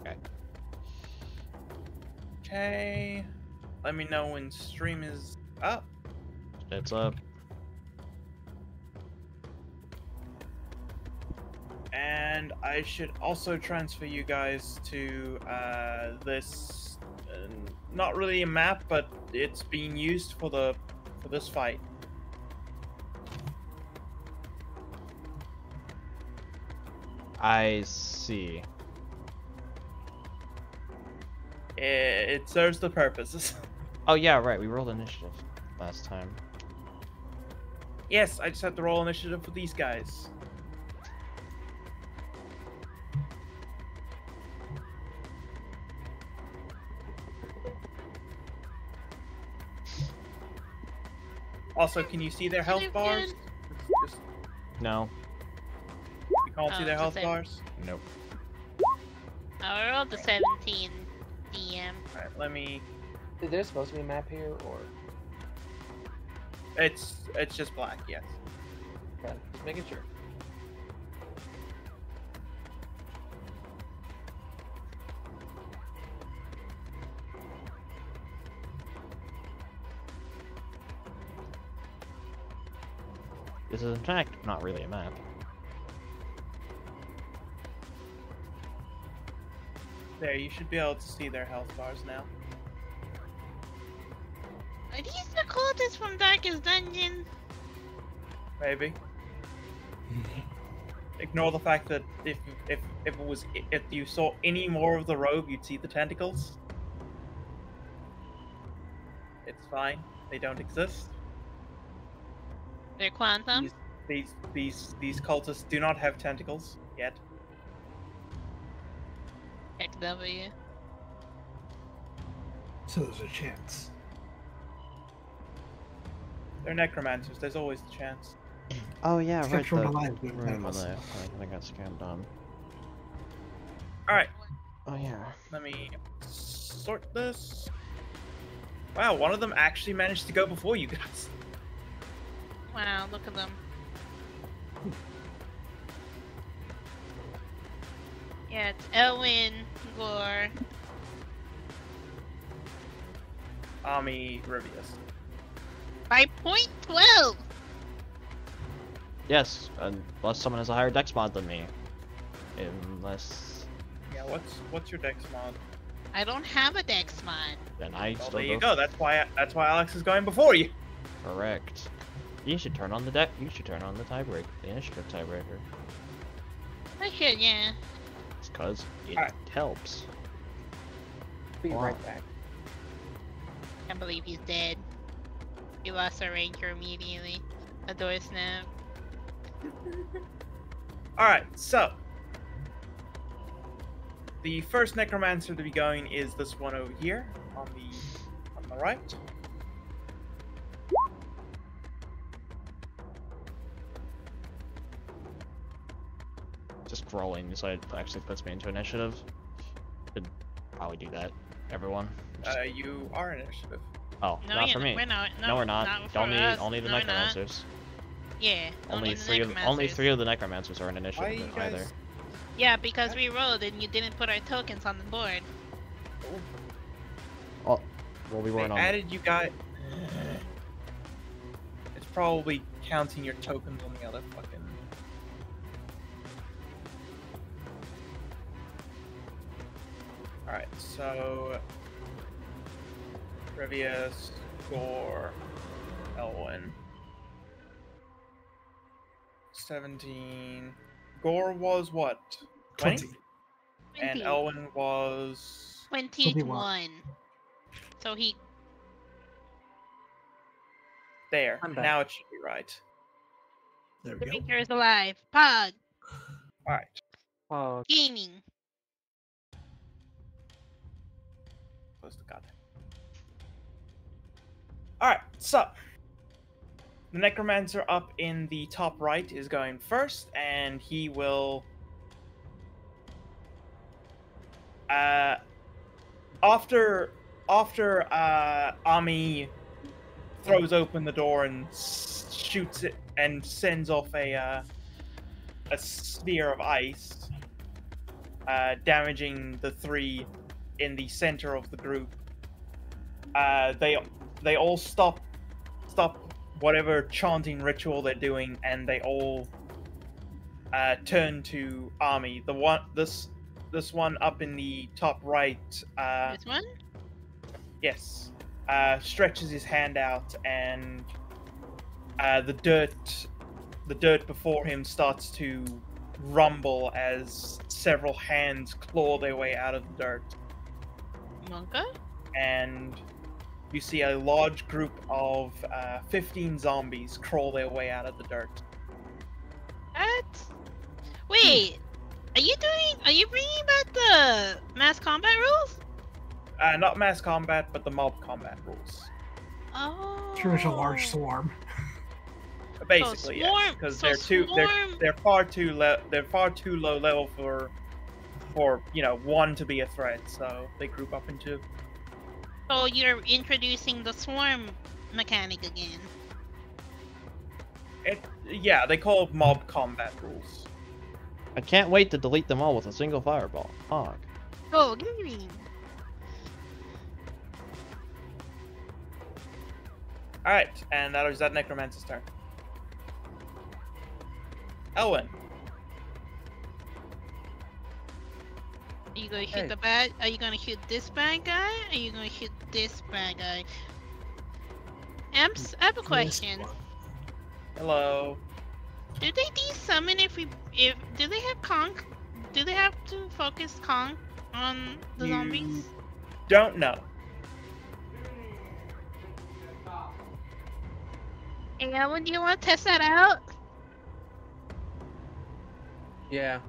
Okay. Okay. Let me know when stream is up. It's up. And I should also transfer you guys to this. Not really a map, but it's being used for this fight. I see. It serves the purposes. Oh yeah, right. We rolled initiative last time. Yes, I just have to roll initiative for these guys. Also, can you see their health bars? Just, No. you can't see their health bars? Nope. I rolled the 17 DM. Alright, let me... Is there supposed to be a map here, or...? It's just black, yes. Okay, just making sure. This is in fact not really a map. There, you should be able to see their health bars now. Are these the cultists from Darkest Dungeon? Maybe. Ignore the fact that if you saw any more of the robe, you'd see the tentacles. It's fine. They don't exist. They're quantum? These cultists do not have tentacles yet. XW. So there's a chance. They're necromancers. There's always the chance. Oh yeah, Except right. from The alive, we have room tentacles. I got scammed on. All right. Oh yeah. Let me sort this. Wow, one of them actually managed to go before you guys. Wow, look at them. Yeah, it's Elwin, Gore. Ami Rivius. By .12! Yes, unless someone has a higher dex mod than me. Unless Yeah, what's your dex mod? I don't have a dex mod. then I Well, still there you go. go. That's why Alex is going before you. Correct. You should turn on the deck. You should turn on the tiebreaker, the initiative tiebreaker. I should, yeah. It's because it Alright. helps. Be Wow. right back. Can't believe he's dead. He lost our ranger immediately. A door snap. Alright, so. The first necromancer to be going is this one over here on the right. Just rolling, so it actually puts me into initiative. Should probably do that, everyone. You are initiative. Oh, No, not for me. We're not. No, we're not. for only us. only the No, we're not. necromancers. Yeah, Only the three of necromancers. the necromancers are in Why are initiative you guys... either. Yeah, because we rolled and you didn't put our tokens on the board. Oh, well, we They weren't on. added you guys... It's probably counting your tokens on the other fucking... Alright, so... Rivius, Gore, Elwin. 17... Gore was what? 20. And 20. Elwin was... 21. So he... There. I'm back. Now it should be right. There The we go. ranger is alive. Pod. Alright. Oh, Gaming. Close to God. Alright, so the necromancer up in the top right is going first, and he will after Ami throws open the door and shoots it and sends off a sphere of ice. damaging the 3 in the center of the group. They all stop whatever chanting ritual they're doing, and they all turn to Army. This one up in the top right. This one? Yes. Stretches his hand out, and the dirt before him starts to rumble as several hands claw their way out of the dirt. Monka? And you see a large group of 15 zombies crawl their way out of the dirt. What? Wait, are you bringing back the mass combat rules? Not mass combat, but the mob combat rules. Oh. Sure, it's a large swarm. Basically, swarm- yes, because so they're far too low level for one to be a threat. So they group up into. So you're introducing the swarm mechanic again. Yeah, they call it mob combat rules. I can't wait to delete them all with a single fireball. Fuck. Oh, green. All right, and that was that necromancer's turn. Elwyn. Are you gonna shoot Hey. the bad? Are you gonna shoot this bad guy? Are you gonna shoot this bad guy? Amps, I have a question. Hello. Do they desummon if do they have conk? Do they have to focus conk on the You- zombies? Don't know. Hey, Alan, do you want to test that out? Yeah.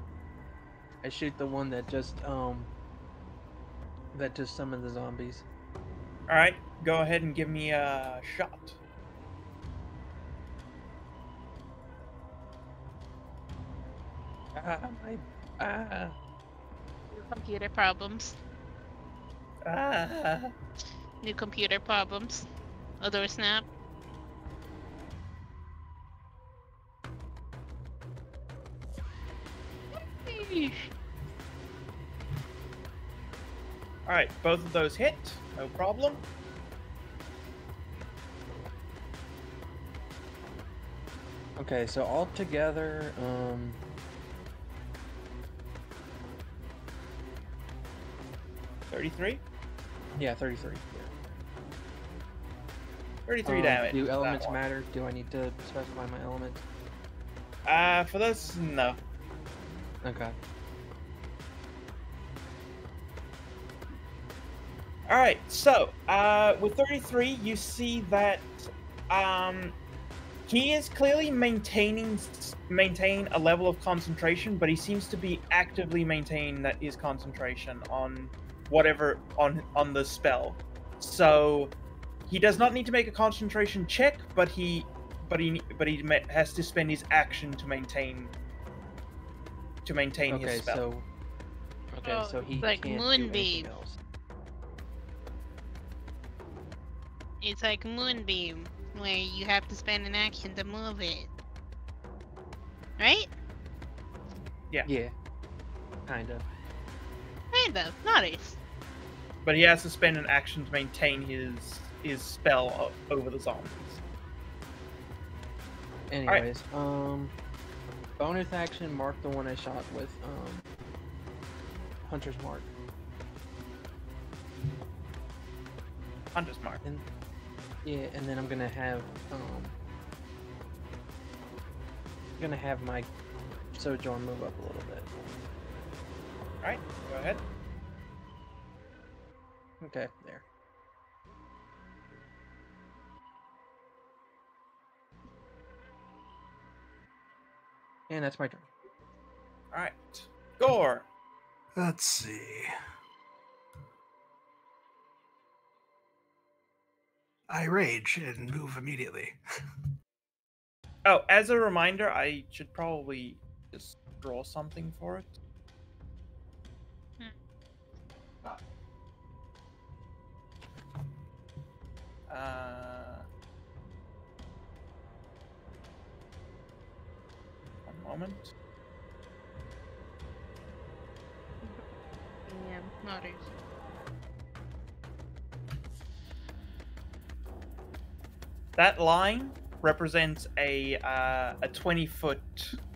I shoot the one that just summoned the zombies. All right, go ahead and give me a shot. Computer problems. Ah. New computer problems. Other snap. All right, both of those hit. No problem. Okay, so all together, 33. yeah, 33. 33 damage. Do for that elements one. matter? Do I need to specify my elements? For this, no. Okay. All right, so with 33, you see that he is clearly maintain a level of concentration, but he seems to be actively maintaining his concentration on whatever on the spell. So he does not need to make a concentration check, but he has to spend his action to maintain his Okay, spell. so he like can't do Moonbeam. anything else. It's like Moonbeam, where you have to spend an action to move it. Right? Yeah. Kinda. Kind of. Nice. But he has to spend an action to maintain his spell over the zombies. Anyways, bonus action, mark the one I shot with, Hunter's Mark. Hunter's Mark. Yeah, and then I'm gonna have my Sojourn move up a little bit. Alright, go ahead. Okay, there. And that's my turn. Alright. Gore! Let's see. I rage and move immediately. Oh, as a reminder, I should probably just draw something for it. One moment. Notice. That line represents a 20-foot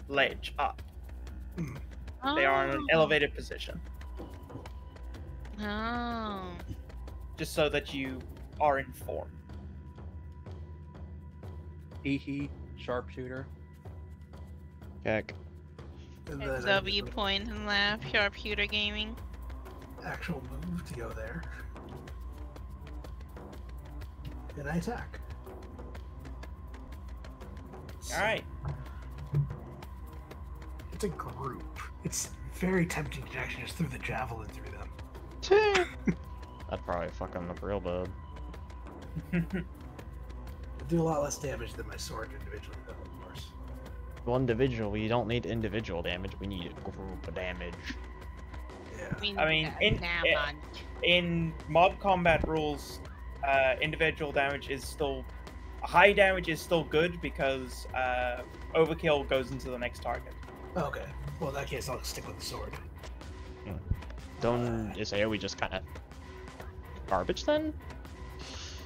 ledge up. They are in an elevated position, Oh. just so that you are informed. Hee sharpshooter. Heck. And then I W need point and laugh. Sharpshooter gaming. an actual move to go there. And I attack. So, All right. It's a group. It's very tempting to actually just throw the javelin through them. That'd probably fuck them up real bad. It'd do a lot less damage than my sword individually, though, of course. Well, individual, you don't need individual damage. We need a group of damage. Yeah. I mean, in mob combat rules, individual damage is still high damage is still good because overkill goes into the next target. Okay. Well, in that case, I'll stick with the sword. Don't is AoE just kind of garbage then?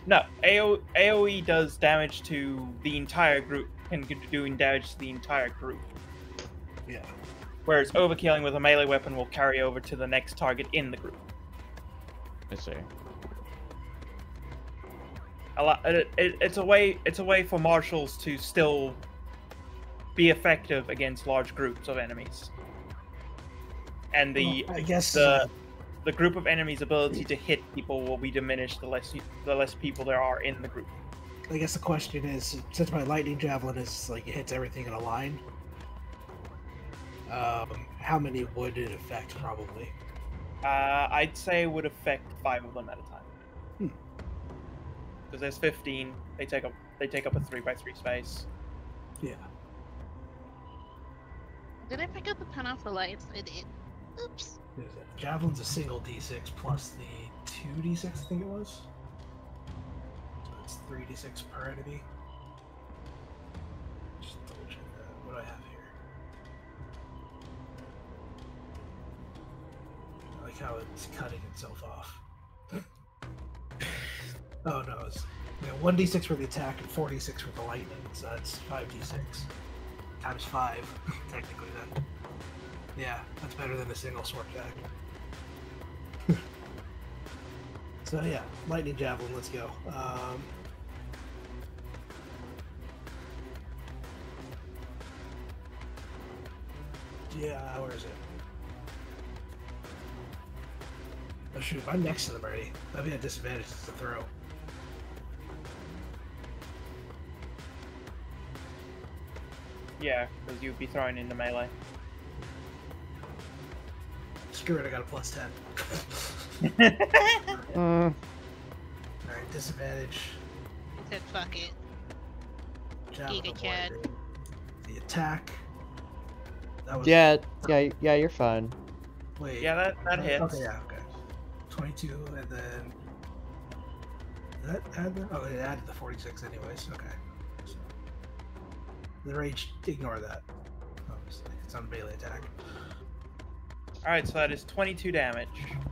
No, AoE does damage to the entire group, can be doing damage to the entire group. Yeah. Whereas overkilling with a melee weapon will carry over to the next target in the group. I see. It's a way for marshals to still be effective against large groups of enemies. And the Well, I guess the group of enemies' ability to hit people will be diminished the less people there are in the group. I guess the question is, since my lightning javelin is like it hits everything in a line, how many would it affect? Probably. I'd say it would affect 5 of them at a time. Because there's 15, they take up a 3x3 space. Yeah. Did I pick up the pen off the lights? I did. Oops. Javelin's a single d6 plus the 2d6, I think it was. So it's 3d6 per enemy. Just double check that. What do I have here? I like how it's cutting itself off. Oh no, it's 1d6 for the attack and 4d6 for the lightning, so that's 5d6 times 5, technically then. Yeah, that's better than a single sword attack. So yeah, lightning javelin, let's go. Yeah, where is it? Oh shoot, I'm next to them already. I'd be at disadvantage to throw. Yeah, because you'd be throwing into melee. Screw it, I got a plus 10. Alright, disadvantage. I said fuck it. Javelin Giga Chad. avoided. The attack. That was, Yeah, you're fine. Wait. Yeah, that hits. Okay, yeah, okay. 22, and then. That add? Oh, it added the 46 anyways. Okay. So, the rage, ignore that. Obviously, it's on a melee attack. Alright, so that is 22 damage.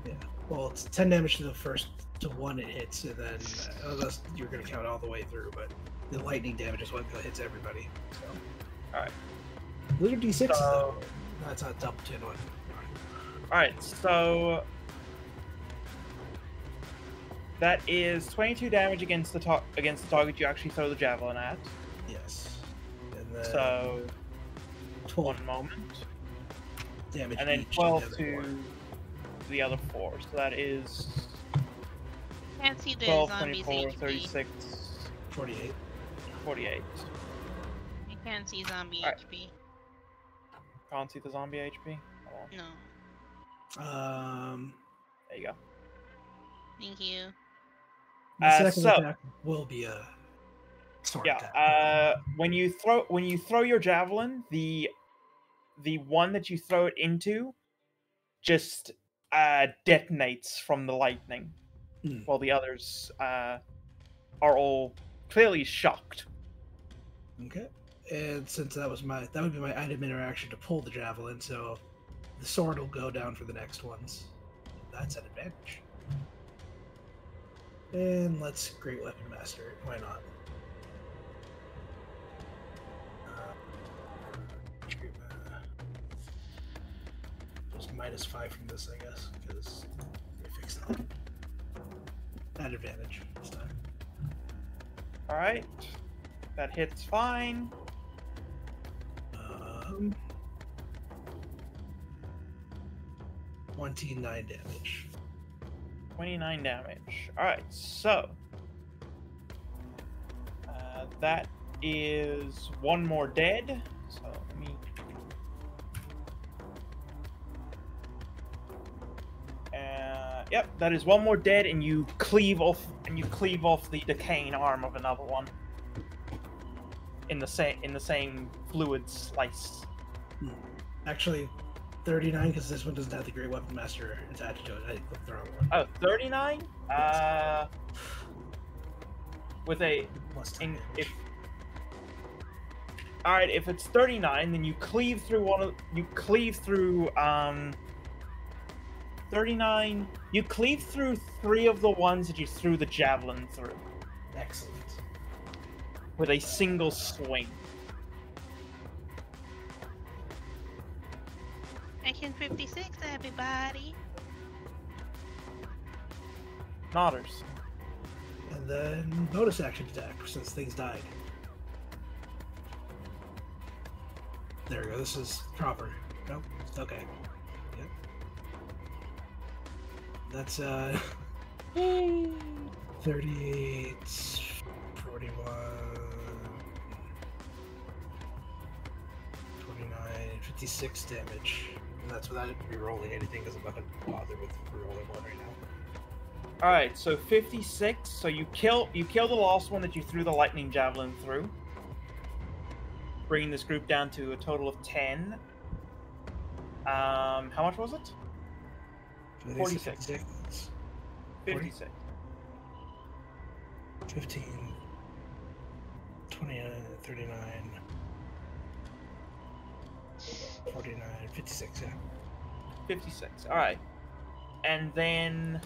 Yeah. Well, it's 10 damage to the first to one it hits, and then unless you're going to count all the way through, but the lightning damage is what hits everybody. So. Alright. Those are d6s though. So, No, it's not double 10 one. alright, so that is 22 damage against the target you actually throw the javelin at. Yes. And then So 12 one moment. damage And then each 12 the other to four. the other 4. So that is Can't see the 12, zombies 24, HP. 36, 48. 48. I can't see zombie Alright. HP. Can't see the zombie HP? Oh, No. there you go. Thank you. The second so- attack will be a sword Yeah. attack. When you throw your javelin, the one that you throw it into just detonates from the lightning, while the others are all clearly shocked. Okay. And since that would be my item interaction to pull the javelin, so the sword will go down for the next ones. that's an advantage. And let's Great Weapon Master it. Why not? Just -5 from this, I guess, because we fixed that. At advantage this time. Alright. That hits fine. 29 damage. 29 damage. Alright, so. That is one more dead. So let me. Yep, that is one more dead, and you cleave off the decaying arm of another one. In the same fluid slice. Actually, 39 because this one doesn't have the Great Weapon Master attached to it. I clicked the wrong one. Oh, 39? Yes. With a Plus 10 damage. Alright, if it's 39, then you cleave through 39. You cleave through 3 of the ones that you threw the javelin through. Excellent. With a single swing. Action 56, everybody. Nodders. And then bonus action attack since things died. There we go. This is proper. Nope. Okay. Yep. That's 38, 41, 29, 56 damage. And that's without re-rolling anything because I'm not going to bother with re-rolling one right now. Alright, so 56. So you kill the last one that you threw the lightning javelin through. Bringing this group down to a total of 10. How much was it? 46. 56. 15, 29, 39, 49, 56, yeah. 56. Alright. And then...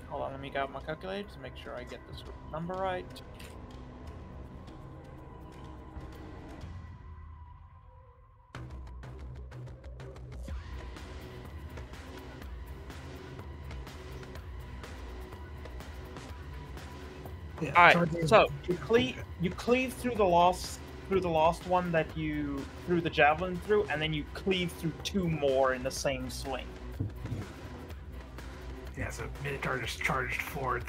Hold on, let me grab my calculator to make sure I get this number right. Yeah, Alright, charging- so you cleave through the last one that you threw the javelin through, and then you cleave through 2 more in the same swing. Yeah, so Minotaur just charged forward,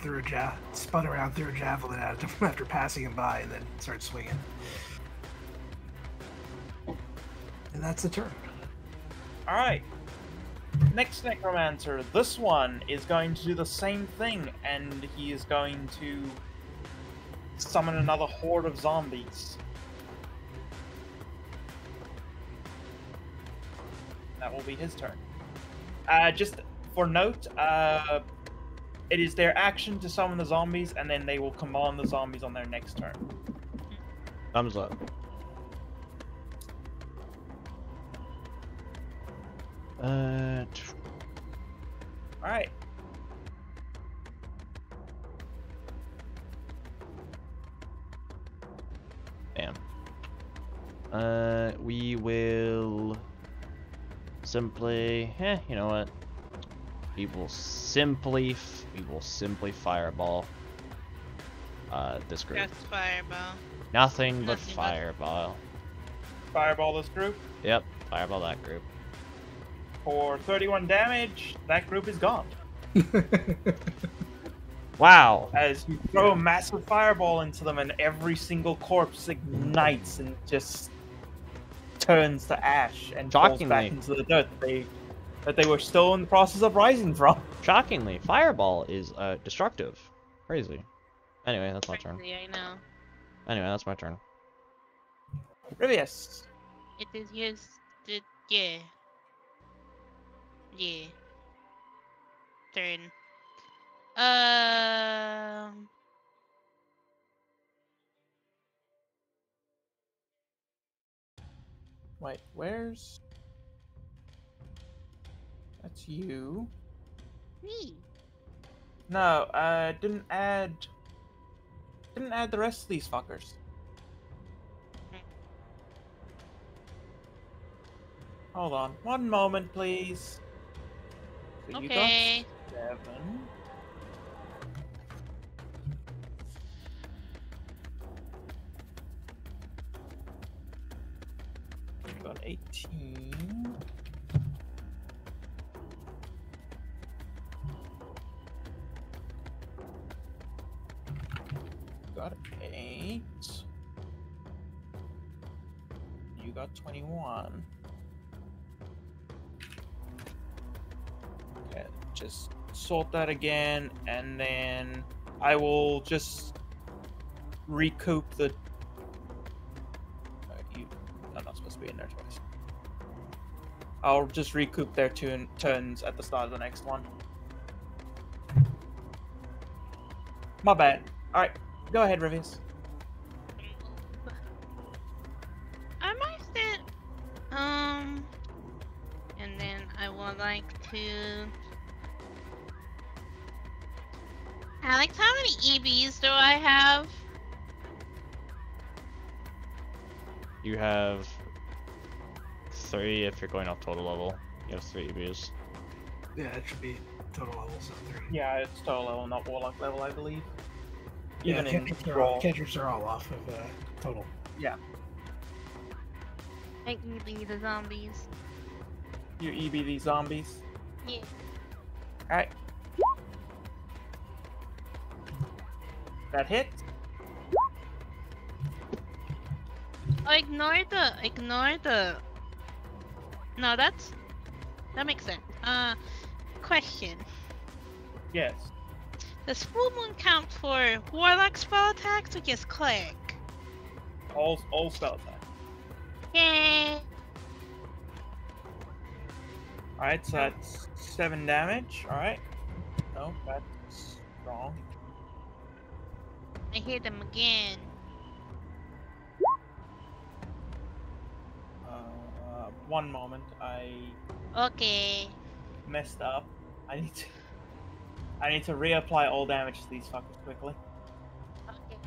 spun around, threw a javelin at him after passing him by, and then started swinging. And that's the turn. Alright. Next Necromancer. This one is going to do the same thing, and he is going to summon another horde of zombies. That will be his turn. Just for note, it is their action to summon the zombies, and then they will command the zombies on their next turn. Thumbs up. Alright. Damn. We will simply, you know what? We will simply fireball this group. Just fireball. Nothing but Nothing but- fireball. Fireball this group. Yep, fireball that group. For 31 damage, that group is gone. Wow. As you throw a massive fireball into them, and every single corpse ignites and just turns to ash and falls back Shockingly. into the dirt that they were still in the process of rising from. Shockingly, fireball is destructive. Crazy. Anyway, that's my turn. Crazy, I know. Anyway, that's my turn. Rivius. It is his. Yeah. Yeah. Turn. Wait, where's... That's you. Me. No, didn't add the rest of these fuckers. Hold on, one moment, please. So you got Okay. 7. You got 18. Got 8. You got 21. Okay, just sort that again, and then I will just recoup the. You are not supposed to be in there twice. I'll just recoup their turns at the start of the next one. My bad. Alright, go ahead, Rivius. I might stand. And then I would like to. Alex, how many EBs do I have? You have 3 if you're going off total level. You have 3 EBs. Yeah, it should be total levels of 3. Yeah, it's total level, not warlock level, I believe. Yeah, Even in cantrips are all off of total. Yeah. I EB the zombies. You EB these zombies. Yeah. Alright. That hit. Oh, ignore the. No, that makes sense. Question. Yes. Does full moon count for warlock spell attacks or just cleric? All spell attack. Yay! Alright, so that's 7 damage. Alright. No, that's strong. I hit him again. One moment. I Okay. messed up. I need to reapply all damage to these fuckers quickly. Okay.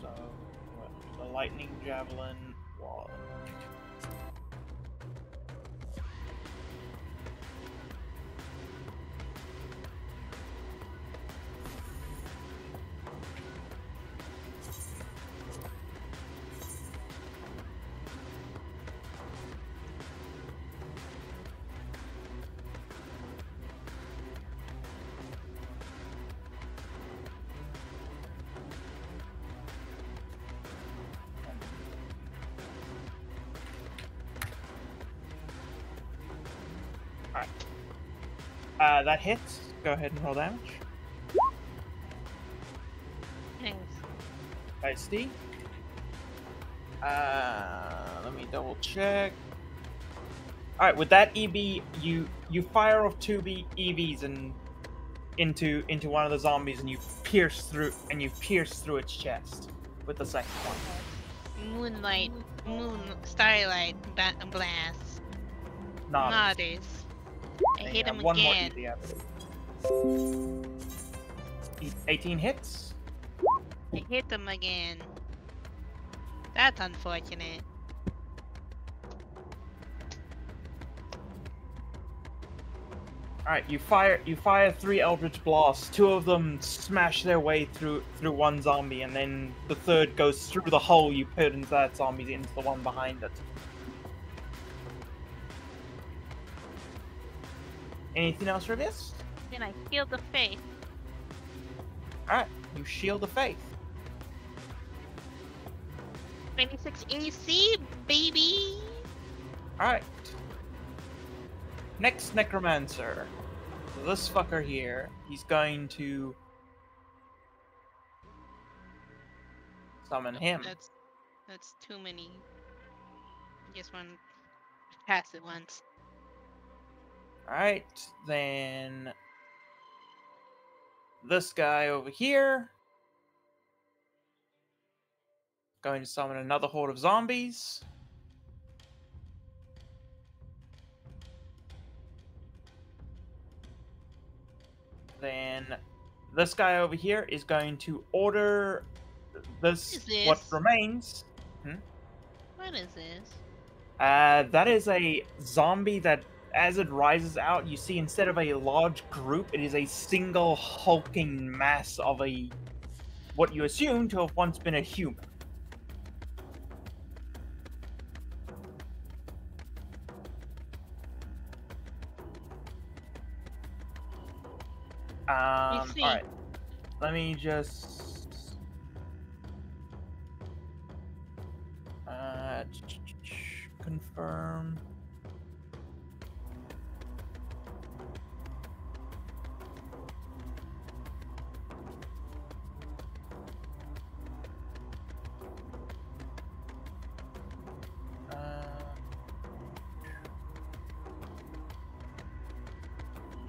So the lightning javelin was. That hits. Go ahead and roll damage. Thanks. Nice D. Let me double check. All right, with that EB, you fire off 2 EVs and into one of the zombies, and you pierce through its chest with the second one. Starlight blast. Nodders. I And you hit have him one again. more EV, I believe. 18 hits. I hit him again. That's unfortunate. All right, you fire 3 Eldritch blasts. 2 of them smash their way through one zombie, and then the third goes through the hole you put into that zombie into the one behind it. Anything else for this? Then I healed the face. All right, you shield the faith. 26 AC, baby. All right. Next necromancer. So this fucker here, he's going to summon him. That's too many. Just one. Pass it once. Alright, then this guy over here going to summon another horde of zombies. Then this guy over here is going to order this, what this? remains. What is this? That is a zombie that, as it rises out, you see instead of a large group, it is a single hulking mass of what you assume to have once been a human. see. Alright. Let me just... confirm.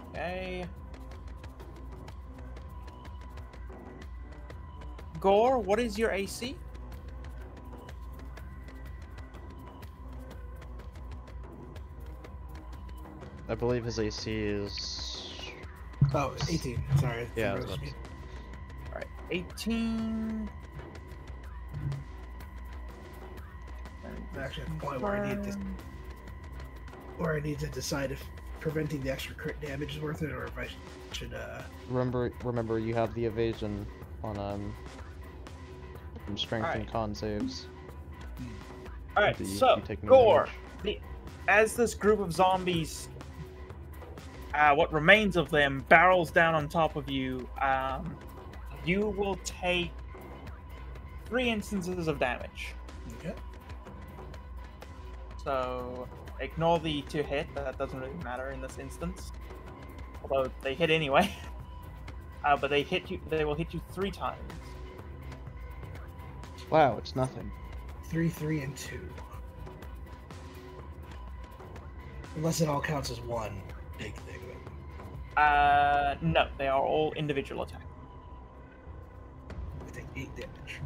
Okay. Gore, what is your AC? I believe his AC is. Oh, 18. Sorry. Yeah, I was about to- Alright, 18. Actually, at the point where I need to decide if preventing the extra crit damage is worth it, or if I should. Remember, you have the evasion on from strength and Alright. con saves. Alright, You so, take no Gore, damage. as this group of zombies, what remains of them, barrels down on top of you, you will take 3 instances of damage. Okay. So, ignore the 2 hit, that doesn't really matter in this instance. Although, they hit anyway. But they will hit you 3 times. Wow, it's nothing. 3, 3, and 2. Unless it all counts as one big thing. No, they are all individual attacks. I take 8 damage.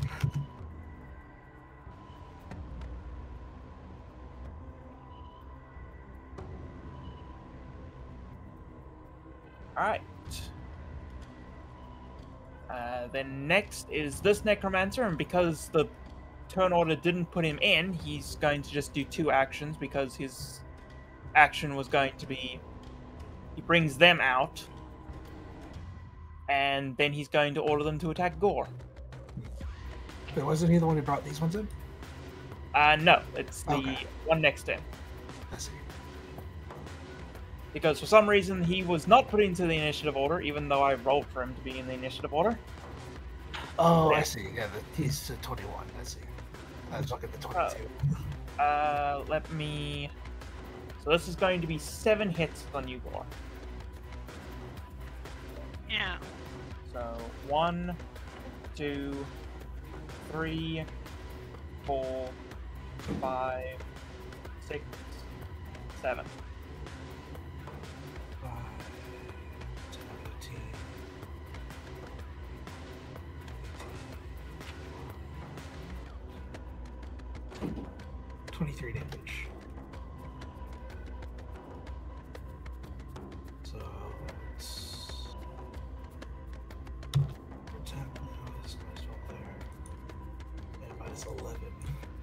Alright. Then next is this Necromancer, and because the turn order didn't put him in, he's going to just do 2 actions, because his action was going to be... He brings them out, and then he's going to order them to attack Gore. Wait, wasn't he the one who brought these ones in? No, it's the Okay. one next to him. I see. Because for some reason he was not put into the initiative order, even though I rolled for him to be in the initiative order. Oh, Yeah. I see. Yeah, he's 21. I see. I was looking at the 22. Let me... So this is going to be 7 hits on you, Gore. Yeah. So 1, 2, 3, 4, 5, 6, 7. 5, 10, 18, 23 damage. So it's 10 now. This guy's still there. And minus 11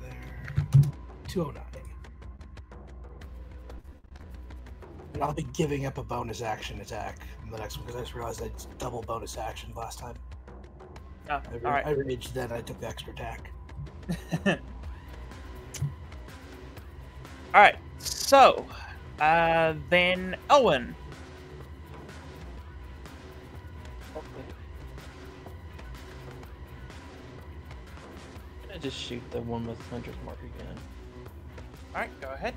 there. 209. And I'll be giving up a bonus action attack in the next one because I just realized I double bonus action last time. Oh, I alright. raged then, I took the extra attack. Alright, so, then Owen. I just shoot the one with Hunter's Mark again. Alright, go ahead.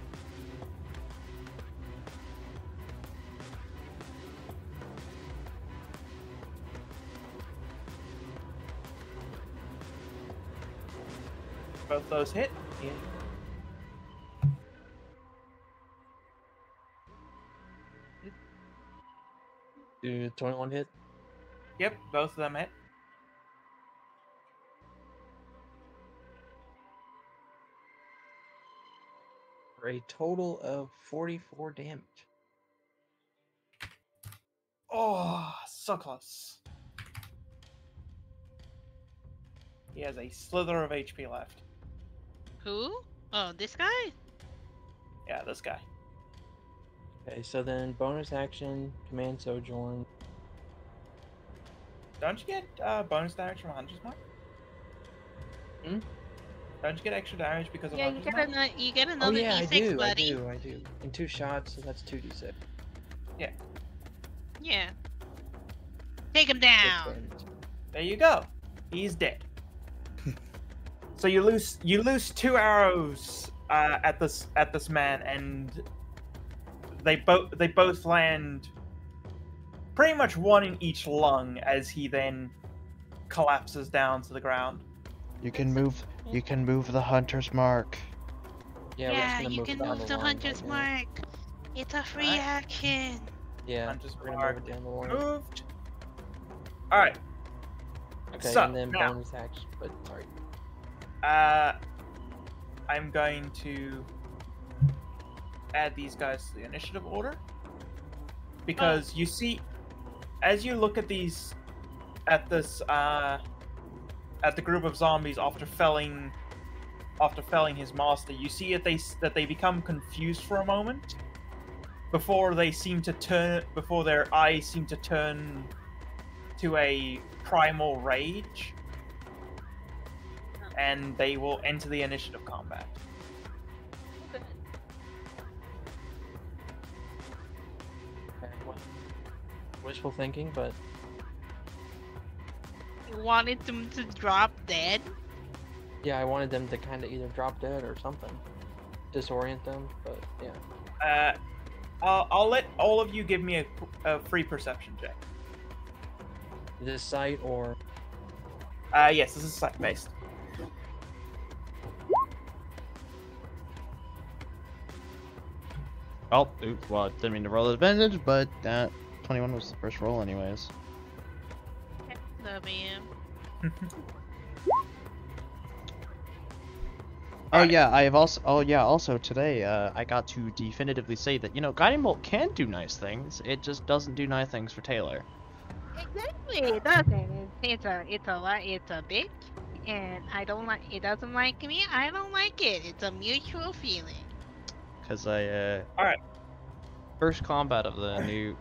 Both those hit. Do 21 hit? Yep, both of them hit. For a total of 44 damage. Oh, so close. He has a slither of HP left. Who? Oh, this guy? Yeah, this guy. Okay, so then bonus action, command sojourn. Don't you get bonus damage from Hunter's Mark? Hmm? Don't you get extra damage because of Yeah, Hunter's Mark? you get Oh another yeah, I D6, do, buddy. I do. In 2 shots, so that's 2d6. Yeah. Take him Six down. damage. There you go. He's dead. So you lose 2 arrows at this man, and they both land pretty much one in each lung as he then collapses down to the ground. You can move the hunter's mark. Yeah, we're just Yeah, gonna you move can down move the to line Hunter's right now. Mark. It's a free Alright. action. Yeah, Hunter's we're gonna Mark move it down the line. Moved. All right. Okay, So, and then now- bonus action. But sorry. I'm going to add these guys to the initiative order because you see, as you look at these, at this, at the group of zombies after felling his master, you see that they become confused for a moment before their eyes seem to turn to a primal rage, and they will enter the initiative combat. Okay, wishful thinking, but You wanted them to drop dead? yeah, I wanted them to kind of either drop dead or something, disorient them. But yeah, I'll let all of you give me a free perception check. this sight or Yes, this is sight based. Oh, oops, well, I didn't mean to roll advantage, but 21 was the first roll anyways. W. Oh yeah, I have also. Oh yeah, also today I got to definitively say that guiding bolt can do nice things. It just doesn't do nice things for Taylor. Exactly, it doesn't. It's a bitch, and I don't like. It doesn't like me. I don't like it. It's a mutual feeling. Cause I Alright. First combat of a new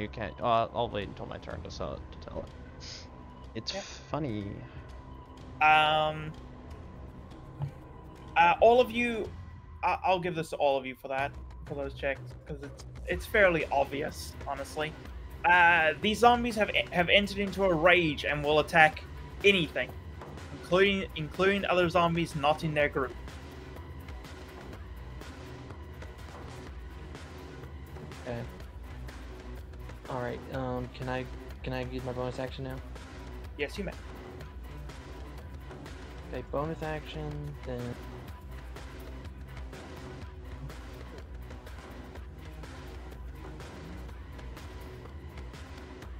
can. I'll wait until my turn to tell it. It's Yep. funny. All of you, I'll give this to all of you for those checks, because it's fairly obvious, honestly. These zombies have entered into a rage and will attack anything, including other zombies not in their group. okay. All right. Can I use my bonus action now? Yes, you may. Okay, bonus action, then.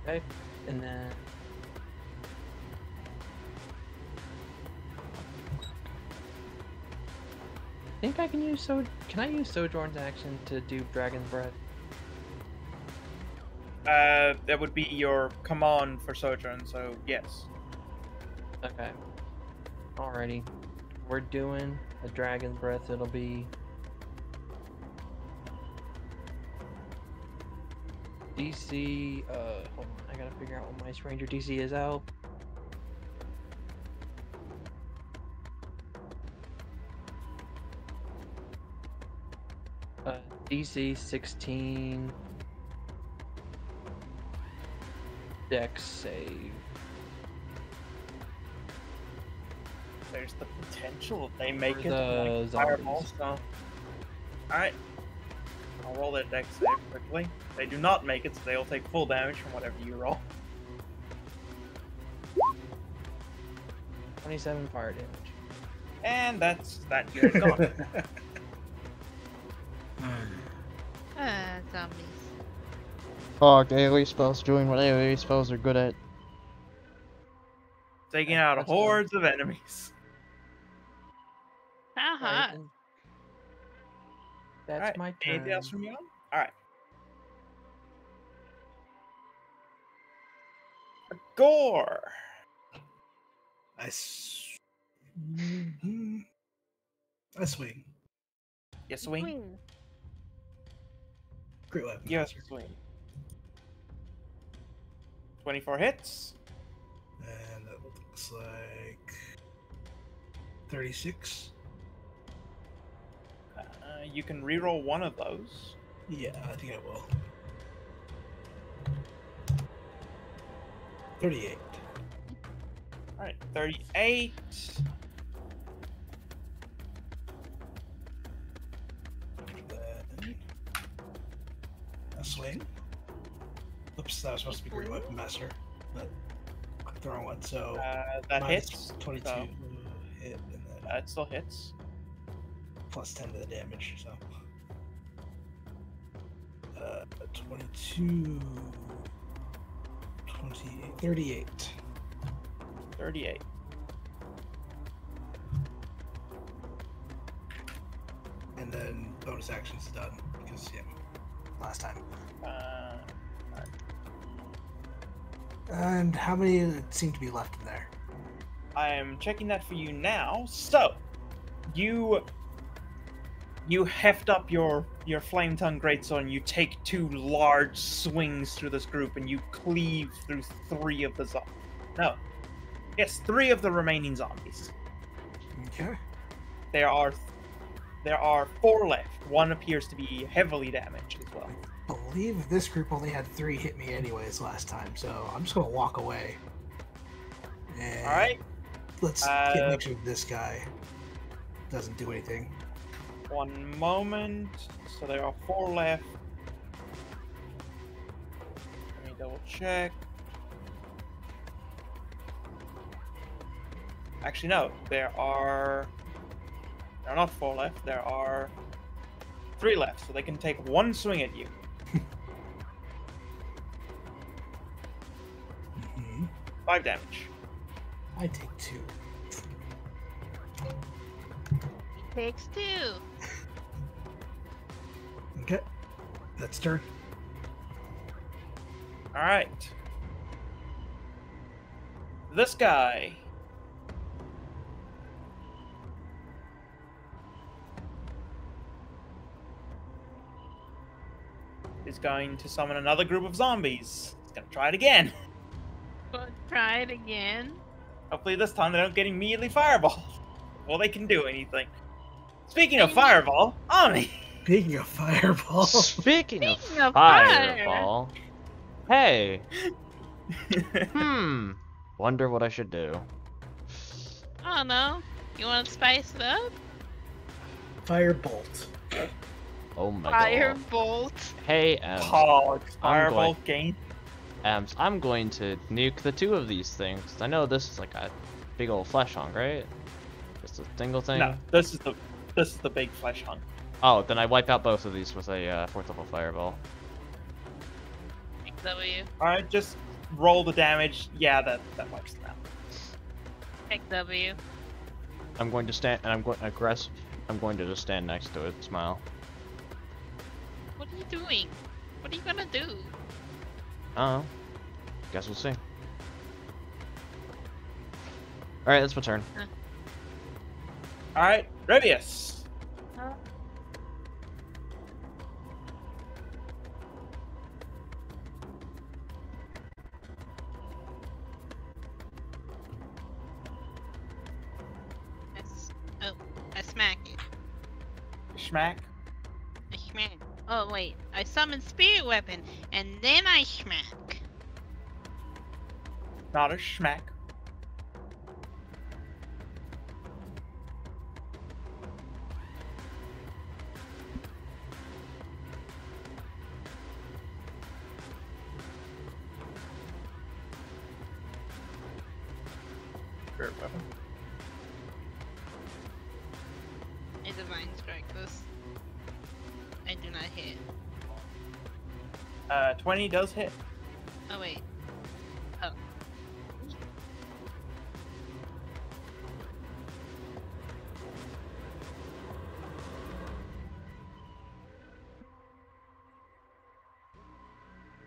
Okay, and then. I think I can use Can I use Sojourn's action to do Dragon's Breath? That would be your command for Sojourn, so yes. Okay. Alrighty. We're doing a Dragon's Breath. It'll be DC. Hold on. I gotta figure out what my Ranger DC is out. DC 16. Dex save. There's the potential that they make For it the like fireball, zombies. so. Alright. I'll roll that dex save quickly. If they do not make it, so they'll take full damage from whatever you roll. 27 fire damage. And that's that unit gone. Zombies. Fuck, AoE spells doing what AoE spells are good at. Taking out That's hordes of enemies. Uh-huh. Alright, That's Alright, my turn. anything else from you? Alright. Gore! I swing. You swing? Great weapon. Yes, swing. 24 hits. And that looks like 36. You can reroll one of those. Yeah, I think I will. 38. Alright, 38. Then a swing. Oops, that was supposed to be great weapon master, but I'm throwing one. So That minus hits. 22 so- hit, and then It still hits. plus 10 to the damage. So 22, 28, 38. 38. And then bonus action's done because last time. And how many seem to be left in there? I am checking that for you now. So, you heft up your flame tongue greatsword and you take 2 large swings through this group and you cleave through 3 of the three of the remaining zombies. Okay. There are 4 left. One appears to be heavily damaged as well. I believe this group only had 3 hit me anyways last time, so I'm just gonna walk away. And All right. let's make sure this guy doesn't do anything. One moment. So there are 4 left. Let me double check. Actually, no. There are not 4 left. There are 3 left. So they can take 1 swing at you. Mm-hmm. 5 damage. I take 2. Takes 2. Okay. That's turn. All right. This guy. Is going to summon another group of zombies. He's gonna try it again. But try it again. Hopefully this time they don't get immediately fireball. Well, they can do anything. Speaking of fireball, Omni. Speaking of fireball. Speaking of Speaking of fire. fireball. Hey. Wonder what I should do. I don't know. You want to spice it up? Firebolt. Oh my god. Firebolt. Hey, Pog. Fireball gain. I'm going to nuke the 2 of these things. I know this is like a big old flesh hunk, right? Just a single thing? No, this is the big flesh hunk. Oh, then I wipe out both of these with a 4th level fireball. W. Alright, just roll the damage. Yeah, that wipes them out. Take W. I'm going to stand, and I'm going to just stand next to it, smile. What are you doing? What are you gonna do? Oh, guess we'll see. Alright, that's my turn. Alright, Revius. I smack it. Schmack. I smack. Oh wait, I summon spirit weapon and then I smack. Not a schmack. Spirit weapon. I divine strike this. I do not hit. 20 does hit. Oh wait. Oh.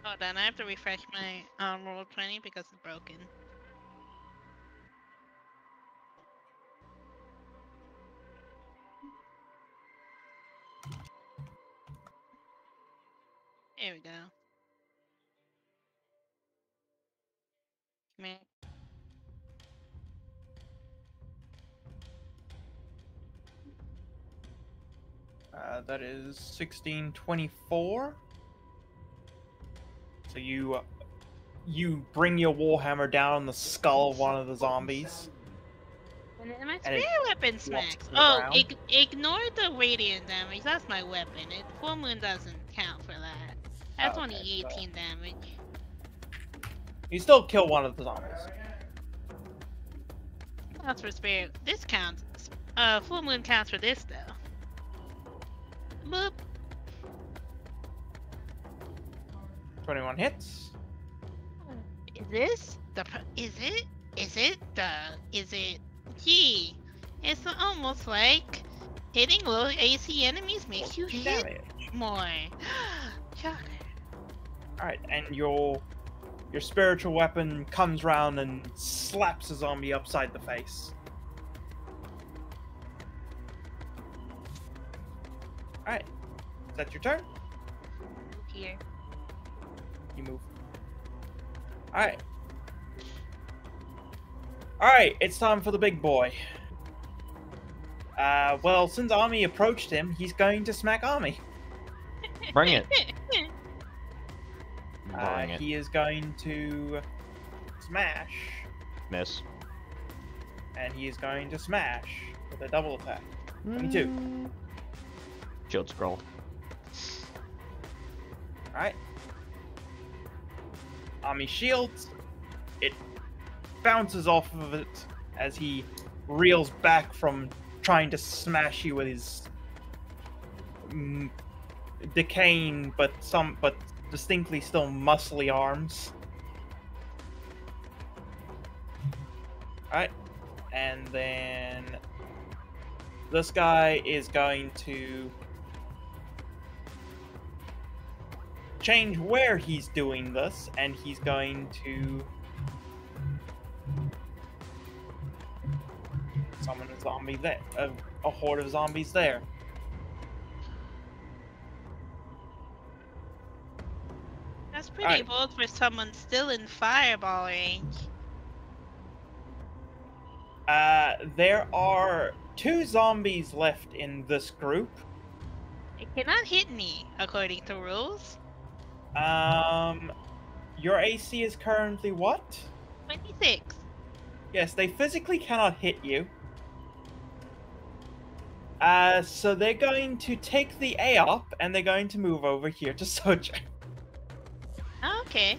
Hold on, I have to refresh my roll 20 because it's broken. There we go. Meh. That is 1624. So you bring your warhammer down on the skull of one of the zombies. And then my And it spear weapon walks smacks. to the Oh, ground. ignore the radiant damage. That's my weapon. Full moon doesn't count for that. That's Oh, only okay, so- 18 damage. You still kill one of the zombies. Counts for spear. This counts. Full moon counts for this though. Boop. 21 hits. Gee, it's almost like hitting low AC enemies makes you hit Damage. more. Shocker. Alright, and your spiritual weapon comes round and slaps a zombie upside the face. Alright. Is that your turn? Here. You move. Alright. Alright, it's time for the big boy. Well, since Army approached him, he's going to smack Army. Bring it. Bring it. He is going to smash, Miss. and he is going to smash with a double attack. 22. Shield scroll. Alright. Army shields. It bounces off of it as he reels back from trying to smash you with his decaying but distinctly still muscly arms. Alright. And then this guy is going to change where he's doing this, and he's going to summon a zombie there, a horde of zombies there. That's pretty bold for someone still in fireball range. There are 2 zombies left in this group. It cannot hit me, according to rules. Your AC is currently what? 26. Yes, they physically cannot hit you. So they're going to take the A up, and they're going to move over here to Sojourn. Oh, okay.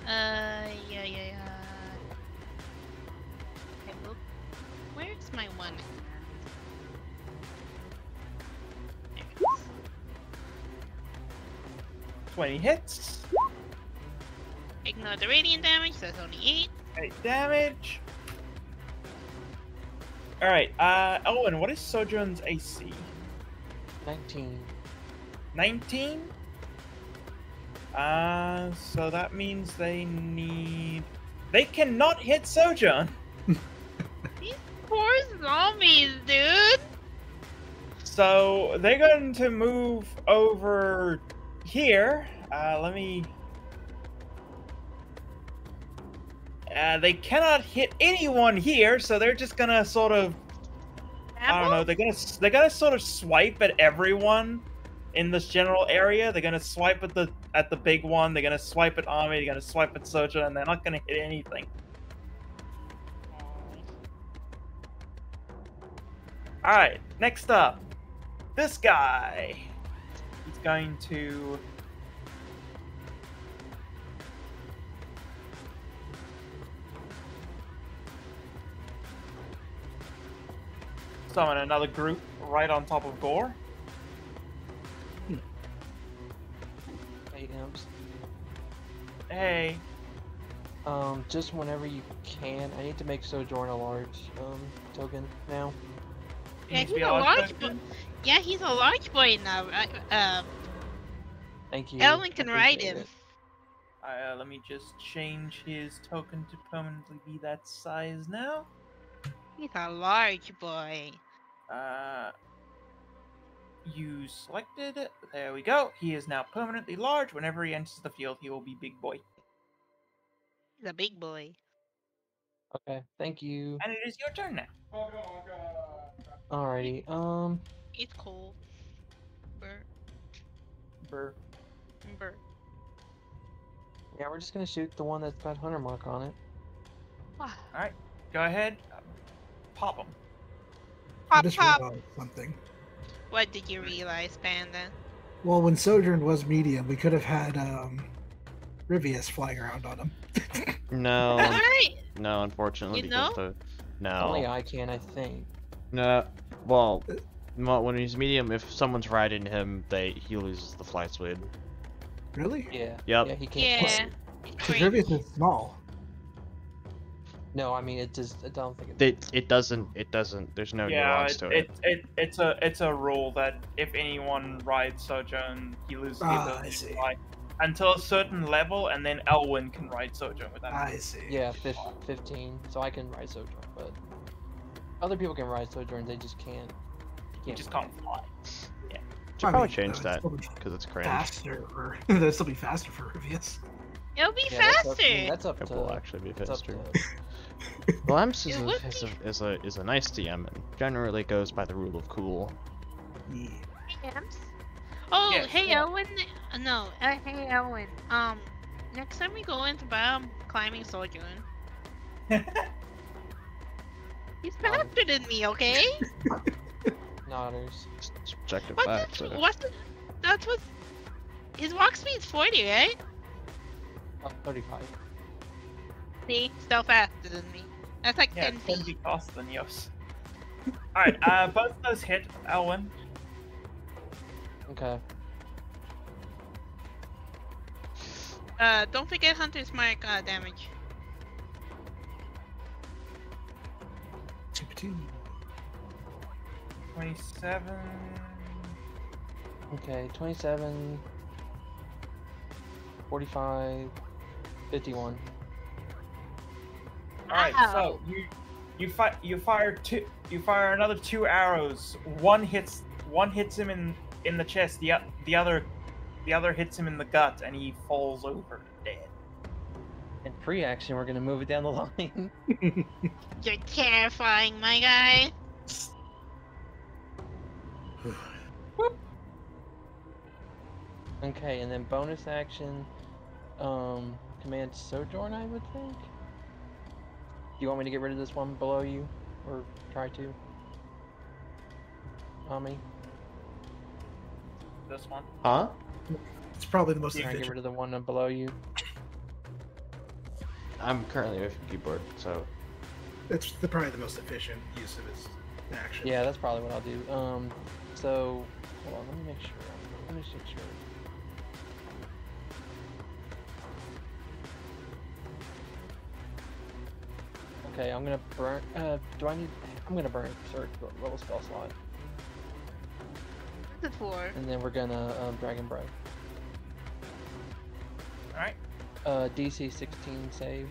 Yeah. Okay, well, where's my one? There it is. 20 hits. Ignore the radiant damage, that's only 8. 8 damage. Alright, Owen, what is Sojourn's AC? 19. 19? So that means they cannot hit Sojourn. These poor zombies, dude! So they're going to move over here. They cannot hit anyone here, so they're just gonna sort of, I don't know, they're gonna sort of swipe at everyone in this general area. They're gonna swipe at the big one. They're gonna swipe at Army. They're gonna swipe at Sojourn, and they're not gonna hit anything. All right, next up, this guy. He's going to summon another group right on top of Gore. Hey, Imps. Hey. Just whenever you can, I need to make Sojourn a large token now. He Yeah, needs to he's be a large boy. person. Yeah, he's a large boy now. Thank you. Ellen can ride Appreciate him. it. Let me just change his token to permanently be that size now. He's a large boy. You selected it. There we go. He is now permanently large. Whenever he enters the field, he will be big boy. He's a big boy. Okay, thank you. And it is your turn now. Alrighty. It's cold. Burr, Brr. burr. Yeah, we're just gonna shoot the one that's got hunter mark on it. Wow. Alright, go ahead. Pop him. I Pop, just pop. realized something. What did you realize, Panda? Well, when Sojourn was medium, we could have had Rivius flying around on him. No, Alright. no, unfortunately, You know? because Only no, I can, I think. no. Well, when he's medium, if someone's riding him, he loses the flight speed. Really? Yeah. Yep. Yeah, he can't. Yeah. Because Great. Rivius is small. No, I mean it just. I don't think it. It doesn't. There's no nuance to it. It's a rule that if anyone rides Sojourn, he loses the I ability see. to fly until a certain level, and then Elwyn can ride Sojourn without. I see. Yeah, 15. So I can ride Sojourn, but other people can ride Sojourn. They just can't. He just can't fly. Should I probably mean, change it'd that still be because it's cringe. faster for that'd still be faster for Rivius. It'll be Yeah, faster. that's up It to. will actually be that's up faster. to Lamps It would is a nice DM and generally goes by the rule of cool. Yeah. Yams. Oh, Yes, hey, yeah. Elwyn. No, hey, Elwyn. Next time we go into climbing Sojourn, he's faster than me, okay? Nodders. It's objective What's fact. the, So. what's the, that's what, his walk speed's 40, right? 35. See, still faster than me. That's like Yeah, 10 it's 10 feet. feet faster than yours. Alright, both of those hit Elwyn. Okay. Don't forget Hunter's Mark damage. 2-2. 27. Okay. 27. 45. 51. Alright, Wow. so you fire another 2 arrows. One hits him in the chest. The other hits him in the gut, and he falls over dead. In free action, we're gonna move it down the line. You're terrifying, my guy. Okay, and then bonus action, command Sojourn, I would think. Do you want me to get rid of this one below you, or try to? Ami, This one. Huh? It's probably the most try to get efficient. rid of the one below you. I'm currently with keyboard, so It's probably the most efficient use of his action. Yeah, that's probably what I'll do. So hold on, let me make sure. Let me just make sure. Okay, I'm gonna burn. Do I need? I'm gonna burn Berserk level spell slot, What's it for? and then we're gonna Dragon Breath. Alright. DC 16 save.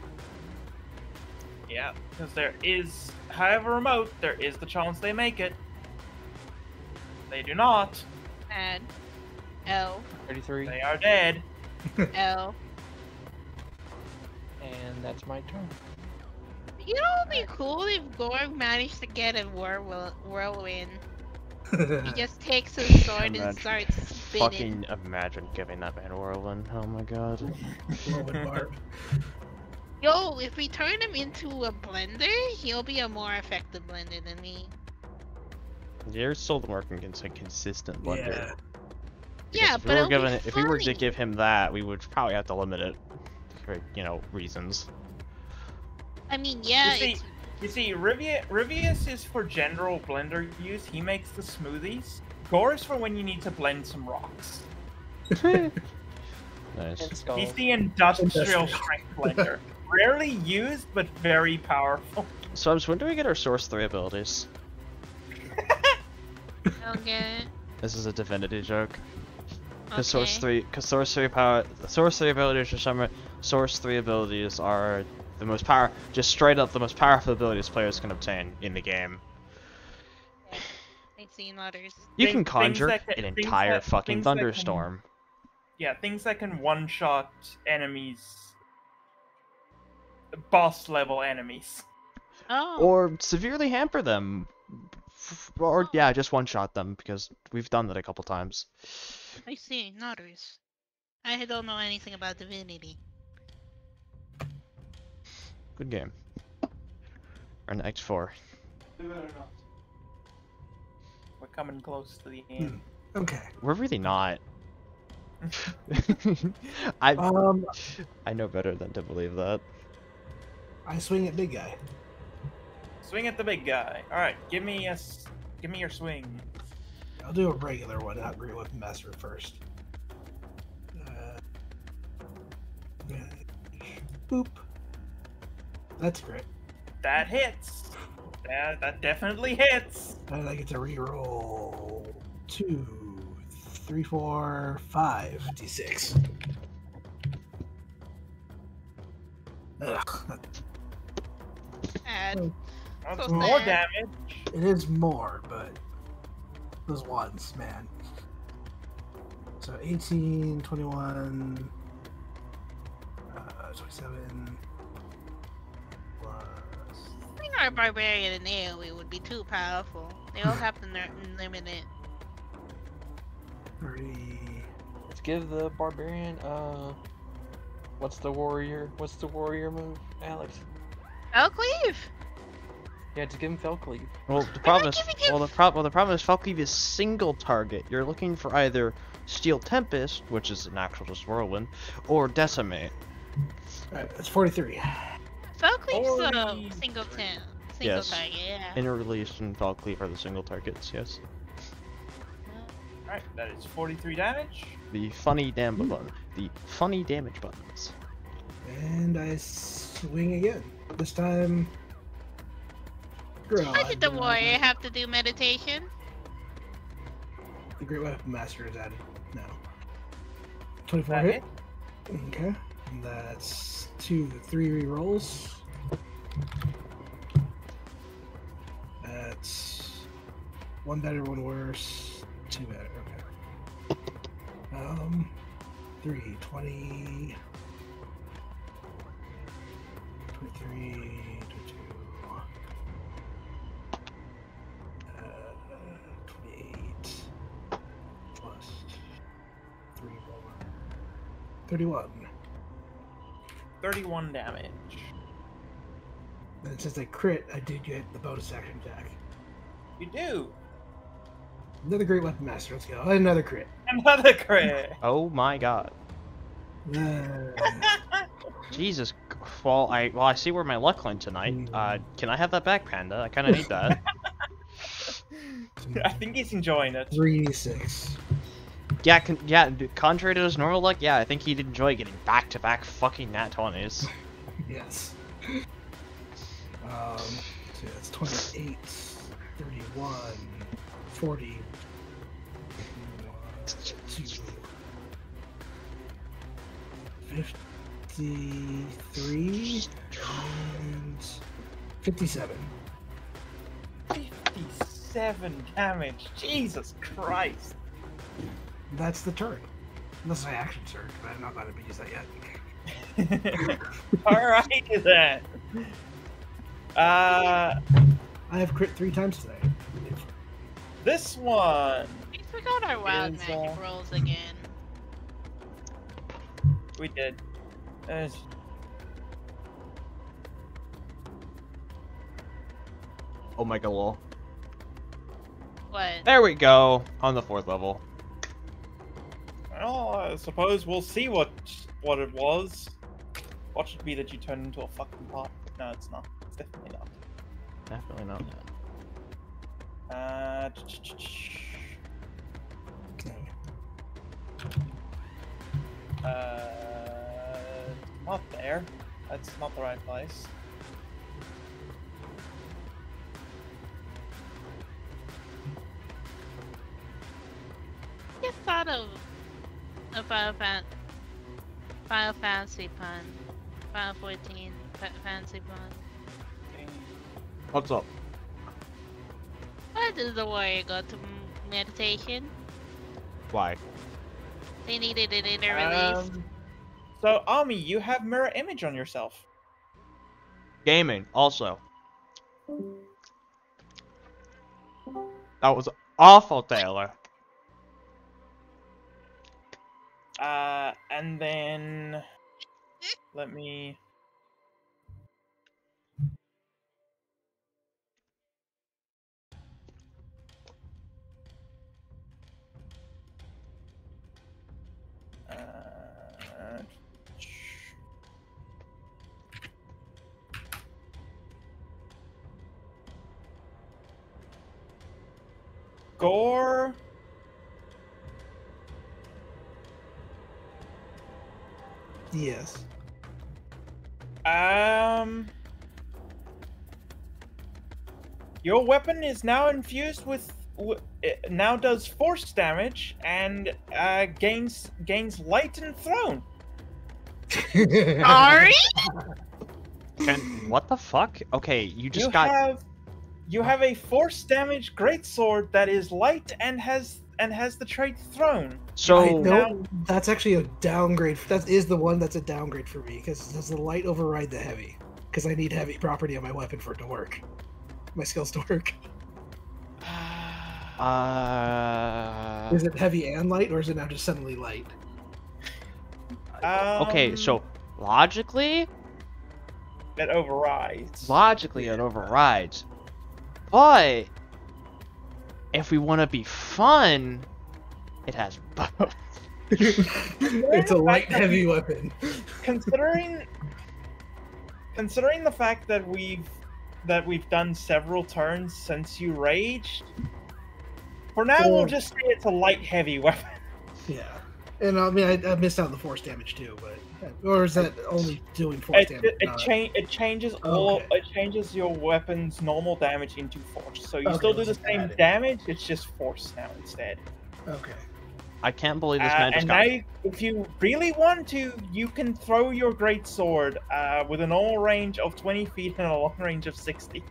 Yeah, because there is, however remote, there is the chance they make it. They do not. Add L 33, They are dead. L. and that's my turn. You know, it'd be cool if Gorg managed to get a whirlwind. He just takes his sword and Imagine- starts spinning. fucking imagine giving that man whirlwind. Oh my god. Whirlwind Barb. Yo, if we turn him into a blender, he'll be a more effective blender than me. You're still working against a consistent blender. Yeah. Because Yeah, if but it'll be if we were to funny. give him that, we would probably have to limit it for reasons. I mean, yeah, You see, Rivius is for general blender use. He makes the smoothies. Gore is for when you need to blend some rocks. Nice. And skull. He's the industrial Industrial. strength blender. Rarely used, but very powerful. So, when do we get our Source 3 abilities? I don't get it. This is a divinity joke. Because Okay. sorcery abilities are source 3 abilities are the most just straight up the most powerful abilities players can obtain in the game. I see others. You can Things conjure that an entire fucking things that can- thunderstorm. Yeah, things that can one-shot enemies. Boss level enemies. Oh. Or severely hamper them. Or, yeah, just one-shot them, because we've done that a couple times. I see others. I don't know anything about divinity. Good game. Or an X4. We're coming close to the end. Okay. We're really not. I know better than to believe that. I swing at big guy. Swing at the big guy. All right, give me your swing. I'll do a regular one, not Great Weapon Master first. Boop. That's great. That hits. That definitely hits. And I get to reroll 2, 3, 4, 5 d6. Ugh. Sad. That's So more sad. damage. It is more, but those ones, man. So 18, 21, 27 plus I think our barbarian and AoE would be too powerful. They all have to limit it. 30. Let's give the barbarian, what's the warrior move, Alex? I'll cleave. Yeah, just give him fell cleave. Well, the problem is, giving him- the problem is Falcleave is single target. You're looking for either Steel Tempest, which is an actual just whirlwind, or Decimate. Alright, that's 43. Falcleave's Holy single Yes. target, yeah. Inner Release and Falcleave are the single targets. Yes. All right, that is 43 damage. The funny damage button. The funny damage buttons. And I swing again. This time. Why did the warrior have to do meditation? The Great Weapon Master is added now. 24 That hit. hit. Okay. And that's 2, 3 rerolls. That's 1 better, 1 worse, 2 better. Okay. 3, 20, 23, 22, 28, plus 3 more, 31. 31 damage. And since I crit, I did get the bonus action attack. You do. Another Great Weapon Master, let's go. Another crit. Another crit. Oh my god. Uh, Jesus. Well, I see where my luck went tonight. Can I have that back, Panda? I kind of need that. I think he's enjoying it. 3d6. Yeah, contrary to his normal luck, yeah, I think he'd enjoy getting back-to-back fucking nat 20s. Yes. So that's 28, 31, 40, 2, 53, and 57. 57 damage. Jesus Christ. That's the turn. Unless I action surge, but I'm not going to use that yet. Alright then. I have crit 3 times today. This one. We forgot our wild Is, magic rolls again. We did. Oh my god, lol. What? There we go, on the 4th level. Well, I suppose we'll see what it was. Watch it be that you turn into a fucking pot. No, it's not. It's definitely not. Definitely not. Not there. That's not the right place. Final Fantasy pun. Final 14 Fantasy pun. What's up? Why does the warrior go to meditation? Why? They needed it in their release. So, Ami, you have mirror image on yourself. Gaming, also. That was awful, Taylor. And then... Let me... Gore. Yes. Your weapon is now infused with it now does force damage and gains light and throne. Sorry? What the fuck? Okay, you You have a force damage greatsword that is light and has the trait throne. So No, that's actually a downgrade. That is the one that's a downgrade for me because does the light override the heavy? Because I need heavy property on my weapon for it to work. My skills to work. Is it heavy and light, or is it now just suddenly light? okay, so logically that overrides. it overrides. But if we want to be fun, it has both. It's a light heavy weapon. Considering the fact that we've done several turns since you raged, for now we'll just say it's a light heavy weapon. Yeah, and I mean I missed out on the force damage too, but or is that only doing force damage? It changes it changes your weapon's normal damage into force. So you still do the same damage, it's just force now instead. Okay. I can't believe this man just and got... now, if you really want to, you can throw your great sword with a normal range of 20 feet and a long range of 60.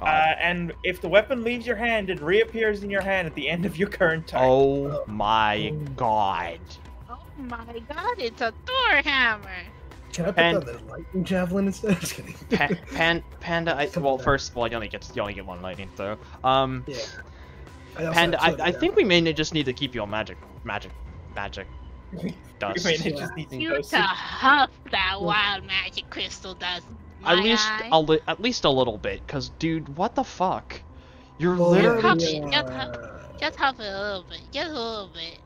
And if the weapon leaves your hand, it reappears in your hand at the end of your current turn. Oh my god. Oh my god, it's a Thor hammer! Can I put down the lightning javelin instead? Just kidding. Panda, well, first of all, you only get one lightning throw. Yeah. Panda, I think we may just need to keep you on magic dust. You to huff that wild magic crystal dust. At least a little bit, cause dude, what the fuck? You're Well, literally just huff it a little bit, just a little bit.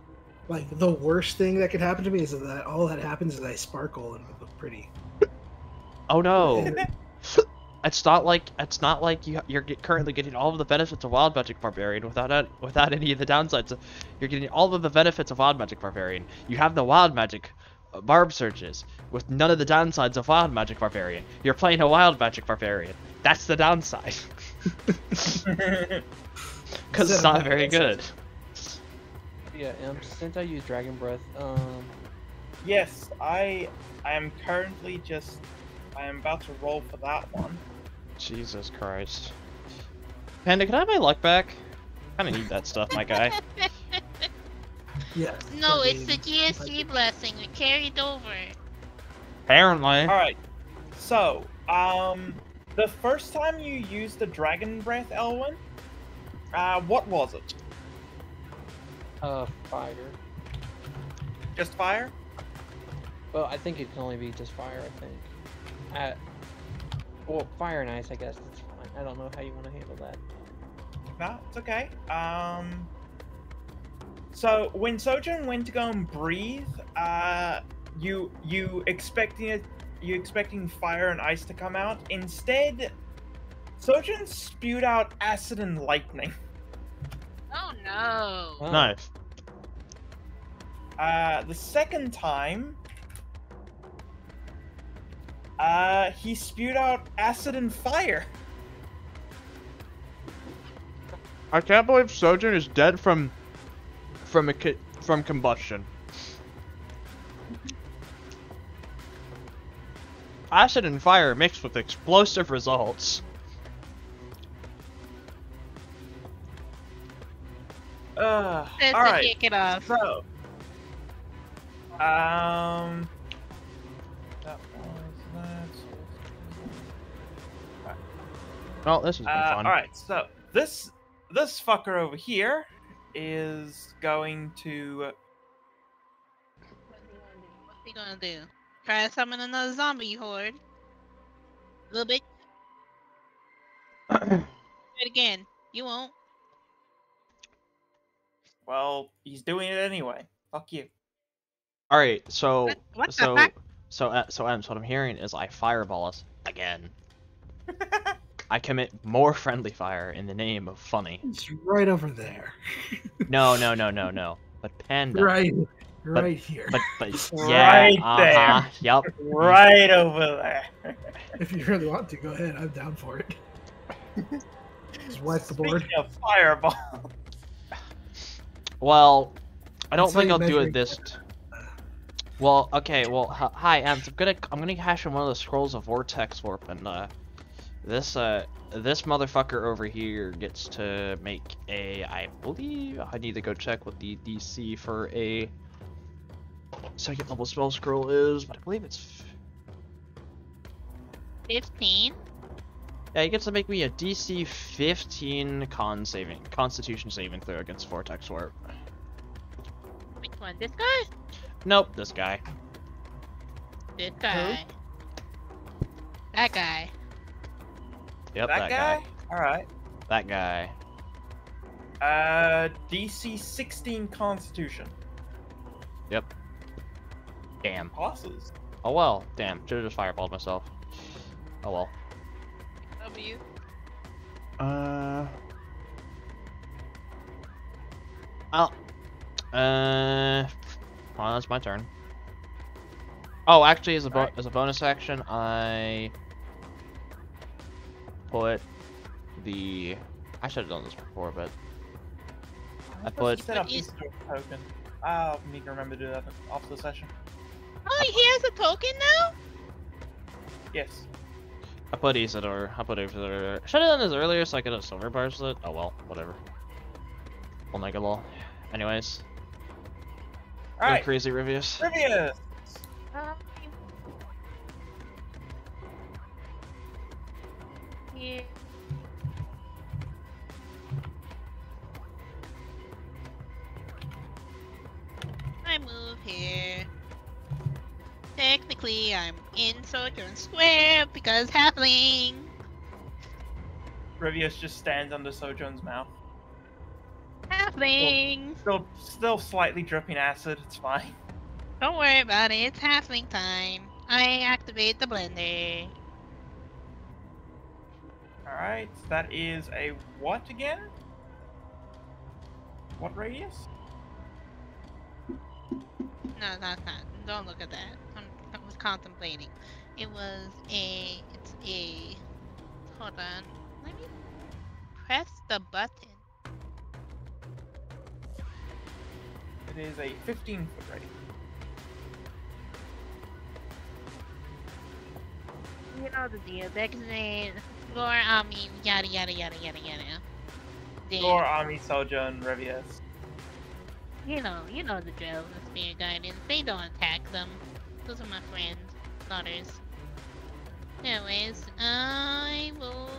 Like the worst thing that could happen to me is that all that happens is I sparkle and look pretty. Oh no. It's not like you're currently getting all of the benefits of Wild Magic Barbarian without any of the downsides. You're getting all of the benefits of Wild Magic Barbarian. You have the Wild Magic Barb Surges with none of the downsides of Wild Magic Barbarian. You're playing a Wild Magic Barbarian. That's the downside. Because it's not very good. Yeah, since I use Dragon Breath, Yes, I am currently I am about to roll for that one. Jesus Christ. Panda, can I have my luck back? Kinda need that stuff, my guy. Yeah. No, it's the GSG blessing. We carried over. Apparently. Alright, so, the first time you used the Dragon Breath, Elwyn, what was it? fire. Just fire? Well, I think it can only be just fire, I think. Well, fire and ice, I guess, that's fine. I don't know how you want to handle that. No, it's okay. So when Sojourn went to go and breathe, you expecting fire and ice to come out. Instead, Sojourn spewed out acid and lightning. Oh no. Oh. Nice. The second time, he spewed out acid and fire. I can't believe Sojourn is dead from from combustion. Acid and fire mixed with explosive results. Let's all right. kick it off. So, that was that. Well, this has been fun. All right. So this fucker over here is going to. What's he gonna do? Try to summon another zombie horde. Little bit. Do it again. You won't. Well, he's doing it anyway. Fuck you. All right, so What the so fuck? so Ems, what I'm hearing is I fireball us again. I commit more friendly fire in the name of funny. It's right over there. No. But Panda. Right here. But yeah. Right Uh-huh. Yep. Right over there. If you really want to, go ahead. I'm down for it. Just wipe the board. Speaking of fireball. Well, I don't That's how think you I'll do measure it this. Well, okay. Well, hi, Ems. I'm gonna cash in one of the scrolls of Vortex Warp, and this motherfucker over here gets to make a. I believe I need to go check what the DC for a second level spell scroll is, but I believe it's 15. Yeah, he gets to make me a DC 15 Constitution saving throw against Vortex Warp. Which one? This guy? Nope, this guy. This guy. That guy. Yep, that guy? Alright. That guy. DC 16 Constitution. Yep. Damn. Passes. Oh well, damn. Should've just fireballed myself. Oh well. W. Oh. Well, that's my turn. Oh, actually, as a bonus action, I put the. I should have done this before, but I put. Set up this token. I'll need to remember to do that after the session. Oh, he has a token now? Yes. I put Isidore. Should have done this earlier so I could have silver bars it. Oh well, whatever. Omega lol. Anyways. Alright. Crazy Rivius. Rivius! Yeah. I move here. Technically, I'm in Sojourn Square because halfling. Rivius just stands under Sojourn's mouth. Halfling. Still slightly dripping acid, it's fine. Don't worry about it. It's halfling time. I activate the blender. Alright, that is a what again? What radius? No, that's not. Don't look at that. I was contemplating. It was a. It's a. Hold on. Let me press the button. It is a 15-foot radius. You know the deal. Vexnate, Lore, Ami, yada yada yada yada yada. Lore, Ami, Sojourn, Rivius. You know the drill. The Spirit Guardians. They don't attack them. Those are my friends, daughters. Anyways, I will.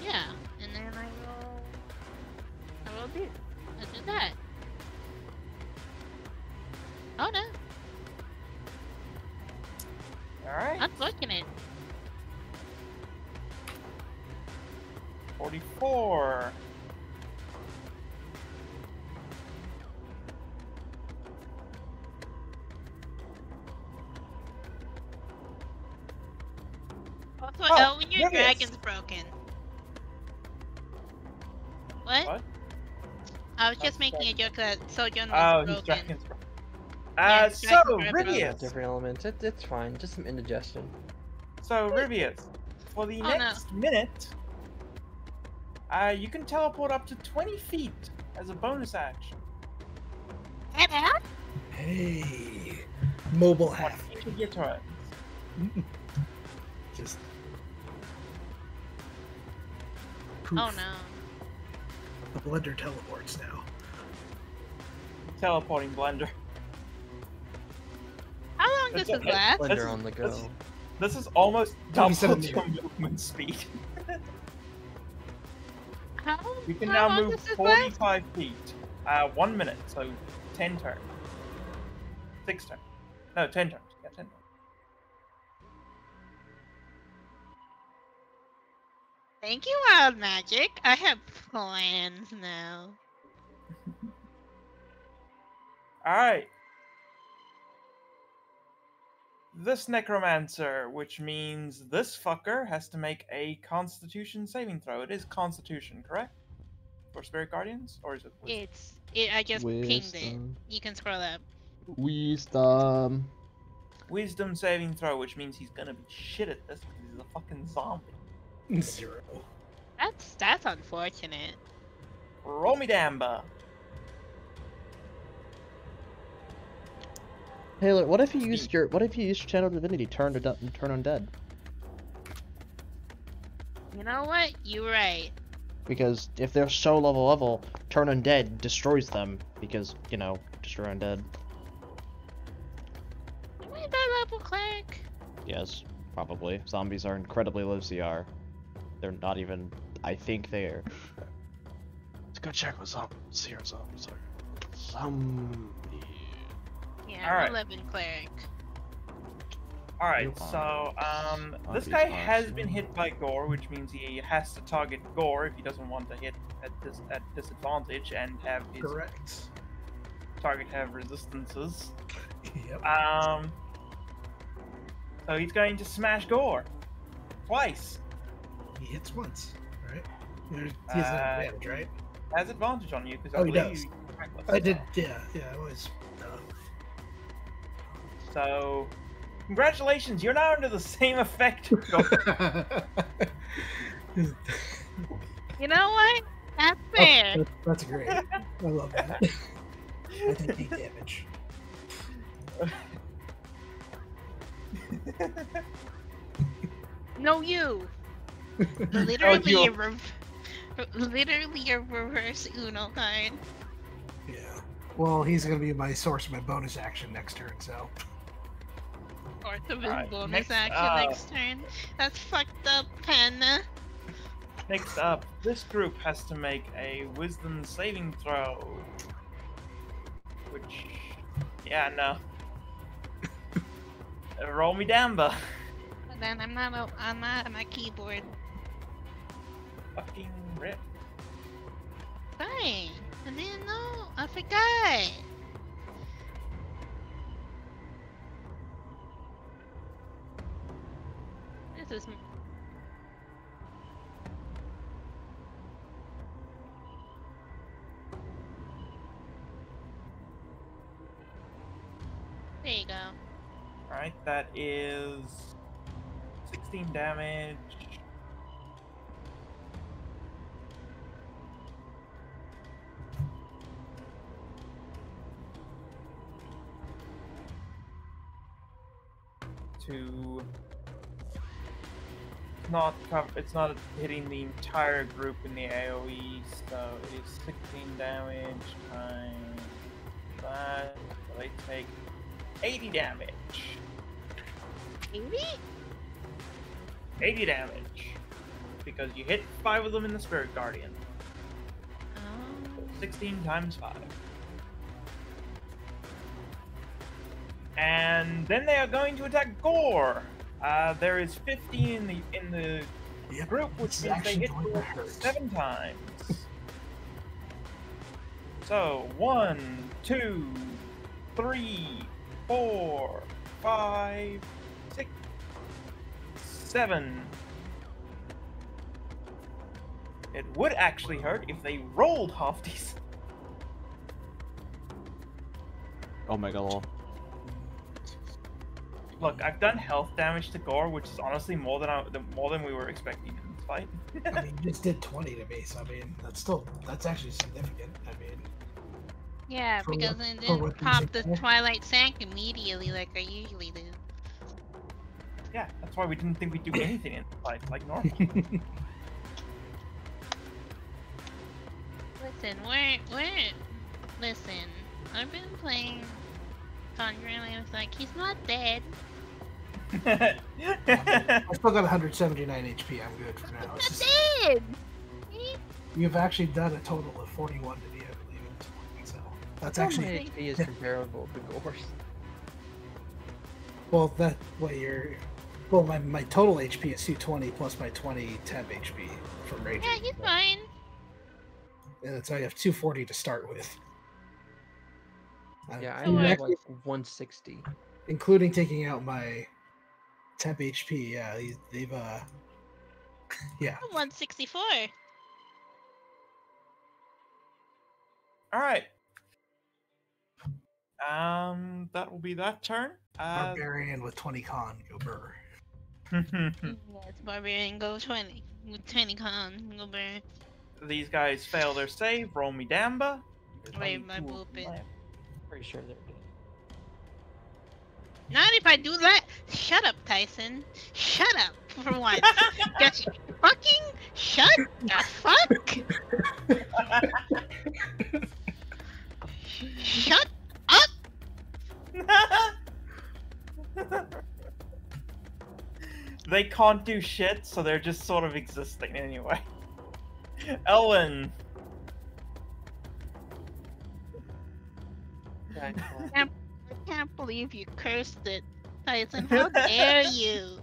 Yeah, and then I will do. I'll do that. Oh no. Alright. Unfortunate. 44. Also, Elwin, your dragon's broken. What? I was just making a joke that Sojourn was his broken. dragon's broken. Yeah, his So, dragon's broken. Rivius. Different elements. It's fine. Just some indigestion. So, Rivius, for the next minute, you can teleport up to 20 feet as a bonus action. Hey, mobile What half. each of your turns? Just. Oh poof. no. The blender teleports now. Teleporting blender. How long does this last? Blender on the go. This is almost double 27 your movement speed. How, You can how now long move does this last? 45 feet. 1 minute, so 10 turns. 6 turns. No, 10 turns. Yeah, 10 turns. Thank you, Wild Magic. I have plans now. Alright. This necromancer, which means this fucker has to make a constitution saving throw. It is constitution, correct? For spirit guardians? Or is it wisdom? I just pinged it. Wisdom. You can scroll up. Wisdom. Wisdom saving throw, which means he's gonna be shit at this because he's a fucking zombie. 0. That's unfortunate. Roll me Damba. Taylor, what if you used your channel divinity turn undead? You know what? You're right. Because if they're so level, turn undead destroys them because, you know, destroy undead. Am I that level cleric? Yes, probably. Zombies are incredibly low CR. They're not even, I think they're. Let's go check with CR zombies are. Yeah, Alright. I'm 11 cleric. Alright, so, this guy has been hit by Gore, which means he has to target Gore if he doesn't want to hit at disadvantage and have his Correct. target have resistances. Yep. So he's going to smash Gore. Twice. He hits once, right? He has advantage, right? Has advantage on you, because Oh, he does. you I did, yeah, I was. So, congratulations, you're now under the same effect. Gore. You know what? That's fair. Oh, that's great. I love that. I take 8 damage. No, you. you. Literally a reverse Uno card. Yeah. Well, he's gonna be my source of my bonus action next turn, so. Or to his Alright, bonus next action up. next turn. That's fucked up, Penna. Next up, this group has to make a wisdom saving throw. Which, yeah, no. Roll me Damba. But then I'm not on my keyboard. Fucking rip. Fine. I didn't know. I forgot. This is. There you go. Alright, that is 16 damage. To not cover, it's not hitting the entire group in the AoE, so it is 16 damage times that. So they take 80 damage. 80? 80 damage. Because you hit 5 of them in the Spirit Guardian. Oh. 16 times 5. And then they are going to attack Gore. There is 50 in the Yep. group, which It's means they actually hit going to Gore hurt. 7 times. So 1, 2, 3, 4, 5, 6, 7. It would actually hurt if they rolled half decent. Oh my god. Look, I've done health damage to Gore, which is honestly more than we were expecting in this fight. I mean, you just did 20 to me, so I mean, that's actually significant. I mean, Yeah, For because what- I for didn't what pop reason, the Paul? Twilight Sank immediately like I usually do. Yeah, that's why we didn't think we'd do anything in the fight like normal. Listen, listen, I've been playing Conjuring and I was like, he's not dead. I still got 179 HP. I'm good for now. It's He's just, not dead! you've actually done a total of 41 to me, I believe, at this point. So that's My actually HP is comparable to Gore's. well. That way you're. Well, my total HP is 220 plus my 20 temp HP from raging. Yeah, he's fine. And so I have 240 to start with. Yeah, I So have actually, like 160. including taking out my temp HP. Yeah, they've yeah. 164. All right. That will be that turn. Barbarian with 20 con, go burr. Yes, Barbarian go 20. With 20 con, go burn. These guys fail their save. Roll me Damba. There's Wait, only my two of boop them it. left. Pretty sure they're dead. Not if I do that. Shut up, Tyson. Shut up for once. Just fucking shut the fuck. Shut up. They can't do shit, so they're just sort of existing anyway. Ellen. Okay, well, I can't believe you cursed it, Tyson. How dare you?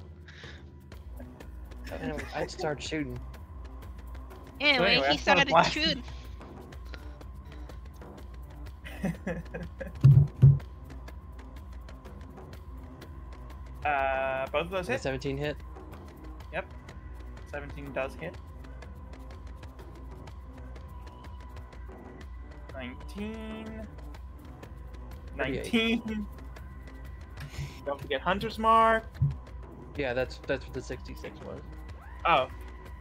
anyway, I'd start shooting. Anyway, anyway, I he started started blasting. shooting. Both of those The hit. 17 hit. 17 does hit. 19. 19. Don't forget Hunter's Mark. Yeah, that's what the 66 was. Oh,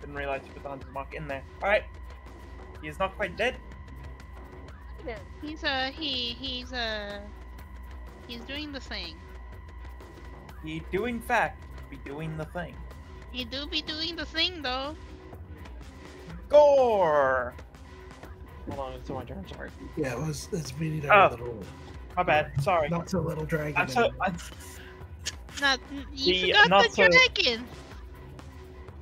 didn't realize you put the Hunter's Mark in there. Alright. He is not quite dead. He's doing the thing. He do in fact be doing the thing. He do be doing the thing though. Gore! Hold on, it's my turn, sorry. Yeah, it's beating down a little. My bad. Sorry. Not so little dragon. I'm so. Not you The forgot not the so- dragon.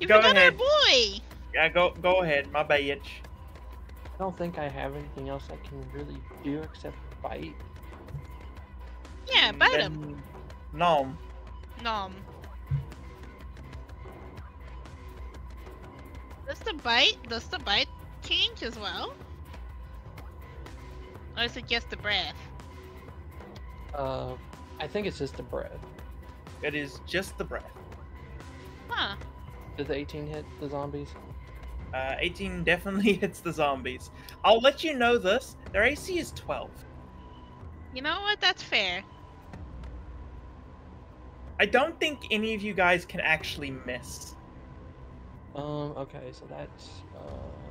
You Go forgot ahead. our boy. Yeah, go ahead. My bad. I don't think I have anything else I can really do except bite. Yeah, bite him. Gnome. Nom. Does the bite change as well? Or is it just the breath? I think it's just the breath. It is just the breath. Huh. Did the 18 hit the zombies? 18 definitely hits the zombies. I'll let you know this. Their AC is 12. You know what? That's fair. I don't think any of you guys can actually miss. Okay, so that's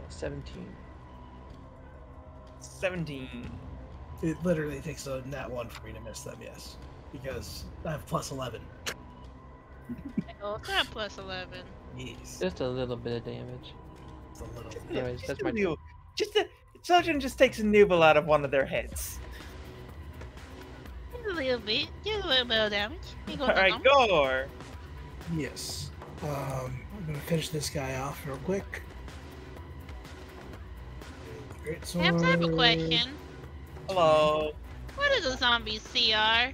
17. 17. It literally takes a nat 1 for me to miss them, yes. Because I have plus 11. Oh, it's not plus 11. Yes. Just a little bit of damage. It's a little. Anyways, Just that's a my little- Sergeant just takes a nibble out of one of their heads. Just a little bit. Just a little bit of damage. You go Alright, Gore. Yes. I'm gonna finish this guy off real quick. Great sword. I have a question. Hello. What is a zombie CR?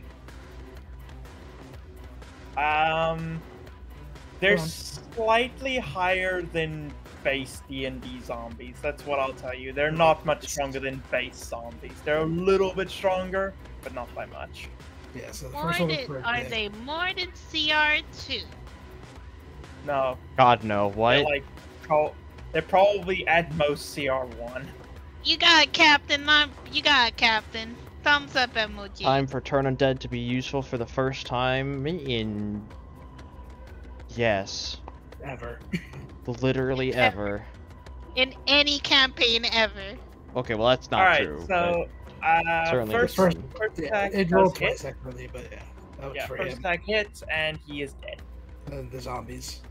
They're Hold on. slightly higher than base D&D zombies. That's what I'll tell you. They're not much stronger than base zombies. They're a little bit stronger, but not by much. Yeah, so the More first one was than, for are they more than CR2? No, God no. they're What? like they're probably at most CR1. You got it, Captain. You got it, Captain. Thumbs up emoji. Time for Turn Undead to be useful for the first time in... Yes. ever. Literally ever. In any campaign ever. Okay, well that's not Alright, true. so Certainly First, this first Yeah, attack it does rolled hit. twice accurately, but yeah, that was Yeah, for first him. attack hits, and he is dead. And the zombies.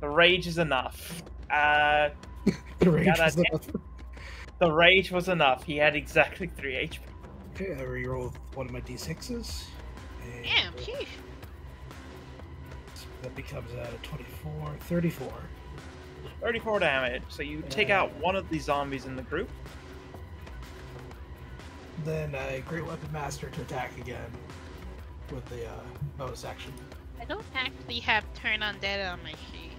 The rage is enough. The rage Yeah, was that's enough. The rage was enough. He had exactly 3 HP. Okay, I rerolled one of my d6s. And Damn, sheesh. that becomes 24, 34. 34 damage. So you take out one of the zombies in the group. Then a Great Weapon Master to attack again with the bonus action. I don't actually have turn undead on my sheet.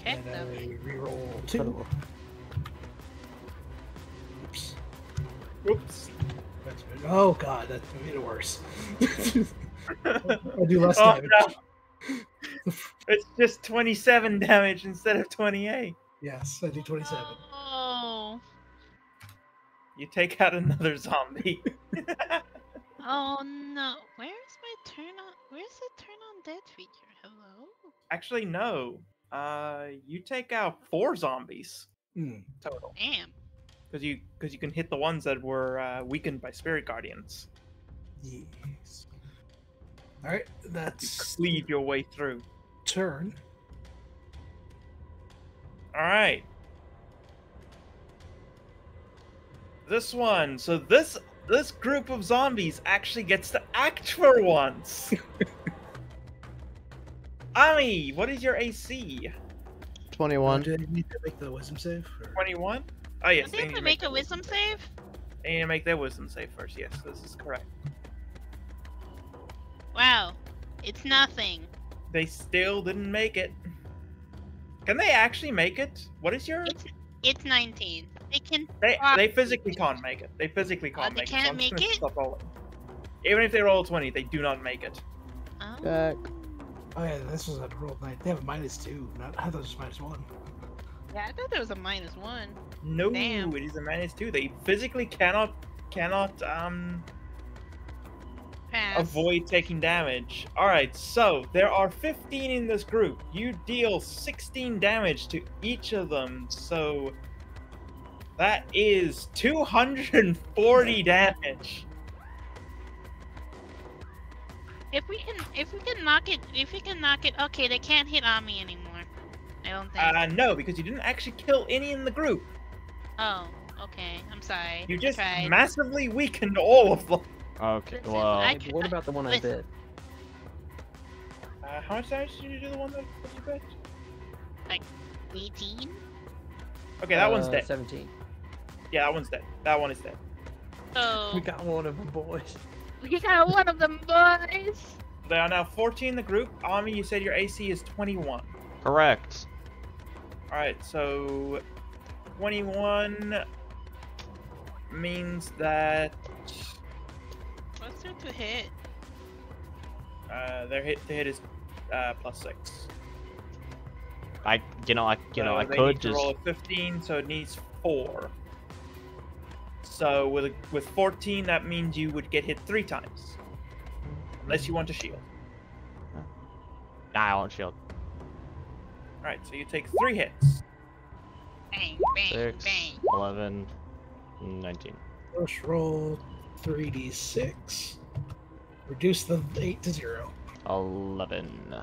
Check And them. I reroll 2. Oops. Oops. That's good. Oh god, that made it worse. I'll do less Oh, damage. no. It's just 27 damage instead of 28. Yes, I do 27. Oh. You take out another zombie. Oh no. Where's my turn on? Where's the turn on dead feature? Hello? Actually, no. You take out 4 zombies Hmm. total. Damn. Because you can hit the ones that were weakened by spirit guardians. Yes. Alright, You that's cleave your way through. turn. Alright. This one. So this group of zombies actually gets to act for once. Ami, what is your AC? 21. Do I need to make the wisdom save? Or... 21? Oh yes, Do they have to make a wisdom save? They need to make their wisdom save first. Yes, this is correct. Wow. It's nothing. They still didn't make it. Can they actually make it? What is your? It's 19. They can. They physically can't make it. They physically can't they make can't it. So I'm just make gonna it? stop rolling. Even if they roll a 20, they do not make it. Oh. Check. Oh yeah, this was a roll 9. They have a -2. Not, I thought it was -1. Yeah, I thought there was a -1. No, Damn. it is a -2. They physically cannot Pass. avoid taking damage. Alright, so there are 15 in this group. You deal 16 damage to each of them, so that is 240 damage. If we can knock it, okay, they can't hit on me anymore. I don't think. No, because you didn't actually kill any in the group. Oh, okay. I'm sorry. You I just tried. massively weakened all of them. Okay, Listen, well, I- But what about the one I Listen. bit? How much damage did you do the one that you bit? 18. Okay, that one's dead. 17. Yeah, that one's dead. That one is dead. So We got one of them, boys. we got one of them boys. There are now 14 in the group. Ami, you said your AC is 21. correct. Alright, so 21 means that What's there to hit? their hit to hit is +6. I So I they could need to just. roll a 15, so it needs 4. So with 14, that means you would get hit 3 times, unless you want to shield. Nah, I won't shield. Alright, so you take 3 hits. Bang, bang, 6, bang. 11, 19. First roll 3d6. Reduce the 8 to 0. 11.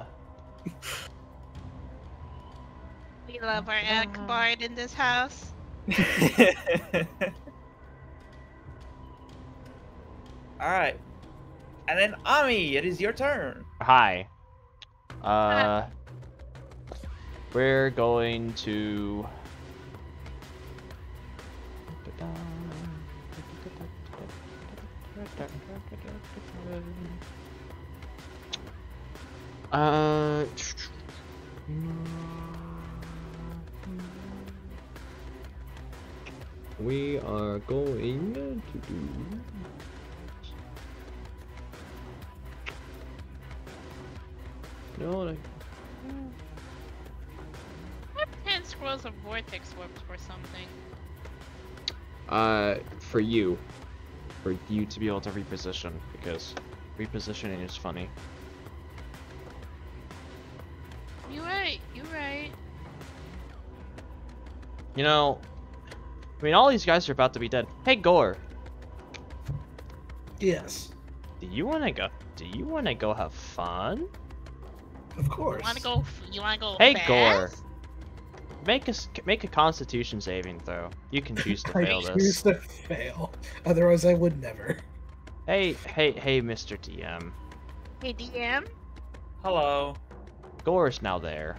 We love our Akbard in this house. Alright. And then Ami, it is your turn. Hi. We're going to. We are going to do. No, I have 10 scrolls of vortex warps or something. for you to be able to reposition, because repositioning is funny. You're right. You know, I mean, all these guys are about to be dead. Hey, Gore, Yes, Do you wanna go? Do you wanna go have fun? of course. You wanna go Hey, fast? Gore. Make a Constitution saving throw. You can choose to I fail choose this. to fail. Otherwise, I would never. Hey, Mr. DM. Hey, DM. Hello. Gore's now there.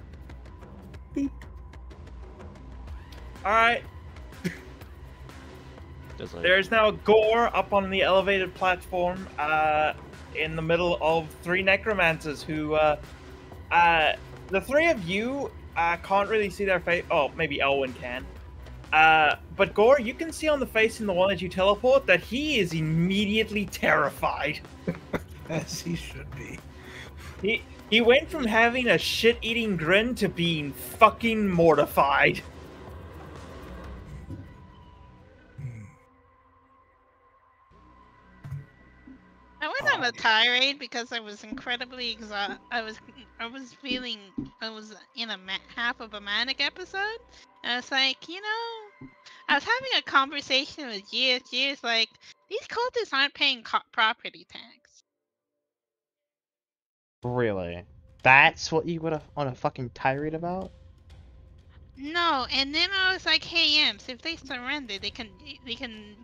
Beep. Alright, Just like, there's now Gore up on the elevated platform, in the middle of 3 necromancers who, the 3 of you, can't really see their face. Oh, maybe Elwyn can. But Gore, you can see on the face in the one that you teleport that he is immediately terrified. As he should be. He went from having a shit-eating grin to being fucking mortified. I went on a tirade because I was incredibly exhausted. I was in half of a manic episode. And I was like, I was having a conversation with GSG. It's like, these cultists aren't paying property tax. really? That's what you would on a fucking tirade about? No, and then I was like, hey, Imps, if they surrender, they can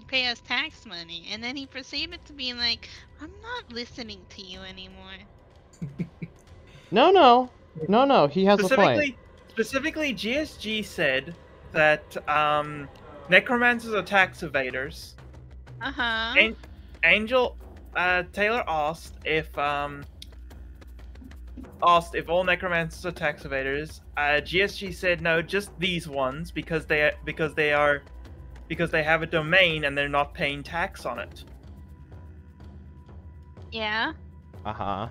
pay us tax money. And then he proceeded to be like, I'm not listening to you anymore. No. He has a point. Specifically, GSG said that necromancers are tax evaders. Uh-huh. Angel Taylor asked if all necromancers are tax evaders. GSG said no, just these ones because they have a domain and they're not paying tax on it. Yeah. Uh-huh.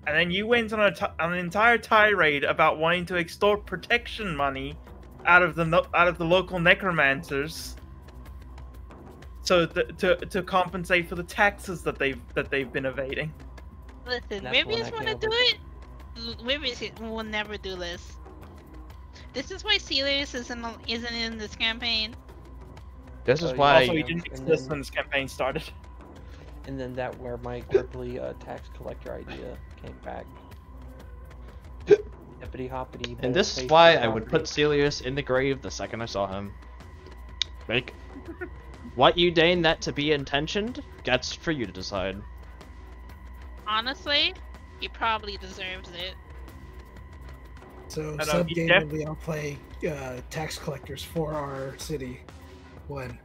And then you went on an entire tirade about wanting to extort protection money out of the local necromancers, so to compensate for the taxes that they've been evading. Listen, That's one Rivius I want to can't do it. Rivius will never do this. This is why Celius isn't in this campaign. This is Oh, why. Also, he And didn't then- exist when this campaign started. And then that where my Gripply tax collector idea came back. Hippity hoppity. And this is why I would put Celius in the grave the second I saw him. Make what you deign that to be intentioned, that's for you to decide. Honestly, he probably deserves it. So I know, sub you game def- when we all play tax collectors for our city. When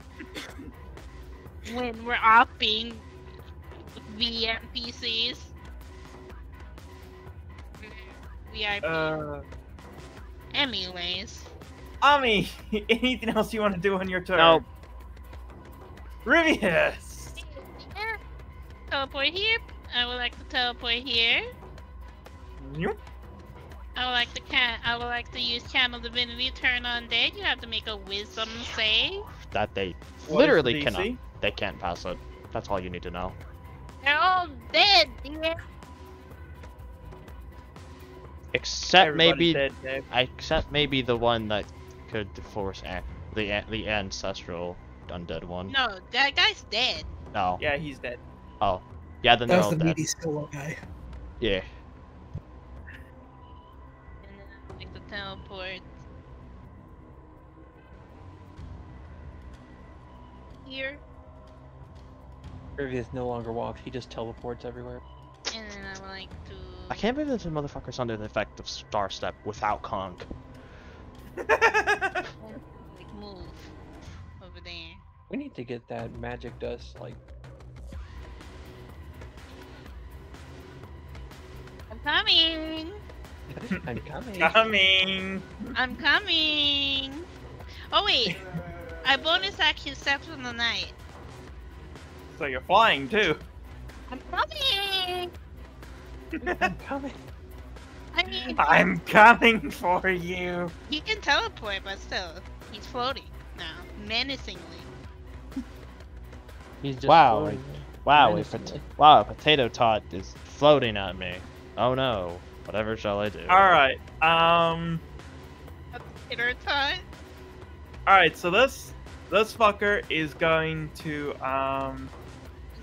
When we're off being VNPCs. VIP. Anyways. Ami, anything else you want to do on your turn? No. Rivius! Teleport here. I would like to teleport here. Nope. I would like to use Channel Divinity, turn on dead. You have to make a wisdom save. That they What is literally the cannot. DC? They can't pass it. That's all you need to know. They're all dead, yeah. Except Everybody's maybe, dead, Dave. except maybe the one that could force the ancestral undead one. No, that guy's dead. No. Yeah, he's dead. Oh. Yeah, then they're that's all the dead. meaty solo guy. Yeah. And then I like to teleport here. Rivius no longer walks, he just teleports everywhere. And then I would like to I can't believe this motherfucker's under the effect of Star Step without conk. like move over there. We need to get that magic dust, like, I'm coming! I'm coming. Coming! I'm coming! Oh wait! I bonus action steps in the night. So you're flying too. I'm coming! I'm coming. I mean, I'm coming for you. he can teleport, but still, he's floating now, menacingly. He's just Wow, floating Wow, menacingly. wow, a potato tot is floating at me. Oh no. Whatever shall I do? Alright, Hitter time. alright, so this fucker is going to,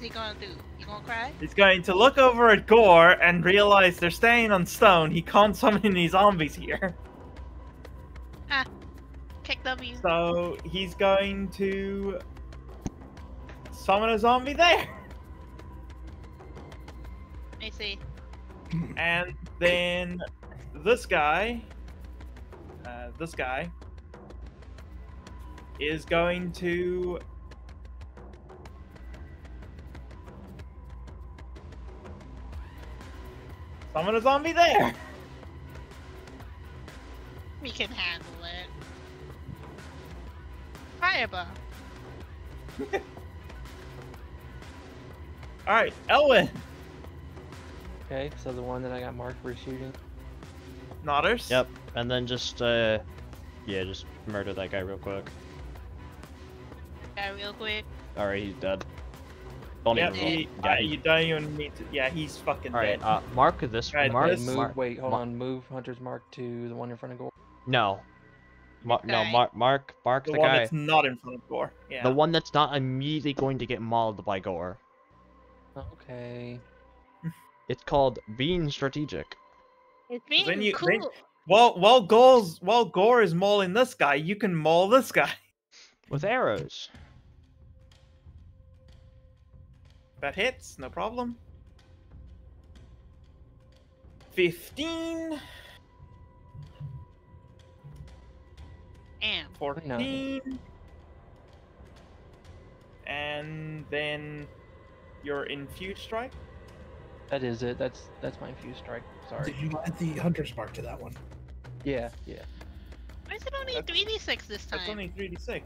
he gonna do? You gonna cry? He's going to look over at Gore and realize they're staying on stone. He can't summon any zombies here. Kick W. So he's going to summon a zombie there. I see. And then this guy is going to summon a zombie there. We can handle it. Fireball. All right, Elwin. Okay, so the one that I got marked for shooting. Nodders. Yep, and then just just murder that guy real quick. Real quick. Alright, he's dead. Don't Yep, even you don't even need to. Yeah, he's fucking Alright, dead. mark this. Right, Mark. this- Move. Wait, hold on. Move Hunter's Mark to the one in front of Gore. No. No, Okay. mark The the one guy. that's not in front of Gore. Yeah. The one that's not immediately going to get mauled by Gore. Okay. It's called being strategic. It's being Then you- cool. then- while Gore is mauling this guy, you can maul this guy. With arrows. That hits, no problem. 15. Damn. 14. And then your infused strike. That is it. That's my infused strike. Sorry. Did you add the hunter's mark to that one? Yeah. Why is it only That's- 3d6 this That's time? only 3d6.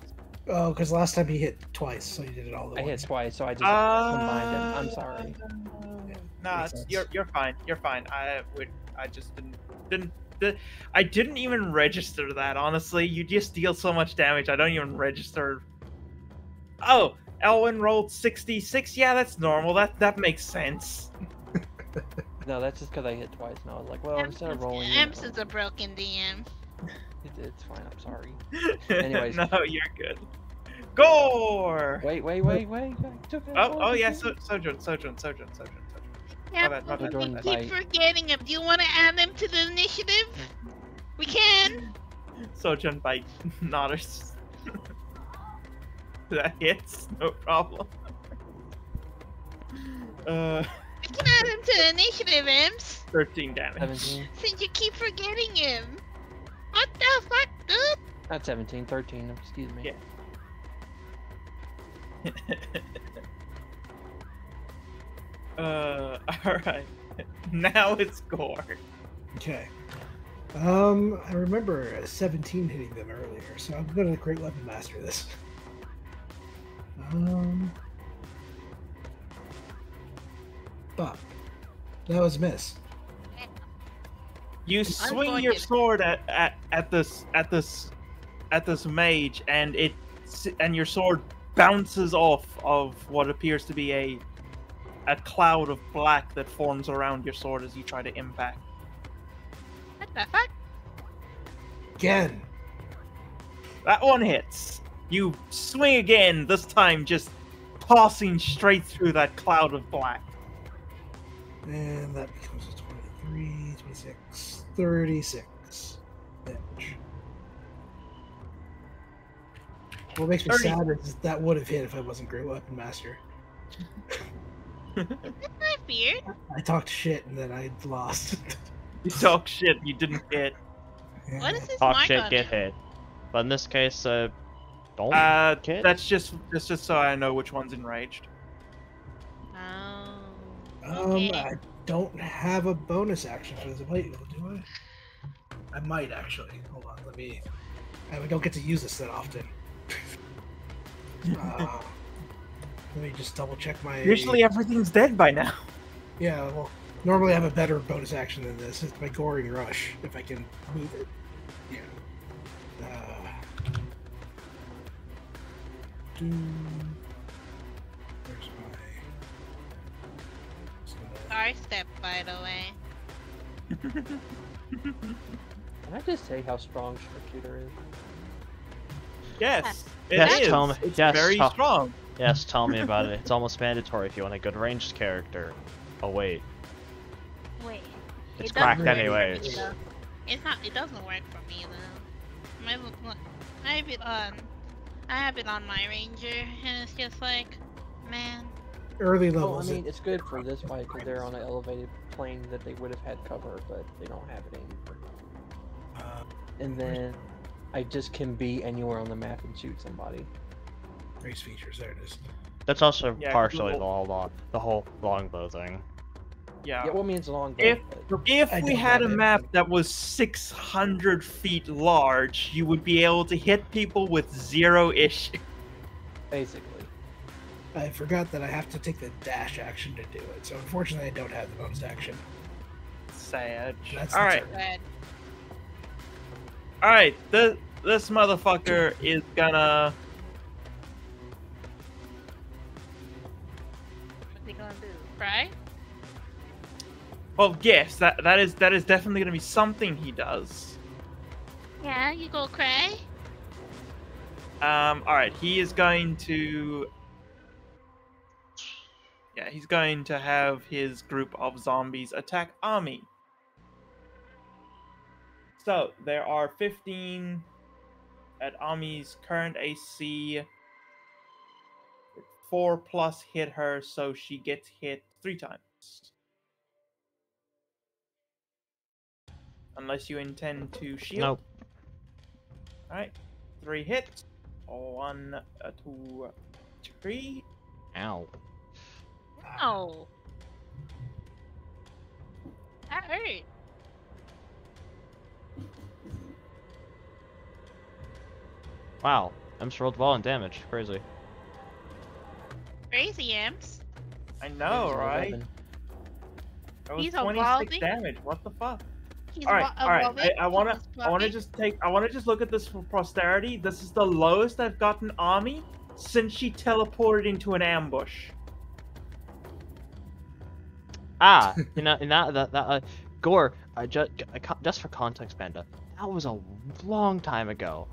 Oh, because last time he hit twice, so you did it all at I hit once. twice, so I just combined them. I'm sorry. Nah, Makes sense. you're fine. You're fine. I just I didn't even register that. Honestly, you just deal so much damage. I don't even register. Oh, Elwin rolled 66. Yeah, that's normal. That makes sense. No, that's just because I hit twice, and I was like, well, instead of rolling. Emps is a broken DM. It's fine. I'm sorry. Anyways. No, you're good. Gore. Wait. Oh yeah, Sojourn. Yeah, bad, my but bad, we my keep bad. forgetting him. Do you want to add him to the initiative? We can. Sojourn bite Nodders. That hits, no problem. We can add him to the initiative, Emps. 13 damage. 17. Since you keep forgetting him. What the fuck, dude? Not 17, 13. Excuse me. Yeah. Alright. Now it's Gore. Okay. I remember 17 hitting them earlier, so I'm gonna Great Weapon Master this. Fuck. That was a miss. You swing your sword at this mage, and your sword bounces off of what appears to be a cloud of black that forms around your sword as you try to impact. What the fuck? Again. That one hits. You swing again, this time just tossing straight through that cloud of black. And that becomes a 23, 26, 36 damage. What makes me 30. sad is that would have hit if I wasn't Great Weapon Master. Isn't that weird? I talked shit and then I lost. You talk shit, you didn't hit. What is this Talk mark shit, on get him? hit. But in this case, don't hit. That's just so I know which one's enraged. Oh. Okay. I don't have a bonus action for this plate, do I? I might actually. Hold on, let me. I don't get to use this that often. Let me just double check my. Usually everything's dead by now. Yeah, well, normally I have a better bonus action than this. It's my Goring Rush, if I can move it. Yeah. Where's my. Our step, by the way. Can I just say how strong Sharpshooter is? Yes, it Yes, is. Tom. It's Yes, very Tom. strong. Yes, tell me about it. It's almost mandatory if you want a good ranged character. Oh wait, Wait. it's It doesn't cracked work for me, anyways. though. It's not. It doesn't work for me though. I have it on. I have it on my ranger, and it's just like, man. Early Well, I levels. mean, it's good for this fight because they're on an elevated plane that they would have had cover, but they don't have it anymore. And then I just can be anywhere on the map and shoot somebody. Race features. There it is. That's also Yeah, partially cool. the whole longbow thing. Yeah. Yeah, well, I mean, it's a long bow, If but if I we don't had a have it. map that was 600 feet large, you would be able to hit people with 0 issue. basically. I forgot that I have to take the dash action to do it. So unfortunately, I don't have the bonus action. Sad. That's All the right, turn. Bad. all right. This motherfucker is gonna. What's he gonna do? Cry? Well, yes, that is definitely gonna be something he does. Yeah, you go cry. All right. He is going to. Yeah, he's going to have his group of zombies attack Ami. So, there are 15 at Ami's current AC. 4 plus hit her, so she gets hit 3 times. Unless you intend to shield. Nope. Alright, 3 hits. 1, 2, 3. Ow. Oh. That hurt. Wow. Imps rolled well in damage. Crazy. Crazy imps. I know, It's an right? 11. That was He's 26 evolving. damage. What the fuck? He's All right. evolving. I wanna He's just evolving. I wanna just look at this for posterity. This is the lowest I've gotten Ami since she teleported into an ambush. Ah, Gore. Just for context, Panda. That was a long time ago.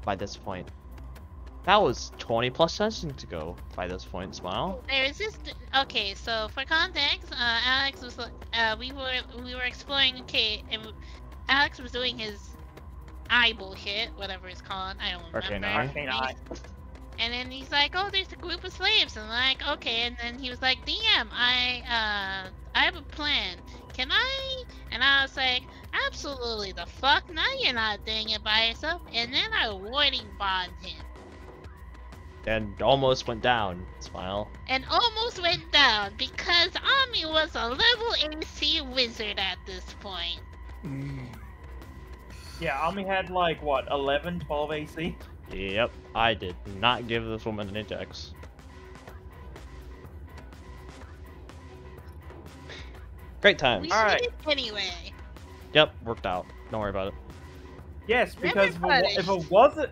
By this point, that was 20 plus sessions ago. By this point, Smile. There's this. Okay, so for context, Alex was. We were exploring. Okay, and Alex was doing his eye bullshit, whatever it's called. I don't remember. Arcane eye. Arcane eye. And then he's like, "Oh, there's a group of slaves," and I'm like, "Okay." And then he was like, "DM, I have a plan. Can I?" And I was like, "Absolutely the fuck! Now you're not doing it by yourself." And then I warding bombed him, And almost went down. Smile. and almost went down because Ami was a level AC wizard at this point. Yeah, Ami had like what, 11, 12 AC. Yep. I did not give this woman any dex. Great times. We Alright. did it anyway. Yep. Worked out. Don't worry about it. Yes, because Everybody.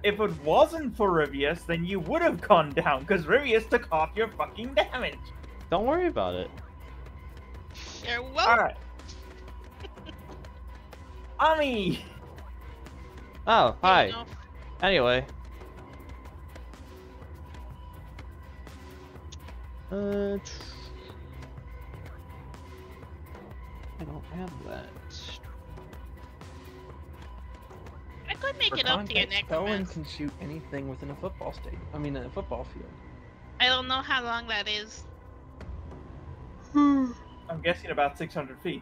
if it wasn't for Rivius, then you would have gone down because Rivius took off your fucking damage. Don't worry about it. You're welcome. All right, Ami. Oh, hi. Anyway. I don't have that. I could make For it up to your context, Bowen necromancer. can shoot anything within a football stadium. I mean, a football field. I don't know how long that is. I'm guessing about 600 feet.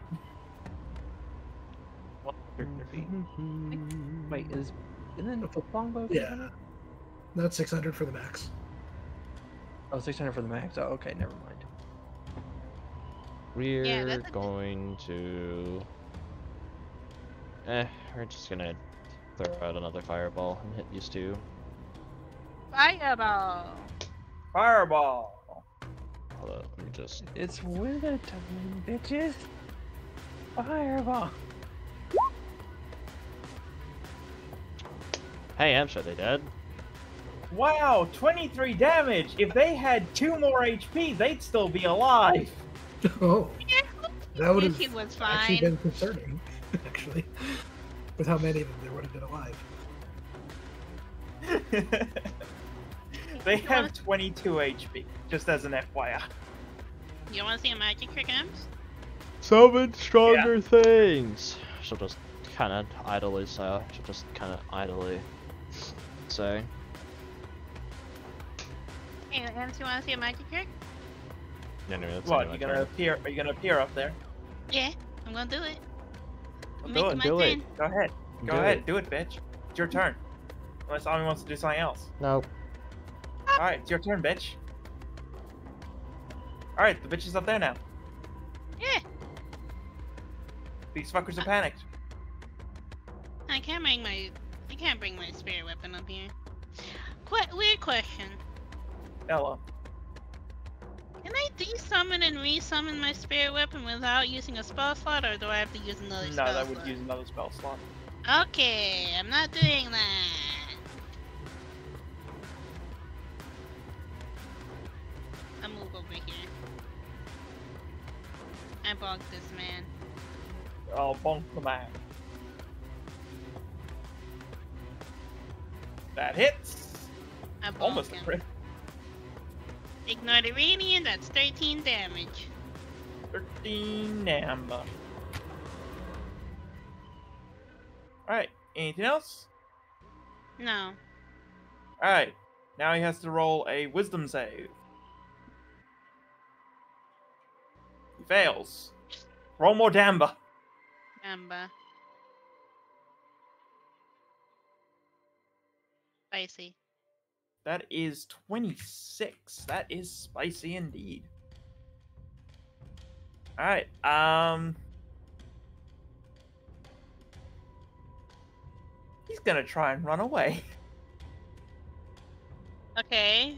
100 feet. Wait, isn't a longbow? Yeah. 600? That's 600 for the max. Oh, 600 for the max. Oh, okay, never mind. We're that's a- going to... we're just gonna throw out another fireball and hit these two. Fireball. Fireball. Hold up, let me just... It's winter time, bitches. Fireball. Hey, I'm sure they dead. Wow, 23 damage. If they had 2 more HP, they'd still be alive. Oh, that would have He was actually fine. been concerning, actually, with how many of them there would have been alive. They have 22 HP, just as an FYI. You want to see a magic trick, Ems? Summon stronger things. She'll just kind of idly say. She'll just kind of idly say. Hey, Ems, you want to see a magic trick? Yeah, no, that's What? anyway, You gonna appear? Are you gonna appear up there? Yeah, I'm gonna do it. I'm Do making it. my Do it. turn. Go ahead. Go Do ahead. it. Do it, bitch. It's your turn. Unless Ami wants to do something else. No. All right, it's your turn, bitch. All right, the bitch is up there now. Yeah, These fuckers are panicked. I can't bring my spirit weapon up here. Weird question. Ella. Can I desummon and resummon my spirit weapon without using a spell slot, or do I have to use another No, spell that would slot? use another spell slot. Okay, I'm not doing that. I'll move over here. I bonked this man. Oh, bonk the man. That hits. I bonked Almost a him. crit. Ignore the radiant, that's 13 damage. 13 Namba. Alright, anything else? No. Alright, now he has to roll a wisdom save. He fails. Roll more Damba. Amber. Spicy. That is 26. That is spicy indeed. Alright, he's gonna try and run away. Okay.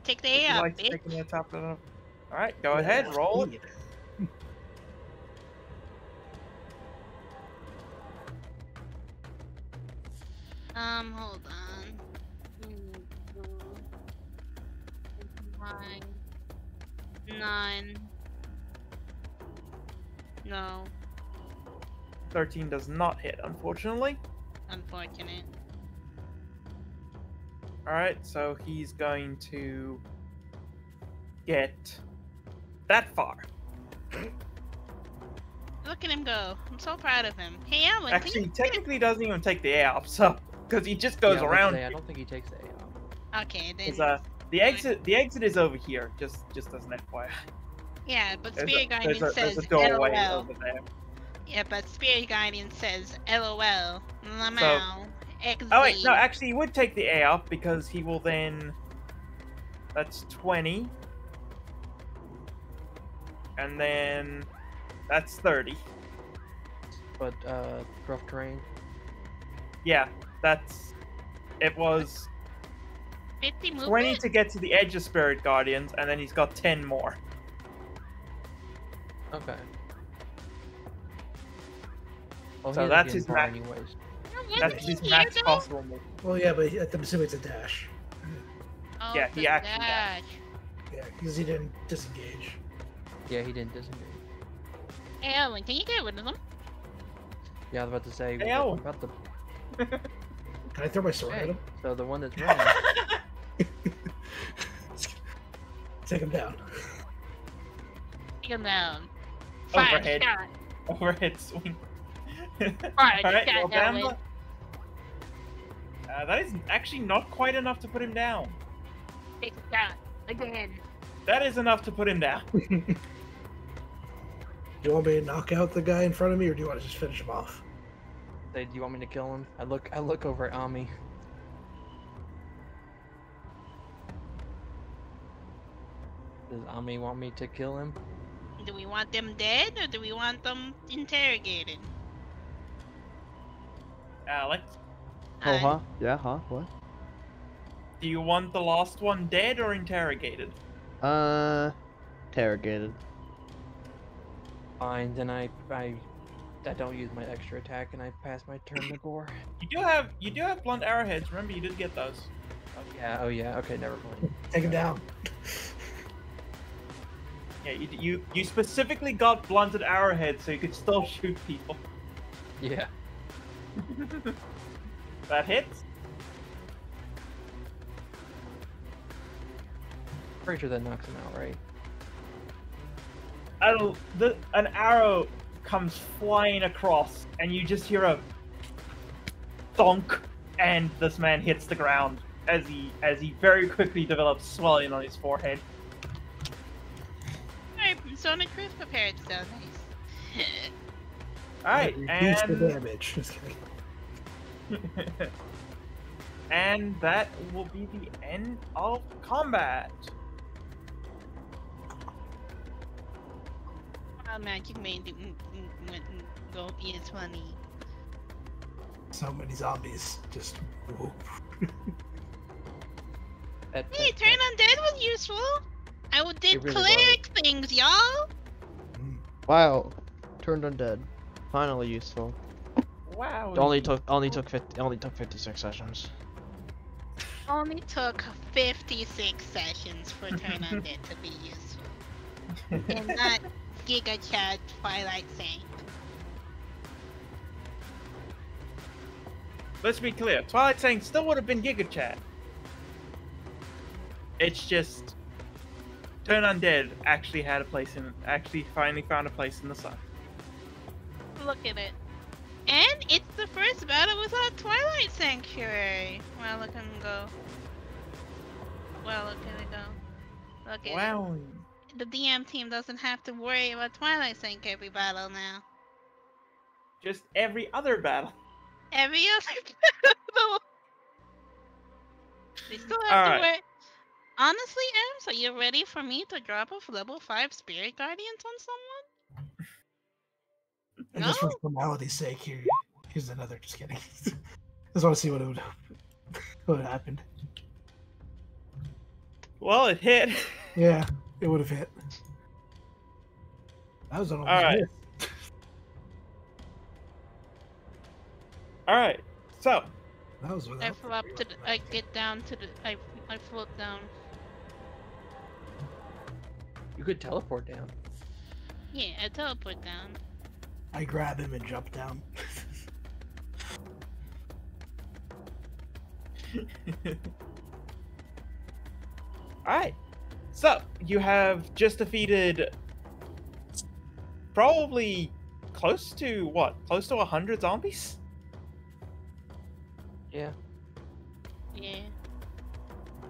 Take the He A up, likes bitch. taking the top of the... Alright, go ahead, roll it. Hold on. 9. No. 13 does not hit, unfortunately. Unfortunate. Alright, so he's going to get that far. Look at him go. I'm so proud of him. Hey, Alan, can Actually, you... technically doesn't even take the A up, so because he just goes Yeah, I was around. gonna say, I don't think he takes the A off. Okay, then... 'Cause, the exit is over here. Just as an FYI. Yeah, but There's Spirit Guardian there's says a doorway LOL. over there. Yeah, but Spirit Guardian says LOL. Lamau. XZ. Oh wait, no, actually he would take the A up because he will then. That's 20. And then that's 30. But rough terrain. Yeah, that's. It was 50 movement? 20 to get to the edge of Spirit Guardians, and then he's got 10 more. Okay. Well, So he that's doesn't his get far max. anyways. That's his Here, max though? possible move. Well, yeah, but I'm assuming it's a dash. Oh, Yeah, he the actually dash. Yeah, because he didn't disengage. Yeah, he didn't disengage. Hey, Alan, can you get rid of them? Yeah, I was about to say. Hey, what Owen. about the... Can I throw my sword at Hey, him? so the one that's running. Take him down. Take him down. Fire Overhead. shot. Overhead swing. Fire Alright, shot, well, Alan. Bamba. That is actually not quite enough to put him down. Take a shot. Again. That is enough to put him down. Do you want me to knock out the guy in front of me, or do you want to just finish him off? Say, do you want me to kill him? I look over at Ami. Does Ami want me to kill him? Do we want them dead, or do we want them interrogated? Alex, Oh, huh? Yeah, huh? What? do you want the last one dead or interrogated? Interrogated. Fine, then I don't use my extra attack and I pass my turn to Gore. You do have blunt arrowheads. Remember, you did get those. Yeah, oh yeah, okay, never mind. Take him down. Yeah, you specifically got blunted arrowheads so you could still shoot people. Yeah. That hits. Pretty sure that knocks him out, right? An arrow comes flying across, and you just hear a thunk, and this man hits the ground as he very quickly develops swelling on his forehead. Alright, Sonic Cruise prepared, so nice. Alright, Reduce the and damage. Just kidding. and that will be the end of combat. Wild Magic made it go is funny. So many zombies. Just. Whoop. Hey, Turn Undead was useful! I did really cleric things, y'all! Wow, turned undead. Finally useful. Wow. It only took 56 sessions. Only took 56 sessions for Turn Undead to be useful. And not Giga Chad Twilight Saint. Let's be clear, Twilight Saint still would have been Giga Chat. It's just Turn Undead actually finally found a place in the sun. Look at it. And it's the first battle without Twilight Sanctuary. Well, look at him go. Well, look at it go. Look at Wow. it. The DM team doesn't have to worry about Twilight Sanctuary battle now. Just every other battle. Every other battle. They still have to worry. Honestly, Ems, are you ready for me to drop off level 5 Spirit Guardians on someone? And just for formality's sake, here's another. Just kidding. Just want to see what would happened. Well, it hit. Yeah, it would have hit. That was an All right. All right. So. That was I flop to the, I get down to the, I float down. You could teleport down. Yeah, I teleport down. I grab him and jump down. Alright. So, you have just defeated probably close to what? Close to 100 zombies? Yeah. Yeah.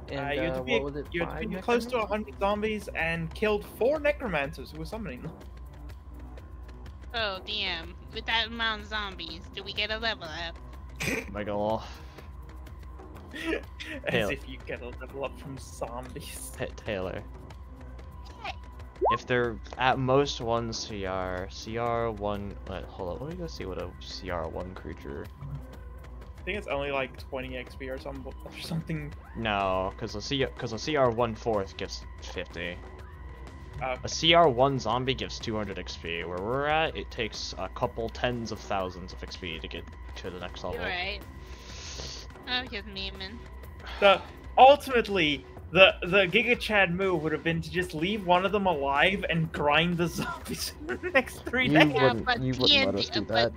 And you what was it? you 5 defeated close to necromancers? 100 zombies and killed 4 necromancers who were summoning them. Oh, DM, with that amount of zombies, do we get a level up? Mega law. As Taylor. if you get a level up from zombies. Taylor. If they're at most 1 CR, CR1. Hold on, let me go see what a CR1 creature. I think it's only like 20 XP or something. No, because a CR1 fourth gives 50. Oh. A CR1 zombie gives 200 XP. Where we're at, it takes a couple tens of thousands of XP to get to the next level. You're right. I'm just memeing. So ultimately, the Giga Chad move would have been to just leave one of them alive and grind the zombies for the next 3 days. Yeah, but you wouldn't let us do that.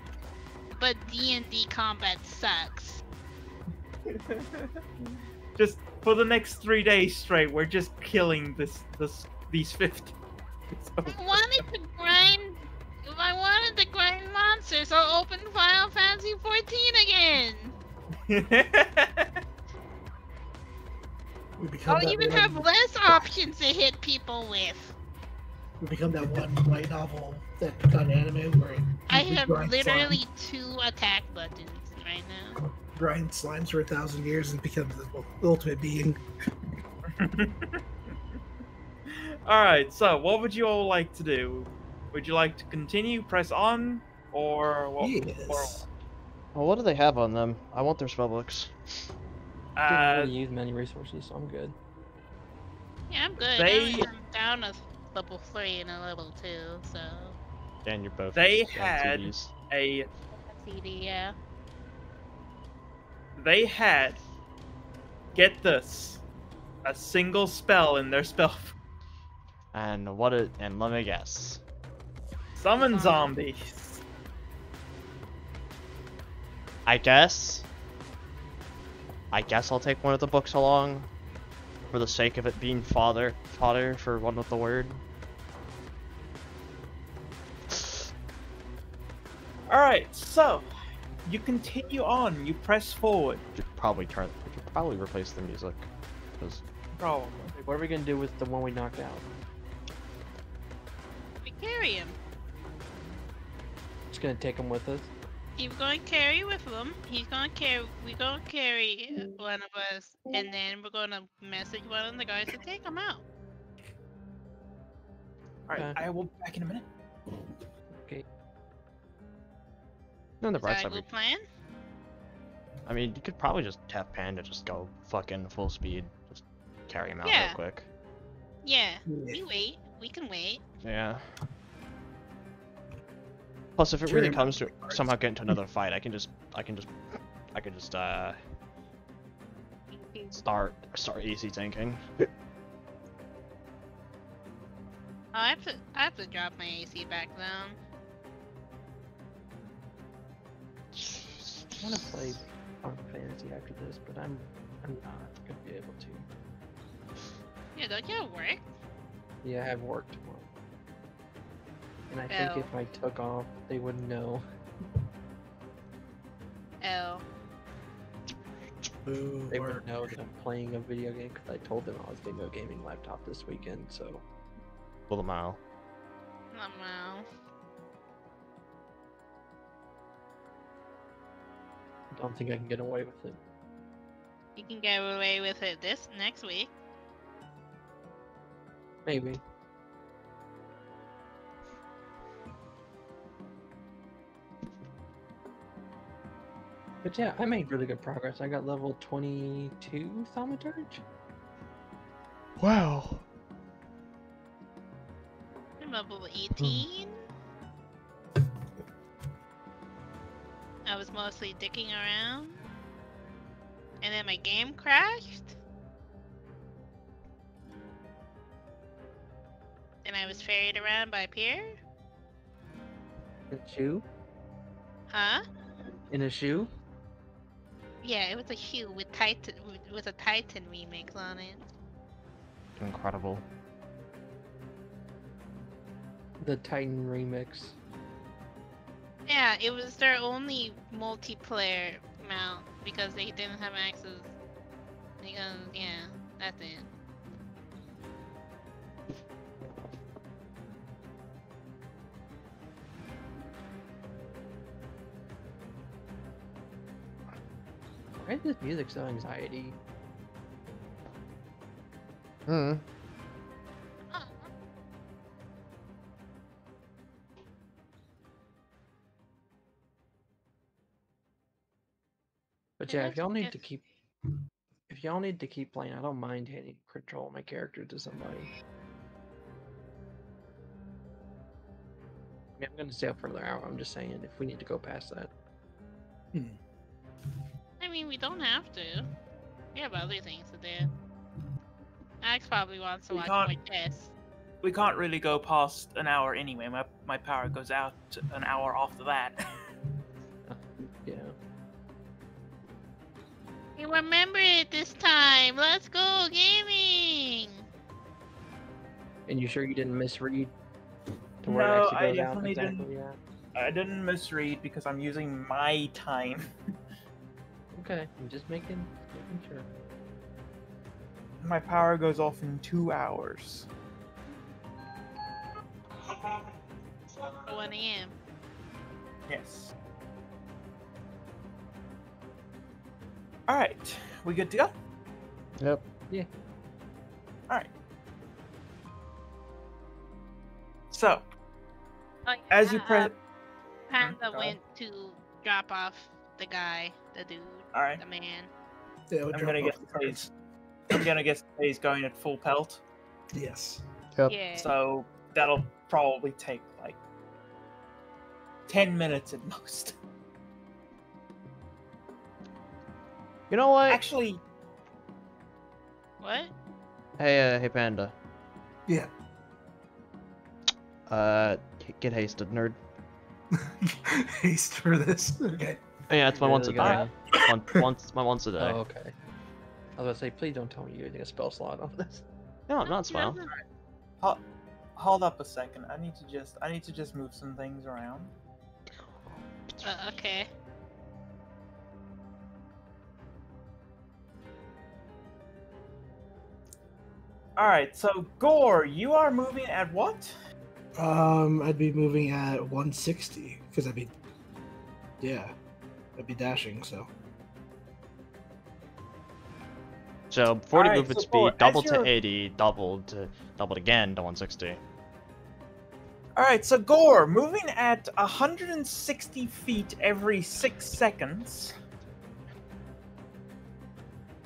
But D&D combat sucks. Just for the next 3 days straight, we're just killing these 50. I wanted to grind monsters, I'll open Final Fantasy 14 again! I'll even have less options to hit people with. We become that one light novel that got anime where I have literally 2 attack buttons right now. Grind slimes for 1,000 years and becomes the ultimate being. Alright, so what would you all like to do? Would you like to continue, press on, or what? Yes. Well, what do they have on them? I want their spellbooks. Didn't really use many resources, so I'm good. Yeah, I'm good. I'm down a level 3 and a level 2, so... And you're both. They had a... CD, yeah. They had, get this, a single spell in their spell. And let me guess. Summon zombies. I guess I'll take one of the books along. for the sake of it being fodder for one with the word. All right, so you continue on. You press forward. We should probably replace the music, because Probably. What are we gonna do with the one we knocked out? We carry him. Just gonna take him with us? He's going to carry with him. We're going to carry one of us, and then we're going to message one of the guys to take him out. All right, Okay. I will be back in a minute. Okay. on the Is bright that a side, good plan? I mean, you could probably just have Panda just go fucking full speed, just carry him out Yeah. real quick. Yeah, we wait. We can wait. Yeah. Plus, if it really comes to somehow getting to another fight, I can just start easy tanking. I have to drop my AC back down. I want to play Final Fantasy after this, but I'm not gonna be able to. Yeah, don't you have work? Yeah, I have work tomorrow. And I think Oh. if I took off, they wouldn't know. Oh. Boo, They work. wouldn't know that I'm playing a video game because I told them I was getting a gaming laptop this weekend, so. Pull a mile. Not well. I don't think I can get away with it. You can get away with it this next week. Maybe. But yeah, I made really good progress. I got level 22 Thaumaturge. Wow. I'm level 18. I was mostly dicking around. And then my game crashed. And I was ferried around by Pierre. In a shoe? Huh? In a shoe? Yeah, it was a shoe with Titan with a Titan remix on it. Incredible. The Titan remix. Yeah, it was their only multiplayer mount because they didn't have access. Because yeah, that's it. Why is this music so anxiety? Hmm. Oh, But Yeah, yeah, if y'all need that's- to keep playing, I don't mind handing control of my character to somebody. I mean, I'm gonna stay up for another hour. I'm just saying, if we need to go past that. I mean, we don't have to. We have other things to do. Alex probably wants to We watch can't- more chess. We can't really go past an hour anyway. My power goes out an hour after that. Yeah. Hey, remember it this time. Let's go gaming. And you sure you didn't misread to where No, it actually I goes down definitely exactly didn't. that? I didn't misread because I'm using my time. Okay, I'm just making sure. My power goes off in 2 hours. 1 a.m. Yes. Alright, we good to go? Yep. Alright. So, Oh, as you yeah, press... Panda go went to drop off the guy, the dude, Alright, the man. Yeah, we'll I'm drop gonna off guess the he's... I'm gonna guess he's going at full pelt. Yes. Yep. Yeah. So, that'll probably take, like, 10 minutes at most. You know what? Actually, What? Hey, hey, Panda. Yeah. Get hasted, nerd. Haste for this. Okay. Yeah, it's my Yeah, once a the guy- day. Once my once a day. Oh, okay. I was about to say, please don't tell me you're using a spell slot on this. No, not spell. Hold up a second. I need to just move some things around. Okay. Alright, so Gore, you are moving at what? I'd be moving at 160 because I'd be dashing. So So 40 Alright, movement so Gore, speed, doubled as to you're- 80, doubled again to 160. Alright, so Gore, moving at 160 feet every 6 seconds.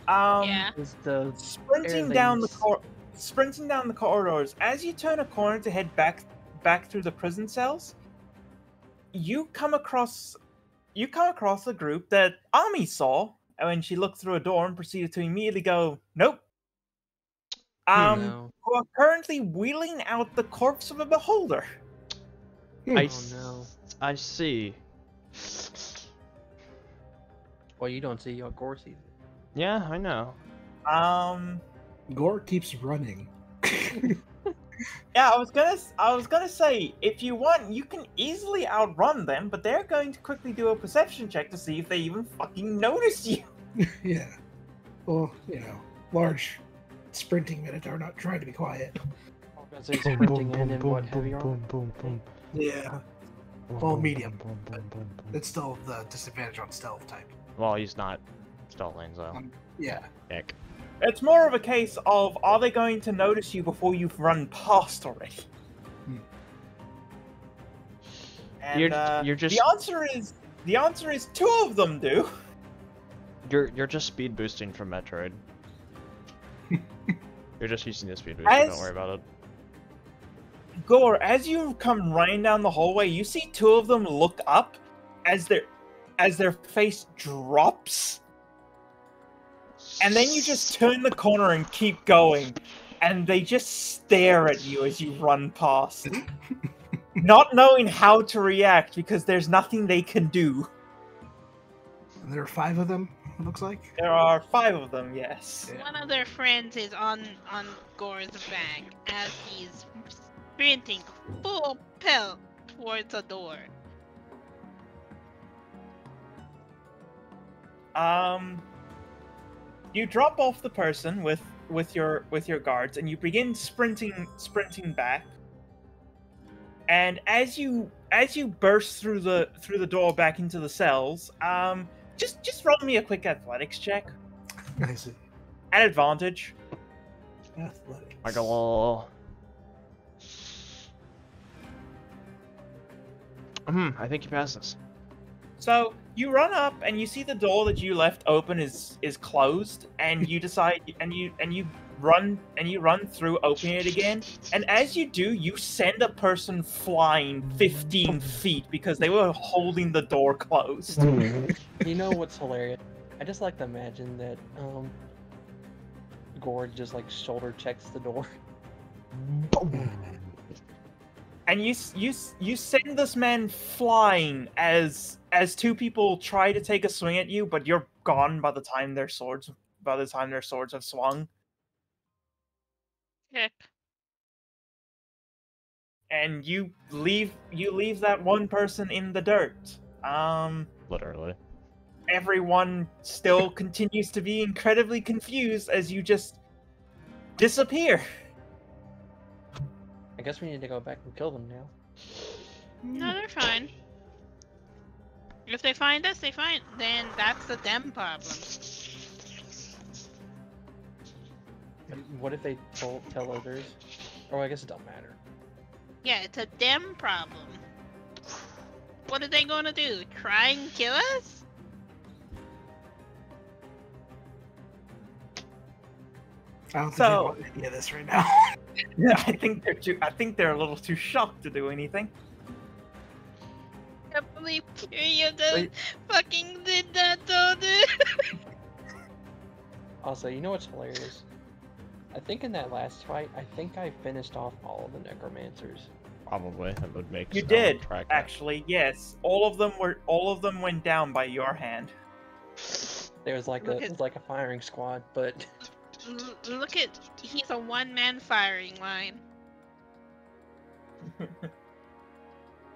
Yeah. Is the Sprinting down the corridors. As you turn a corner to head back through the prison cells, you come across a group that Ami saw when she looked through a door and proceeded to immediately go, nope. no. Who are currently wheeling out the corpse of a beholder. I no. I see. Well, you don't see what Gore sees. Yeah, I know. Gore keeps running. Yeah, I was gonna say, if you want, you can easily outrun them, but they're going to quickly do a perception check to see if they even fucking notice you. Yeah. Well, large sprinting minotaur not trying to be quiet. I was gonna say sprinting in and what heavy armor? Yeah. Well, medium. It's still the disadvantage on stealth type. Well, he's not stealthing, so. Yeah. Heck. It's more of a case of, are they going to notice you before you've run past already? And You're just the answer is 2 of them do. you're just speed boosting from Metroid. You're just using the speed booster. Don't worry about it. Gore, as you come running down the hallway, you see 2 of them look up as their face drops. And then you just turn the corner and keep going. And they just stare at you as you run past. Not knowing how to react because there's nothing they can do. And there are 5 of them, it looks like. There are 5 of them, yes. Yeah. One of their friends is on Gore's back as he's sprinting full pelt towards a door. You drop off the person with your guards, and you begin sprinting back. And as you burst through the door back into the cells, just roll me a quick athletics check I see. at advantage. Athletics. I go. I think you passed this. So you run up and you see the door that you left open is closed, and you decide and you run through, opening it again. And as you do, you send a person flying 15 feet because they were holding the door closed. You know what's hilarious? I just like to imagine that Gore just like shoulder checks the door. And you send this man flying as 2 people try to take a swing at you, but you're gone by the time their swords have swung. Heck. And you leave that one person in the dirt. Literally. Everyone still continues to be incredibly confused as you just disappear. I guess we need to go back and kill them now. No, they're fine. If they find us, then that's the them problem. What if they tell others? Oh, I guess it don't matter. Yeah, it's a them problem. What are they gonna do? Try and kill us? I don't think So- they want any of this right now. Yeah, I think they're a little too shocked to do anything. I can't believe Kiryu just Wait. fucking did that though, dude. Also, you know what's hilarious? I think in that last fight, I think I finished off all of the necromancers. Probably that would make. You sense. did, Track that. actually, yes. All of them went down by your hand. There's like Look a at- it's like a firing squad, but Look at, he's a one-man firing line.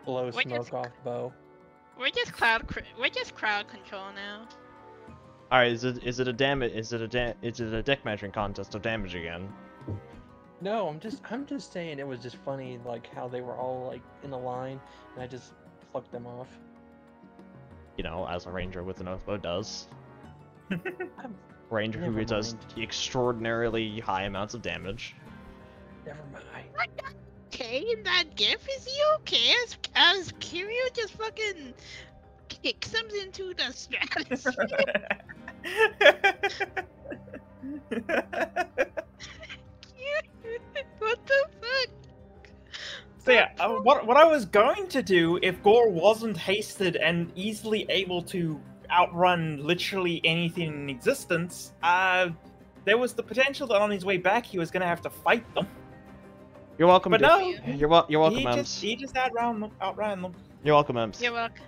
blow We're smoke just- off bow. We're just crowd control now. All right, is it a deck measuring contest of damage again? No, I'm just saying it was just funny, like how they were all like in a line, and I just plucked them off. You know, as a ranger with an oathbow does. I'm, Ranger who Never does mind. extraordinarily high amounts of damage. never mind. Okay, in that gif, is he okay as Kiryu just fucking kicks him into the stratosphere? What the fuck? So yeah, what I was going to do if Gore wasn't hasted and easily able to outrun literally anything in existence, there was the potential that on his way back he was going to have to fight them. You're welcome. But no, You're welcome, he Ems. just outran them. You're welcome, Ems. You're welcome.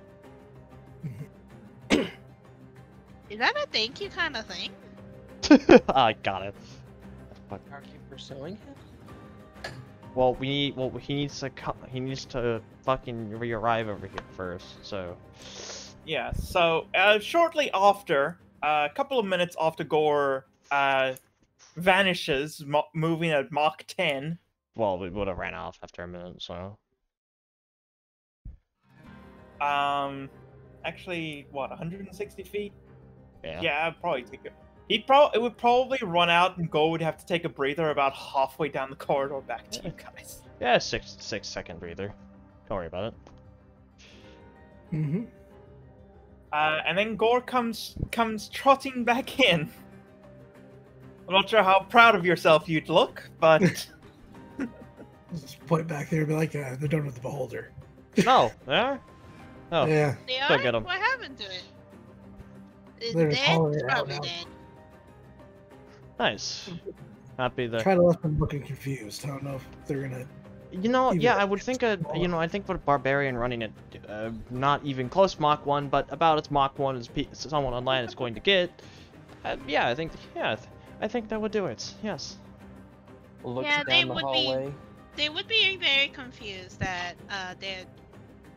Is that a thank you kind of thing? I got it. Are you pursuing him? Well, he needs to fucking re-arrive over here first. So. Yeah. So shortly after, a couple of minutes after Gore vanishes, moving at Mach 10. Well, we would have ran off after a minute, so. Actually, what, 160 feet? Yeah. Yeah, I'd probably take it. It would probably run out, and Gore would have to take a breather about halfway down the corridor back to you guys. Yeah, 6-second breather. Don't worry about it. Mm-hmm. And then Gore comes trotting back in. I'm not sure how proud of yourself you'd look, but Just put it back there and be like, they're done with the beholder. No, there. Oh, Yeah. They Go are? get 'em. What happened to it? It's They're just dead? hollowing It's it out probably now. dead. nice. Happy that. Kind of left them looking confused. I don't know if they're gonna. You know, Even yeah, if I would it's think smaller. I think with a barbarian running it, not even close Mach 1, but about as Mach 1 as someone on land is going to get. Yeah, I think that would do it. Yes. Looks Yeah, they down the would hallway. They would be very confused that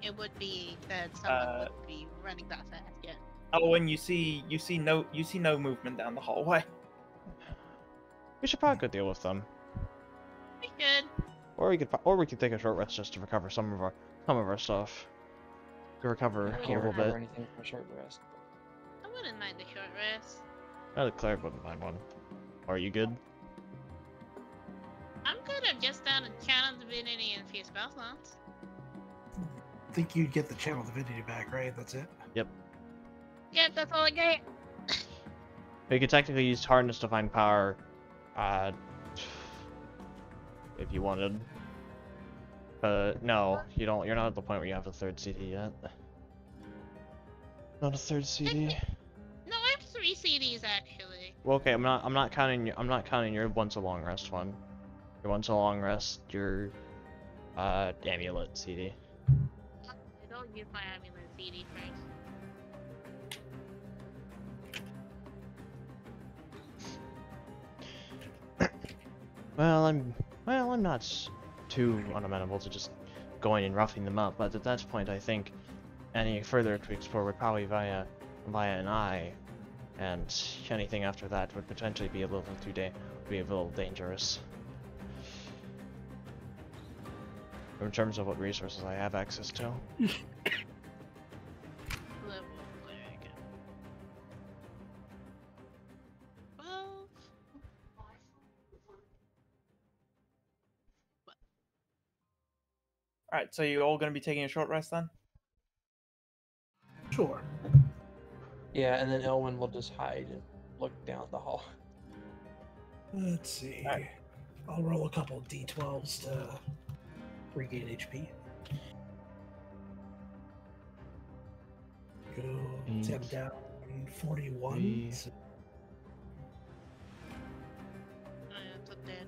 it would be that someone would be running that fast. Yeah. oh, and you see no movement down the hallway. We should probably go deal with them, We could. or we could take a short rest just to recover some of our stuff. To recover I a can't little remember bit. anything from a short rest. I wouldn't mind the short rest. The cleric wouldn't mind one. Are you good? I'm good. I'm just down in channel divinity and few spell slots. I think you'd get the channel divinity back, right? That's it. Yeah, that's all I get. You could technically use hardness to find power, if you wanted. No, you don't. You're not at the point where you have a third CD yet. Not a third CD. No, I have 3 CDs actually. Well, okay, I'm not counting your once a long rest one. Your once a long rest, your amulet CD. I don't use my amulet CD first. Well, I'm not too unamenable to just going and roughing them up, but at that point, I think any further to explore would probably via an eye, and anything after that would potentially be a little dangerous. In terms of what resources I have access to. Level cleric. Well, All right, so you all going to be taking a short rest then? Sure. Yeah, and then Elwyn will just hide and look down the hall. Let's see. Alright. I'll roll a couple d12s to regain HP. Go 10 down, 41. Three. So I am so dead.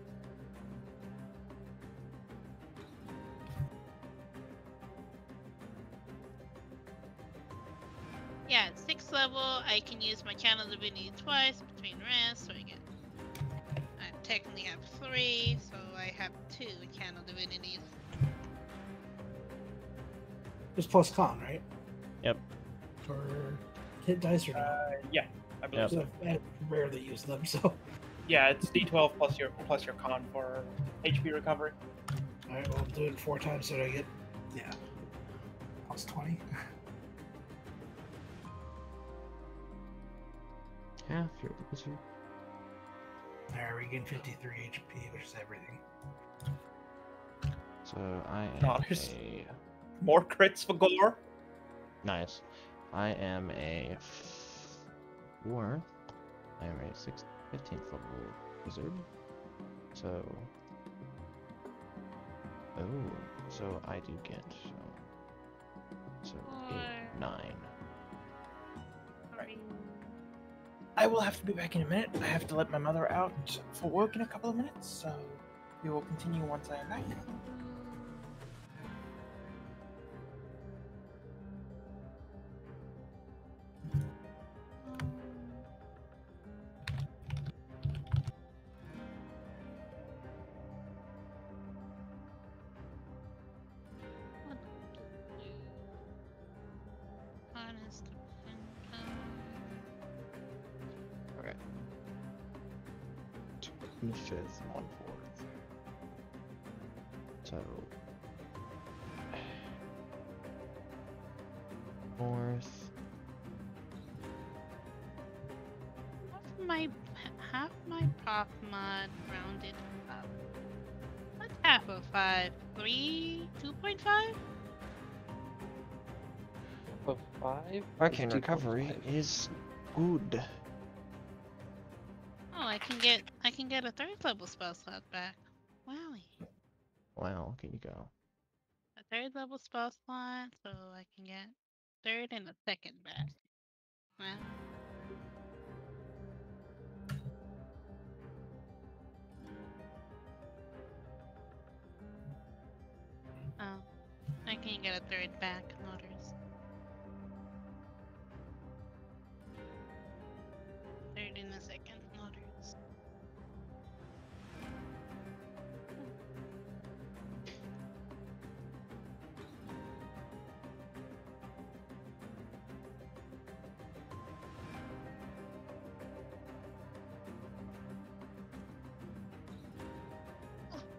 Yeah, at 6th level, I can use my channel divinity twice between rests, so I technically have 3, so I have 2 channel divinities. Just plus con, right? Yep. For hit dice or no? Yeah, I believe Yep. so. I rarely use them, so. Yeah, it's D12 plus your con for HP recovery. Alright, well, I'm doing 4 times, so I get, yeah, plus 20. Half your loser. I regain 53 HP, which is everything. So I am Nice. a More crits for Gore. nice. I am a 4. I am a 15th level wizard. So so I do get so 8, 9. I will have to be back in a minute. I have to let my mother out for work in a couple of minutes, so we will continue once I am back. Honest. Okay. 5th, 1/4. So 4th. Half my proc mod rounded up. What's half of 5? 3? 2.5? Of 5? Arcane recovery is good. Oh, I can get a 3rd level spell slot back. Wowie. Wow, can you go? A 3rd level spell slot, so I can get 3rd and a 2nd back. Wow. Oh, I can get a 3rd back, Motors. 3rd and a 2nd, Motors.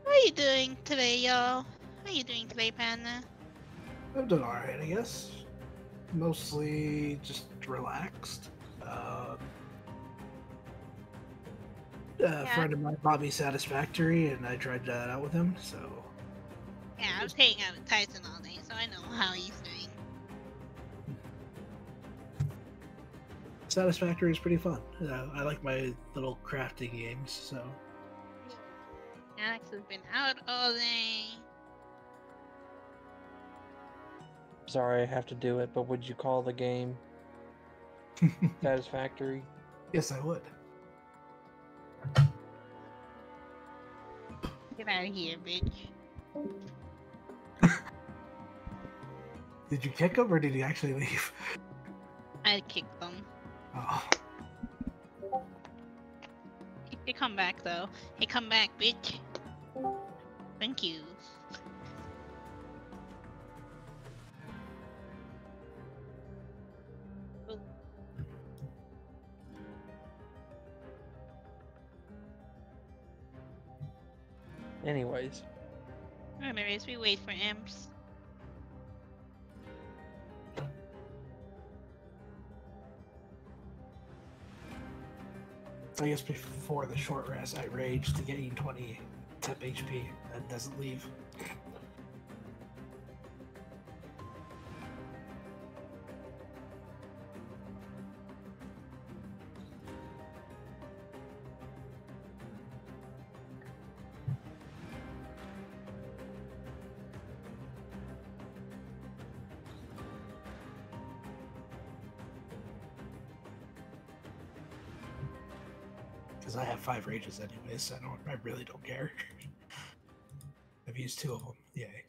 How you doing today, y'all? How you doing today, Panda? I've done alright, I guess. Mostly just relaxed. A friend of mine bought me Satisfactory, and I tried that out with him, so. Yeah, I was hanging out with Tyson all day, so I know how he's doing. Satisfactory is pretty fun. I like my little crafting games, so. Alex has been out all day. Sorry, I have to do it, but would you call the game satisfactory? Yes, I would. Get out of here, bitch. Did you kick him, or did he actually leave? I kicked them. Oh. He come back though. He come back, bitch. Thank you. Oh. Anyways, Anyways, we wait for imps. I guess before the short rest, I raged to gain 20 temp HP. That doesn't leave. Because I have 5 rages anyways, so I really don't care. I've used 2 of them. Yay.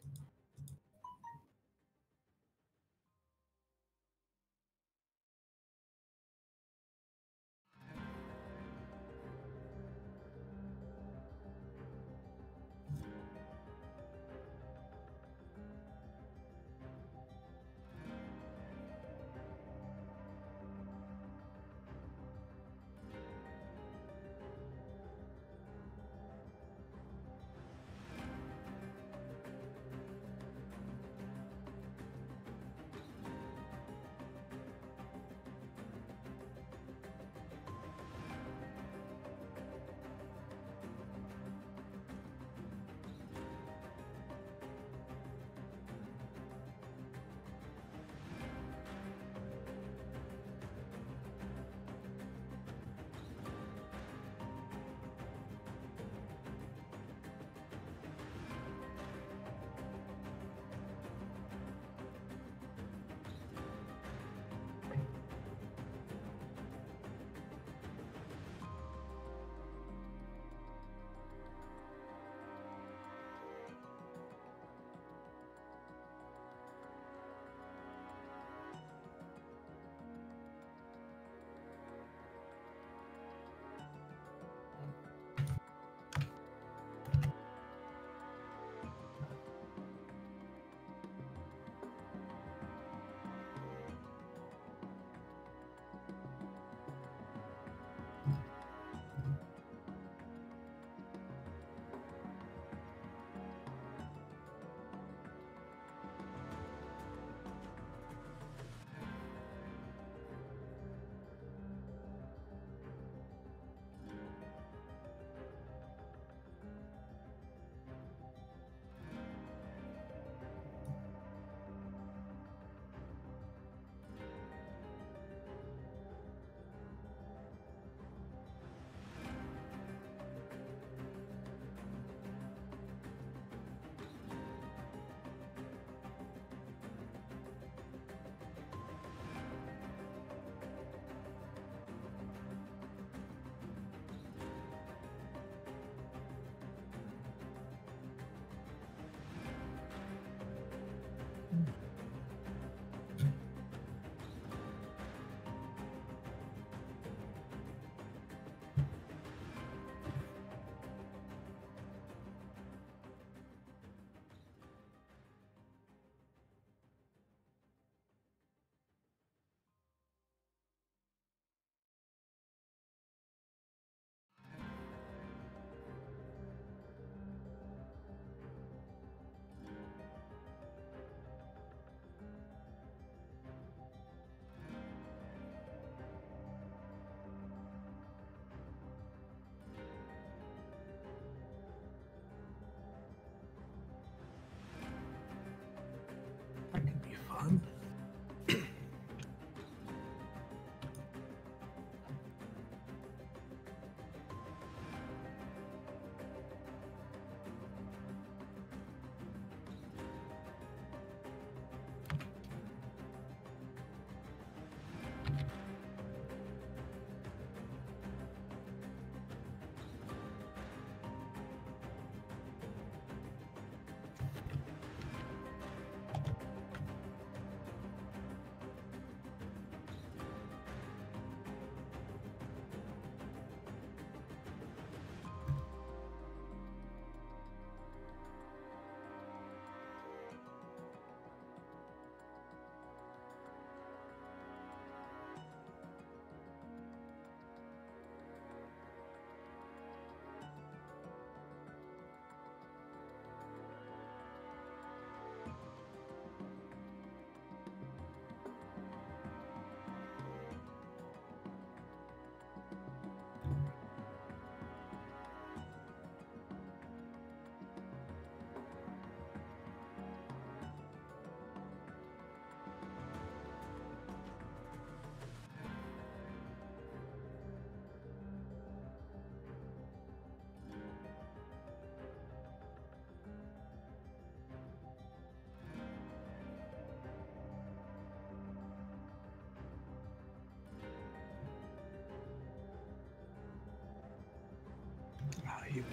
human.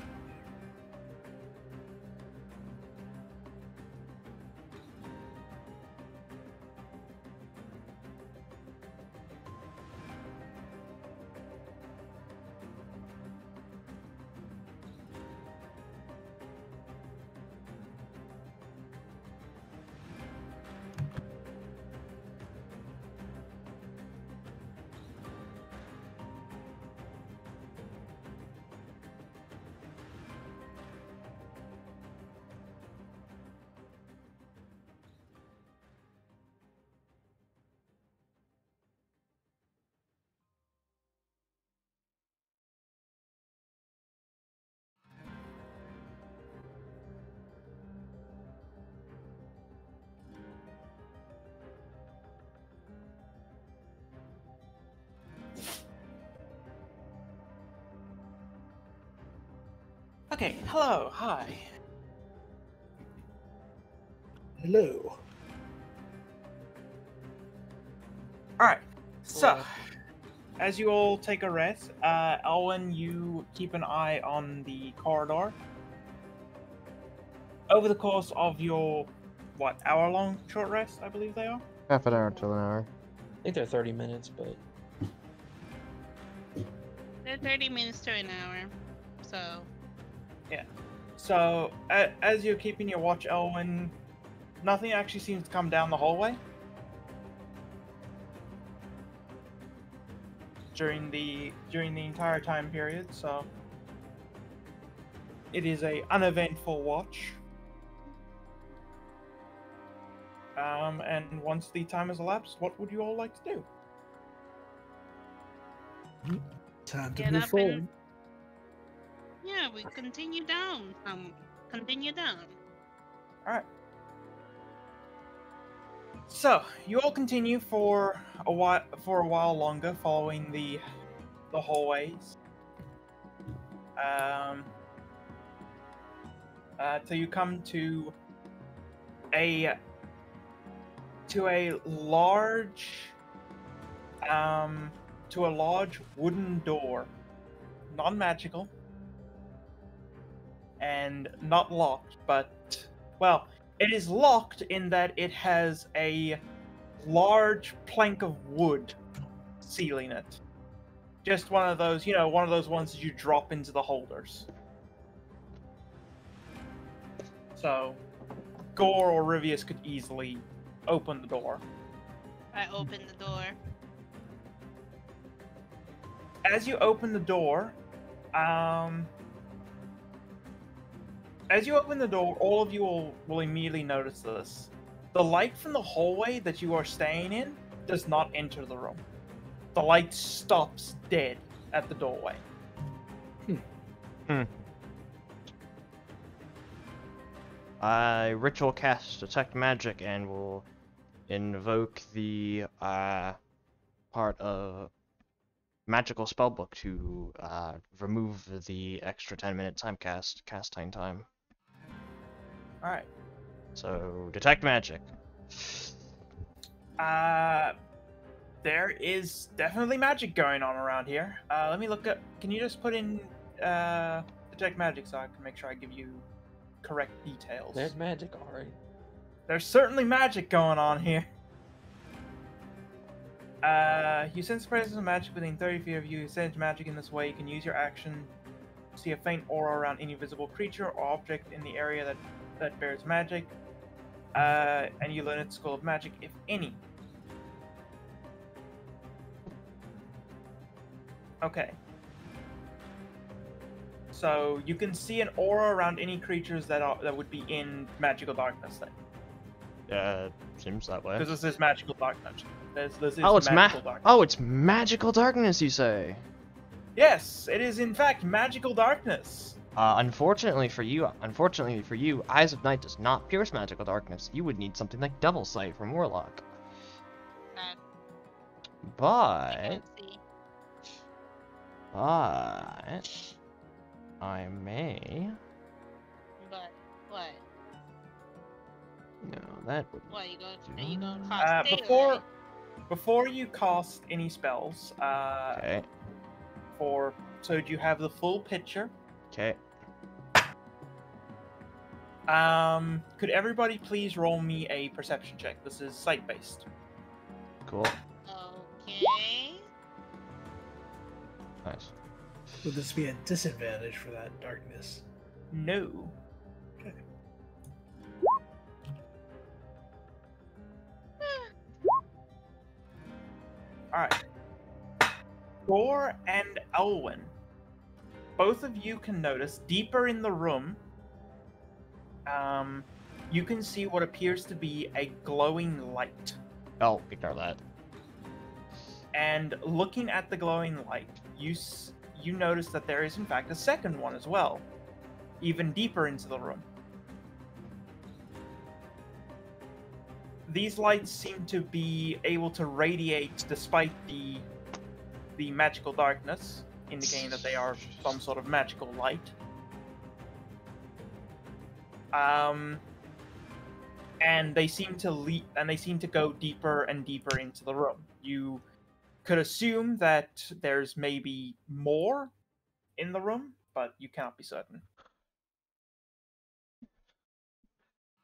Okay, hello, hi. Hello. Alright, so, Hello. as you all take a rest, Elwyn, you keep an eye on the corridor. Over the course of your, what, hour-long short rest, I believe they are? Half an hour to an hour. I think they're 30 minutes, but They're 30 minutes to an hour. So, So, as you're keeping your watch, Elwyn, nothing actually seems to come down the hallway. During the entire time period, so it is a uneventful watch. And once the time has elapsed, what would you all like to do? Time to Get move up forward. and- yeah, we continue down. Continue down. Alright. So, you all continue for a while longer, following the hallways. Till you come to a large wooden door, non-magical and not locked, but well, it is locked in that it has a large plank of wood sealing it. Just one of those, one of those ones that you drop into the holders. So, Gore or Rivius could easily open the door. I opened the door. As you open the door, all of you will immediately notice this. The light from the hallway that you are staying in does not enter the room. The light stops dead at the doorway. I ritual cast detect magic and will invoke the part of magical spellbook to remove the extra 10-minute casting time. Alright. So detect magic. There is definitely magic going on around here. Let me look up. Can you just put in detect magic so I can make sure I give you correct details? there's magic, alright. There's certainly magic going on here. You sense the presence of magic within 30 feet of you. You sense magic in this way. You can use your action to see a faint aura around any visible creature or object in the area that bears magic. And you learn its school of magic, if any. Okay. So you can see an aura around any creatures that would be in magical darkness then. Yeah, seems that way. Because this is magical darkness. This is Oh, it's magical darkness. Oh, it's magical darkness, you say? Yes, it is in fact magical darkness. Unfortunately for you, Eyes of Night does not pierce magical darkness. You would need something like Devil Sight from Warlock. I But can't see. I may. But what? No, that would. What you gonna cost Before you cast any spells, Okay. so you have the full picture. Okay. Could everybody please roll me a perception check? This is sight-based. Cool. Okay. Nice. Would this be a disadvantage for that darkness? No. Okay. Alright. Gore and Elwyn. Both of you can notice deeper in the room, you can see what appears to be a glowing light. Oh, ignore that. And looking at the glowing light, you notice that there is in fact a second one as well, even deeper into the room. These lights seem to be able to radiate despite the magical darkness, indicating that they are some sort of magical light. And they seem to go deeper and deeper into the room. You could assume that there's maybe more in the room, but you cannot be certain.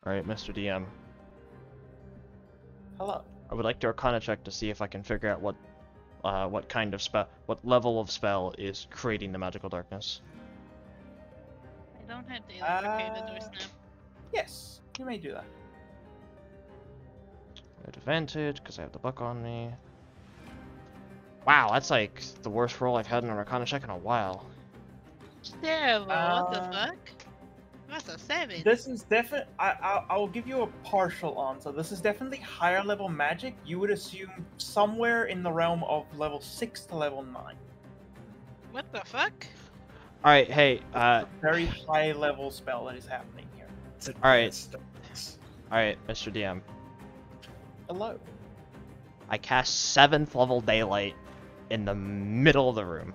Alright, Mr. DM. Hello. I would like to Arcana check to see if I can figure out what kind of spell, what level of spell is creating the magical darkness. I don't have daylight located or snap. Yes, you may do that. At advantage, because I have the book on me. Wow, that's like the worst roll I've had in an Arcana check in a while. Terrible. What the fuck? That's a 7. This is definitely. I will give you a partial answer. This is definitely higher level magic. You would assume somewhere in the realm of level 6 to level 9. What the fuck? Alright, hey, Very high level spell that is happening here. Alright. Alright, Mr. DM. Hello. I cast 7th level daylight in the middle of the room.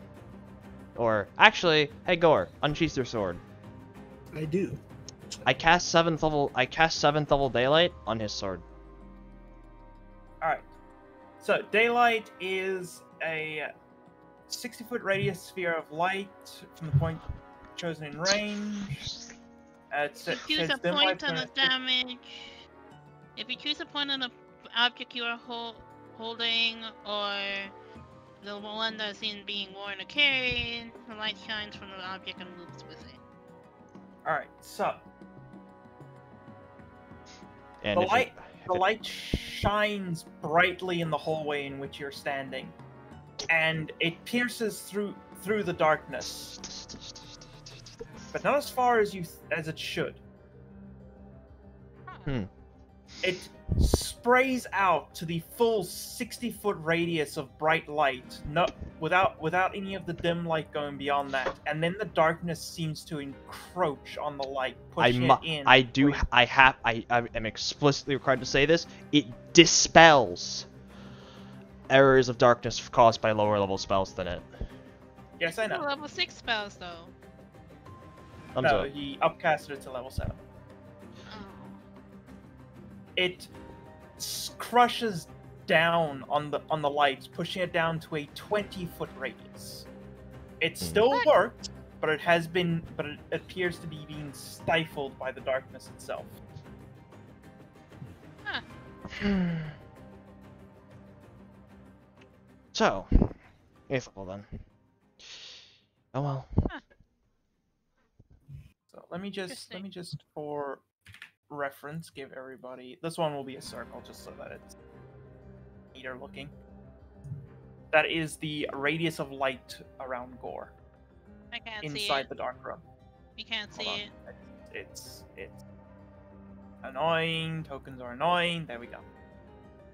Or, actually, hey Gore, unsheath your sword. I do. I cast 7th level daylight on his sword. Alright. So, daylight is a 60-foot radius sphere of light from the point chosen in range. If you choose a point on a damage. If you choose a point on an object you are holding, or the one that's in being worn or carried, the light shines from the object and moves with it. Alright, so And the light shines brightly in the hallway in which you're standing, and it pierces through the darkness, but not as far as it should. It sprays out to the full 60-foot radius of bright light, without any of the dim light going beyond that, and then the darkness seems to encroach on the light, pushing it in. I am explicitly required to say this. It dispels areas of darkness caused by lower level spells than it. Yes, I know. Level 6 spells, though. No, he upcasted it to level 7. It crushes down on the lights, pushing it down to a 20-foot radius. It still worked, but it appears to be being stifled by the darkness itself. Huh. So, 8th level then. Oh well. So let me just for reference give everybody, this one will be a circle just so that it's neater looking. That is the radius of light around Gore. I can't see it. Inside the dark room. You can't see Hold it. on. It's annoying. Tokens are annoying. There we go.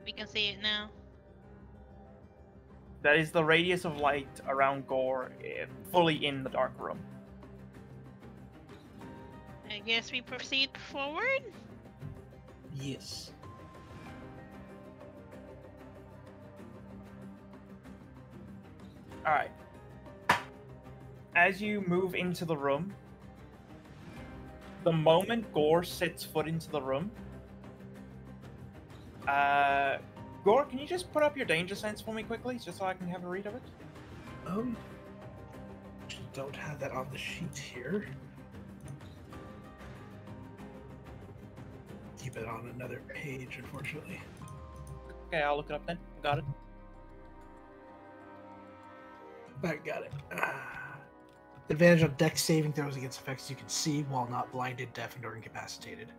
We can see it now. That is the radius of light around Gore, fully in the dark room. I guess we proceed forward? Yes. Alright. As you move into the room, the moment Gore sets foot into the room, Gore, can you just put up your danger sense for me quickly, just so I can have a read of it? Don't have that on the sheet here. keep it on another page, unfortunately. Okay, I'll look it up then. Got it. I got it. Advantage on dex saving throws against effects you can see while not blinded, deafened, or incapacitated.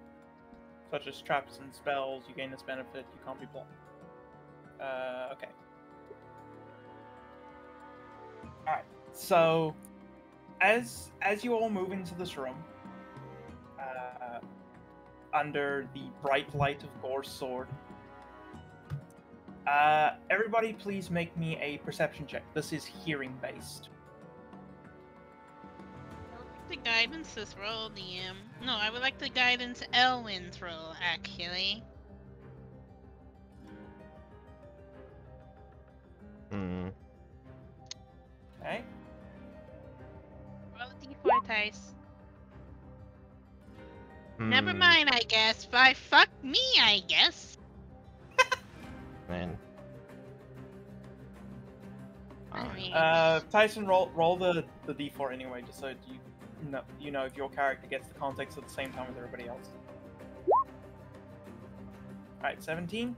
Such as traps and spells, you gain this benefit, you can't be blocked. Okay. Alright, so as you all move into this room, under the bright light of Gore's sword, everybody please make me a perception check. This is hearing based. The guidance this roll, DM. No, I would like the guidance Elwyn's roll, actually. Okay. Roll d4 dice. Never mind, I guess. But fuck me, I guess. Man. I mean, Tyson, roll the d4 anyway, just so you know if your character gets the context at the same time as everybody else. Alright, 17.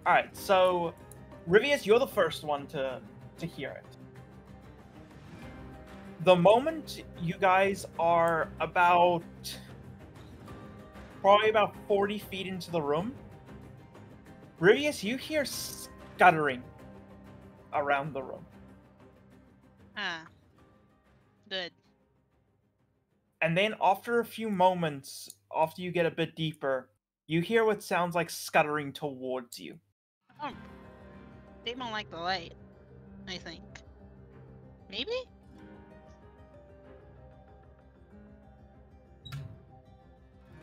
Alright, so Rivius, you're the first one to hear it. The moment you guys are probably about 40 feet into the room, Rivius, you hear scuttering around the room. Good. And then after a few moments, after you get a bit deeper, you hear what sounds like scuttering towards you. Oh, they don't like the light, I think. Maybe?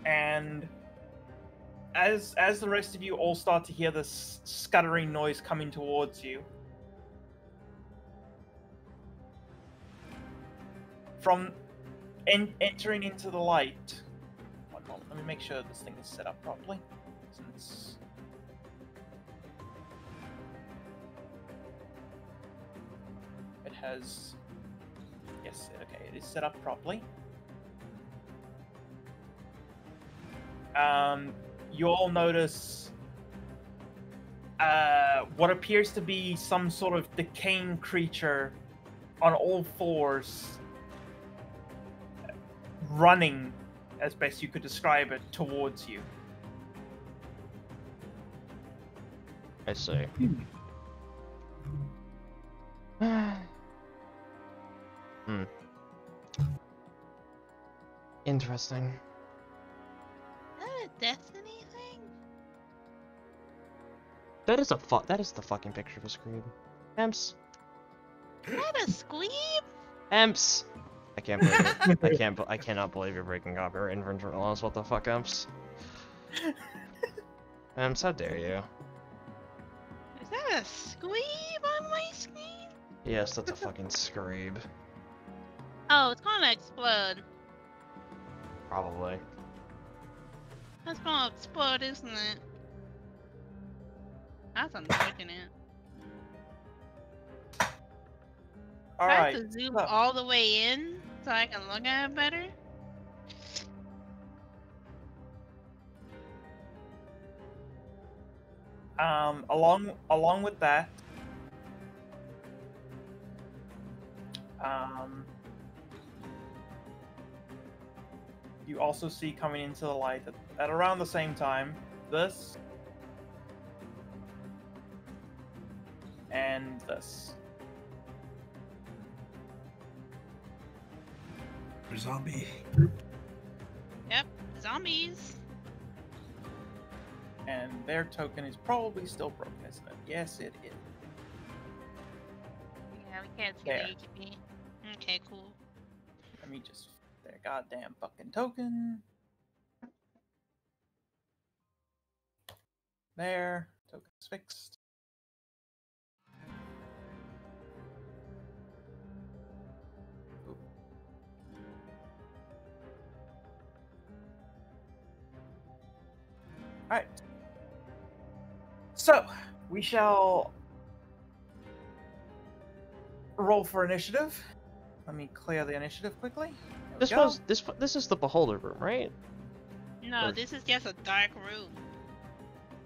And as the rest of you all start to hear this scuttering noise coming towards you, from entering into the light. One moment, let me make sure this thing is set up properly. Since it has, yes, okay, it is set up properly. You all notice what appears to be some sort of decaying creature on all fours, running, as best you could describe it, towards you. I see. Interesting. Is that a Destiny thing? That is the fucking picture of a scream. Emps. Is that a squeeb? Emps. I can't believe it. I cannot believe you're breaking copyright infringement laws. What the fuck, Emps? Emps, how dare you? Is that a squeeb on my screen? Yes, that's a fucking screeb. Oh, it's gonna explode. Probably. That's gonna explode, isn't it? That's unfortunate. I Alright. have to zoom all the way in so I can look at it better. Along with that, you also see coming into the light at around the same time this and this. Zombie. Yep, zombies. And their token is probably still broken, isn't it? Yes, it is. Yeah, we can't see There. the HP. Okay, cool. Let me just their goddamn fucking token. There, token's fixed. Oop. Alright. So, we shall roll for initiative. Let me clear the initiative quickly. There we go. This is the beholder room, right? No, this is just a dark room.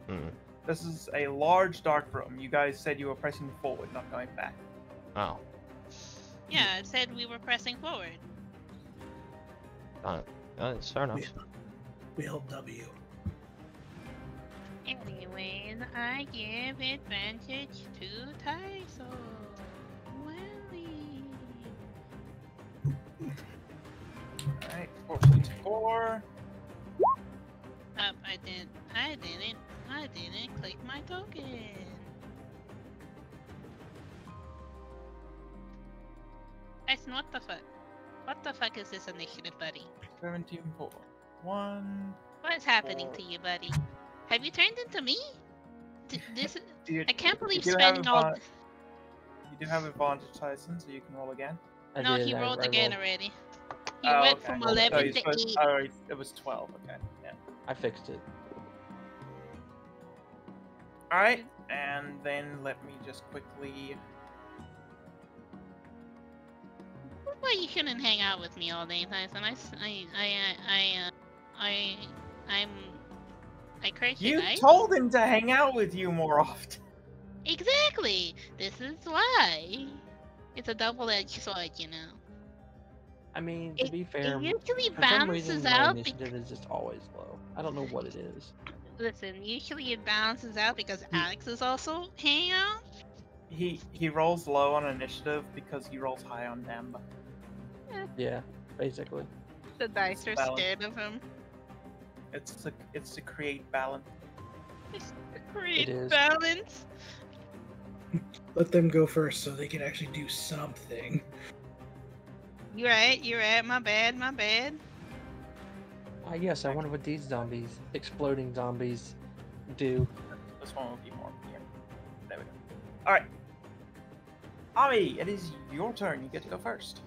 Hmm. This is a large dark room. You guys said you were pressing forward, not going back. Oh. Yeah, I said we were pressing forward. It's fair enough. We held W. Anyways, I give advantage to Tyso. Welly. Alright, 464. Oh, I didn't click my token. Tyson, what the fuck? What the fuck is this initiative, buddy? 17, 4. 1. What is happening to you, buddy? Have you turned into me? This is... You, I can't believe you do spending have all... advan- You do have advantage, Tyson, so you can roll again. No, he rolled again already. He went from 11 to 8. Oh, it was 12, okay. Yeah. I fixed it. Alright, and then let me just quickly... Well, you shouldn't hang out with me all day, Tyson. I curse you You guys. told him to hang out with you more often. Exactly. This is why. It's a double-edged sword, you know. I mean, to be fair, It usually for some reason balances my out. initiative is just always low. I don't know what it is. Listen, usually it balances out because Alex is also hanging out. He rolls low on initiative because he rolls high on Namba. Yeah, basically. The dice are Balance. scared of him. It's to create balance. It's to create is. balance. Let them go first so they can actually do something. You're right. My bad. Yes, I wonder what these zombies, exploding zombies, do. This one will be more here. There we go. Alright. Ami, it is your turn. You get to go first.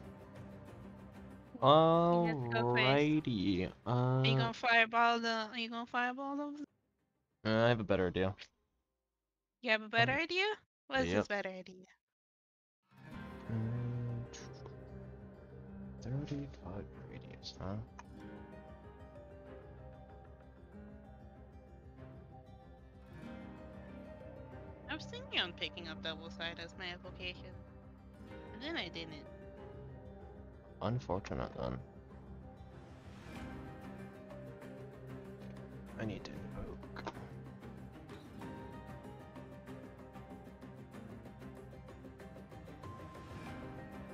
Alrighty. Are you gonna fireball those? I have a better idea. You have a better idea? What is Yep. this better idea? 35 radius, huh? I was thinking on picking up double side as my application. But then I didn't. Unfortunate then. I need to invoke.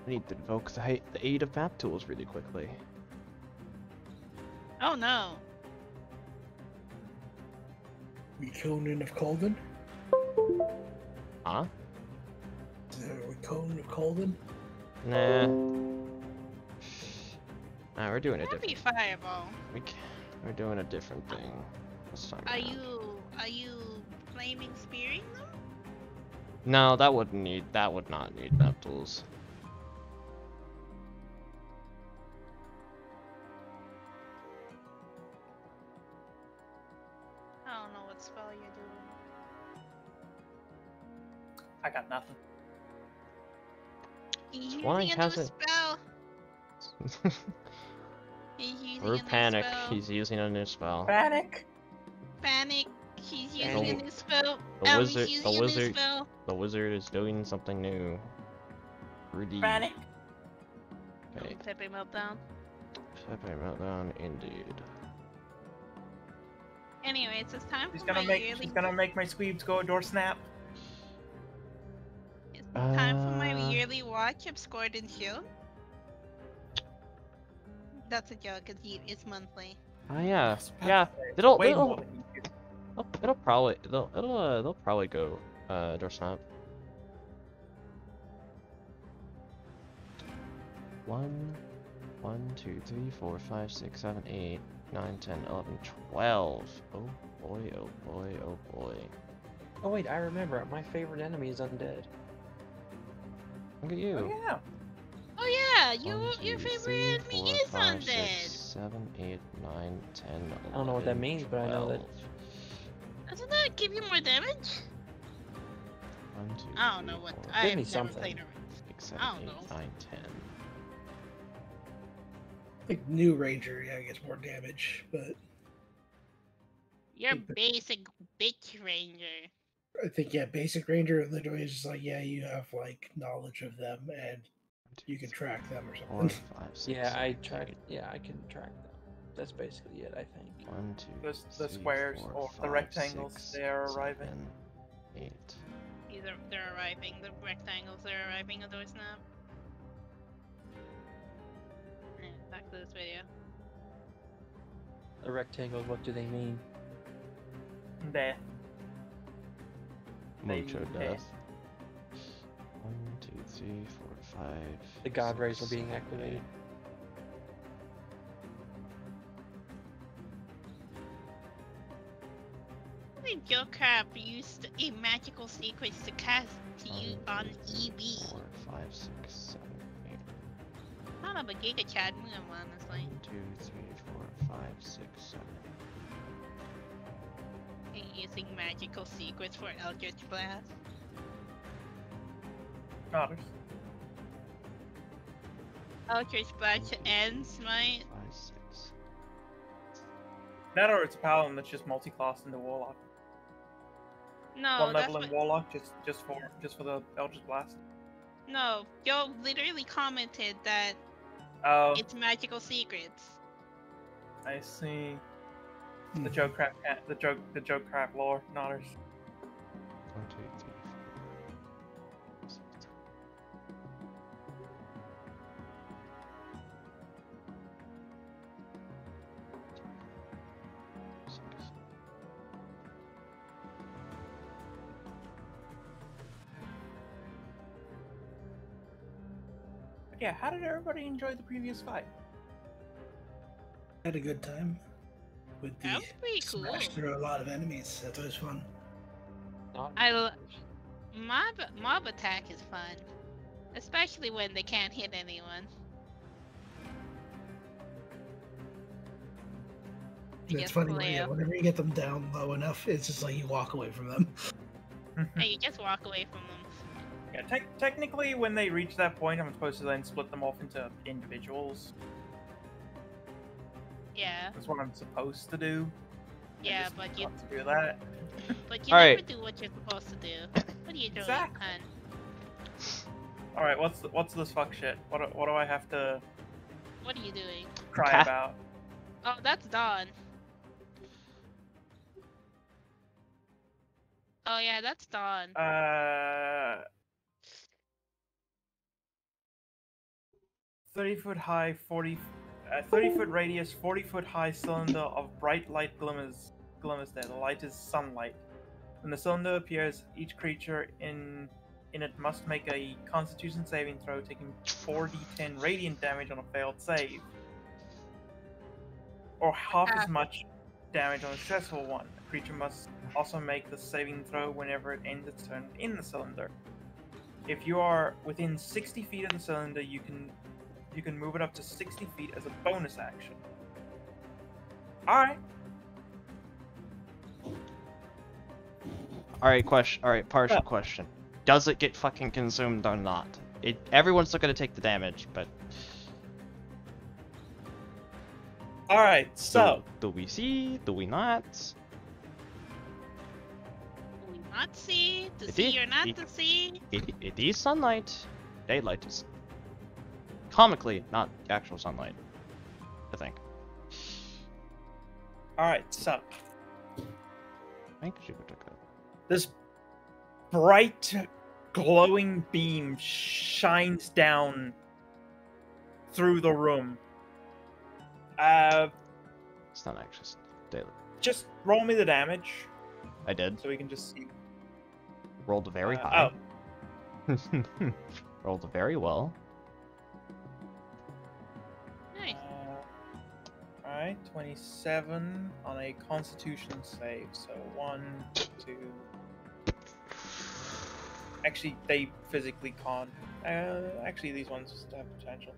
I need to invoke the aid of map tools really quickly. Oh no. We Conan of Colden? Huh? Are we Conan of Colden? Nah. Nah, we're doing a That'd be different. fireball. We're doing a different thing this time Are around. you flaming spearing them? No, that would not need map tools. I don't know what spell you're doing. I got nothing. He's Why using a new hasn't- spell. He's using Through a new panic, spell. he's using a new spell. Panic! Panic. He's using The- a new spell. the He's wizard- using the a new wizard- spell. The wizard is doing something new. Rudy. Panic! Okay, Pepe meltdown. Pepe meltdown indeed. Anyways, it's time She's for gonna my make yearly. she's gonna make my squeebs go a door snap. It's time for my Uh, yearly watch of Scored and Shield. That's a joke. It's monthly. Oh yeah, It's yeah. It's It'll way it'll more than you do. it'll probably they'll probably go door snap. 1, 2, 3, 4, 5, 6, 7, 8, 9, 10, 11, 12. Oh boy, oh boy, oh boy. Oh wait, I remember. My favorite enemy is undead. Look at you. Oh yeah. Oh yeah, 1, your 2, favorite 3, enemy 4, is 5, 6, undead. 7, 8, 9, 10, 11, I don't know what that means, but I know that- 12. Doesn't that give you more damage? 1, 2, I don't 3, know what. 4, I've Give me never something. played a 6, 7, I don't 8, know. 9, 10. Like new Ranger, yeah, gets more damage, but You're basic bitch ranger. I think yeah, basic ranger literally is just like yeah, you have like knowledge of them and you can track them or 4, something. 5, 6, Yeah, I 7, track. 8. Yeah, I can track them. That's basically it, I think. 1, 2, The 3, squares 4, or 5, the rectangles, 6, they are arriving. 7, 8. They're arriving. The rectangles are arriving at the snap. Back to this video. The rectangles. What do they mean? There. They Mucho mean death. 1, 2, 3, 4, 5. The god rays are 6, being 7, activated. 8. I think Joe Crab used a magical sequence to cast to you on EB. 4, 5, 6, 7, 8. Not of a Giga Chad move, honestly. 1, 2, 3, 4, 5, 6, 7. Using magical sequence for Eldritch Blast. Otters. Eldritch Blast ends my 5, 6. That or it's a paladin that's just multi-classed into warlock. no. One That's level in warlock just for the Eldritch Blast. no. Joe literally commented that Oh, it's magical secrets. I see. The Joe Crap the Joe Crap lore, Notters. 1, 2, 3, 4, 6, 7. Yeah, how did everybody enjoy the previous fight? Had a good time with the That was pretty cool. smash through a lot of enemies. That was fun. Not Mob attack is fun, especially when they can't hit anyone. You It's just funny flail. whenever you get them down low enough, it's just like you walk away from them. And you just walk away from them. Yeah, technically, when they reach that point, I'm supposed to then split them off into individuals. Yeah, That's what I'm supposed to do. I yeah, just but you forgot to do that. never Alright. do what you're supposed to do. What are you doing, Exactly. hun? All right, what's this fuck shit? What do I have to What are you doing? cry Ca- about? Oh, that's Dawn. Oh yeah, that's Dawn. 30-foot high, 30-foot radius, 40-foot high cylinder of bright light glimmers there. The light is sunlight. When the cylinder appears, each creature in it must make a Constitution saving throw, taking 4d10 radiant damage on a failed save, or half as much damage on a successful one. The creature must also make the saving throw whenever it ends its turn in the cylinder. If you are within 60 feet of the cylinder, you can move it up to 60 feet as a bonus action. Alright. Alright, question. Alright, partial Yeah. question. Does it get fucking consumed or not? Everyone's still gonna take the damage, but Alright, so do we see? Do we not? Do we not see? To It see is- or not it- to see? It is sunlight. Daylight is comically not actual sunlight, I think. alright, so I think she took it. this bright glowing beam shines down through the room. It's not actually daylight. Just roll me the damage I did. so we can just see. Rolled very Oh, high. Rolled very well. Nice. Alright, 27 on a Constitution save. So 1, 2. Actually, they physically can't. Actually, these ones just have potential.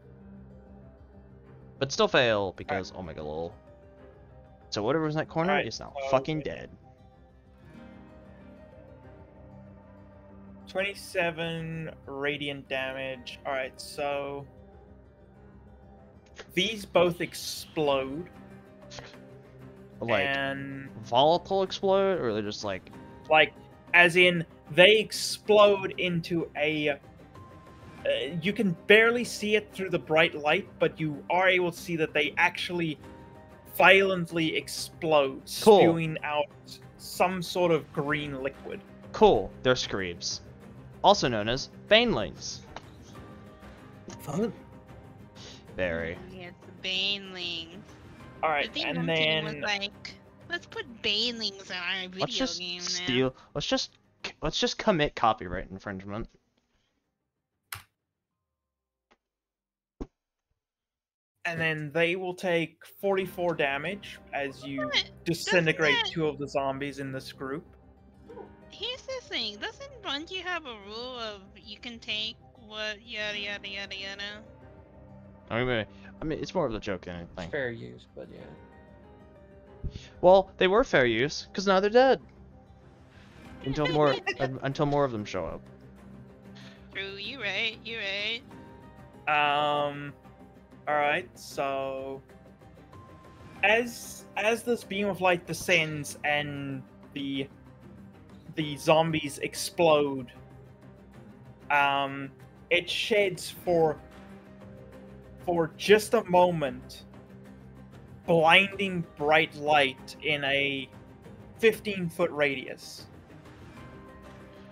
But still fail because Omega lol. So whatever's in that corner Alright, is now so- fucking dead. 27 radiant damage. Alright, so these both explode. like and volatile explode, or they're just like as in they explode into a. You can barely see it through the bright light, but you are able to see that they actually violently explode, Cool. spewing out some sort of green liquid. cool. They're screams, also known as banelings. Fun. Very. Yeah, it's the banelings. All I right, think and Mountain was then like, let's put banelings on our video Let's just game now. steal. Let's just commit copyright infringement. they will take 44 damage as you disintegrate Doesn't that- 2 of the zombies in this group. Here's the thing, doesn't Bungie have a rule of you can take what yada yada yada yada? I mean, it's more of a joke than anything. Fair use, but yeah. Well, they were fair use, because now they're dead. Until more of them show up. True, you're right, you're right. Alright, so as this beam of light descends and the zombies explode, it sheds for just a moment blinding bright light in a 15-foot radius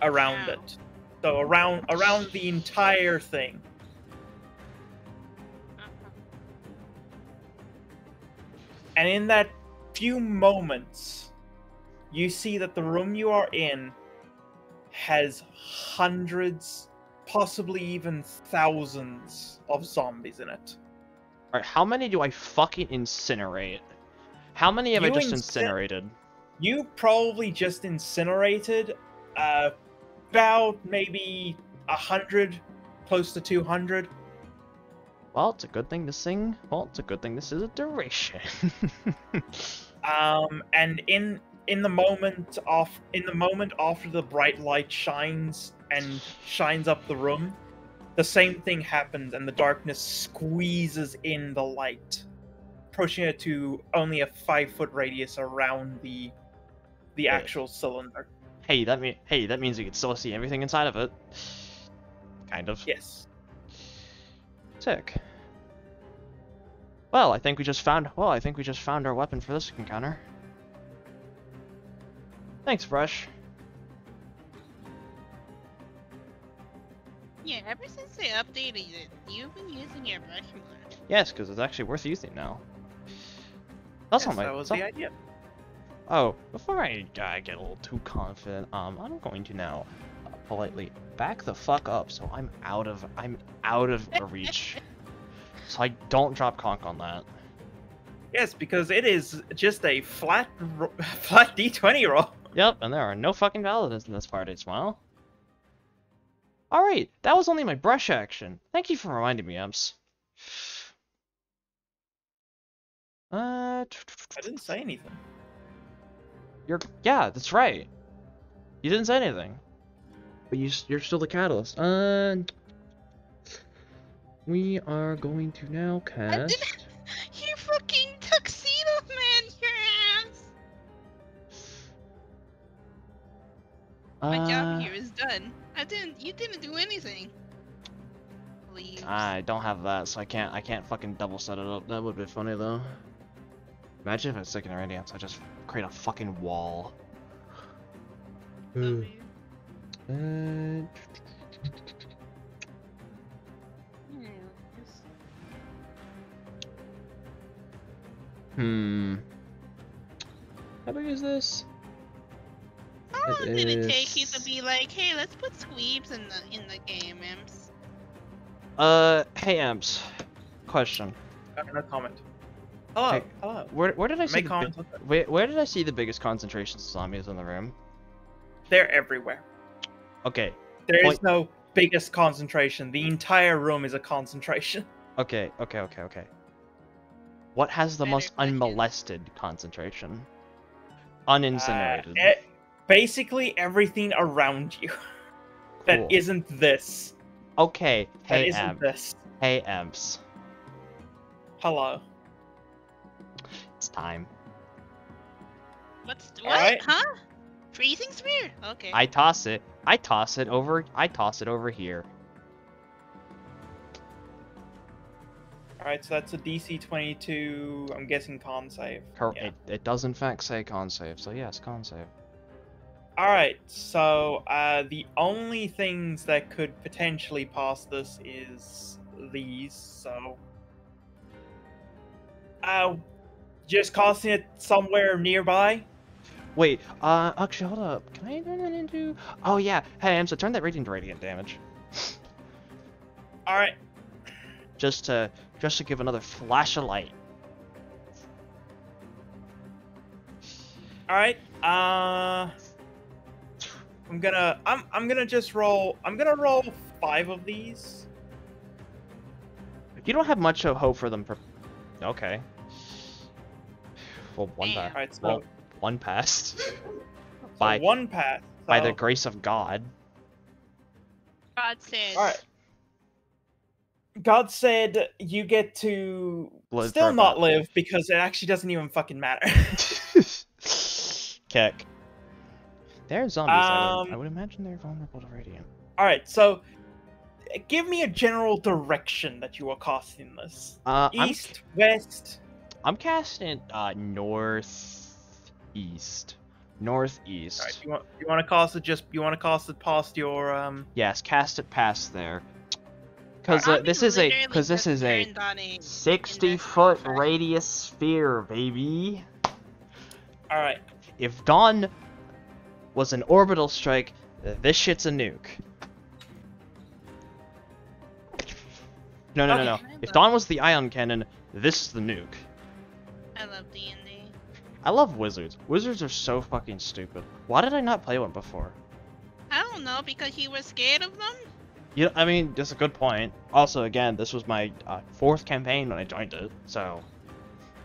around Wow. it. So around the entire thing. And in that few moments, you see that the room you are in has hundreds, possibly even thousands of zombies in it. Alright, how many do I fucking incinerate? How many have I You just incin- incinerated? You probably just incinerated about maybe 100, close to 200. Well, it's a good thing to sing. Well, it's a good thing this is a duration. And in the moment after the bright light shines up the room, the same thing happens, and the darkness squeezes in the light, pushing it to only a 5-foot radius around the actual cylinder. Hey, that means you can still see everything inside of it. Kind of. Yes. Sick. Well, I think we just found our weapon for this encounter. Thanks, Fresh. Yeah, ever since they updated it, you've been using your brush more. Yes, because it's actually worth using now. That's Yes, not my. that was that's the not- idea. Oh, before I get a little too confident, I'm going to now politely back the fuck up, so I'm out of reach, so I don't drop conk on that. Yes, because it is just a flat D20 roll. Yep, and there are no fucking paladins in this party, Smile. Alright, that was only my brush action. Thank you for reminding me, Emps. I didn't say anything. Yeah, that's right. You didn't say anything. But you're still the catalyst. We are going to now cast... You fucking tuxedo man, your ass! My job here is done. You didn't do anything. Please. I don't have that, so I can't fucking double set it up. That would be funny though. Imagine if I was sticking radiance, I just create a fucking wall. W. How big is this? How long did it take you is- to be like, hey, let's put squeebs in the game, Imps? Hey Amps. Question. No comment. Hello, Hey, hello. Where did I see Make the comments. where did I see the biggest concentrations of zombies in the room? They're everywhere. Okay, There is Point- no biggest concentration. The entire room is a concentration. okay. What has the Better most question. unmolested concentration? Unincinerated. Basically everything around you that Cool. isn't this. Okay, That hey isn't Amp. this. Hey Amps. Hello. It's time. What? Alright. Huh? Freezing spear? Okay. I toss it over here. Alright, so that's a DC 22, I'm guessing con save. Yeah. It does in fact say con save, so yes, con save. Alright, so the only things that could potentially pass this is these, so... just casting it somewhere nearby? Wait, actually, hold up. Can I turn that into... Oh, yeah. Hey, so turn that radiant to radiant damage. Alright. Just to give another flash of light. Alright, I'm gonna just roll... I'm gonna roll 5 of these. You don't have much of hope for them. Okay. Well, one Damn. pass. Alright, so... Well, one passed. so by one pass. by the so- grace of God. God said. Alright. God said you get to Live still for not about- live because it actually doesn't even fucking matter. Kick. They're zombies. I would imagine they're vulnerable to radiant. Alright, so give me a general direction that you are casting this. East, west. I'm casting northeast. Northeast. Alright, you want to cast it past your Yes, cast it past there. Because I'll be this is literally this just is a turned on a 60-foot investment first. radius sphere, baby. Alright. If Dawn was an orbital strike, this shit's a nuke. No. Okay. If Dawn was the ion cannon, this is the nuke. I love D&D. I love wizards. Wizards are so fucking stupid. Why did I not play one before? I don't know, because you were scared of them? Yeah, I mean, that's a good point. Also, again, this was my 4th campaign when I joined it, so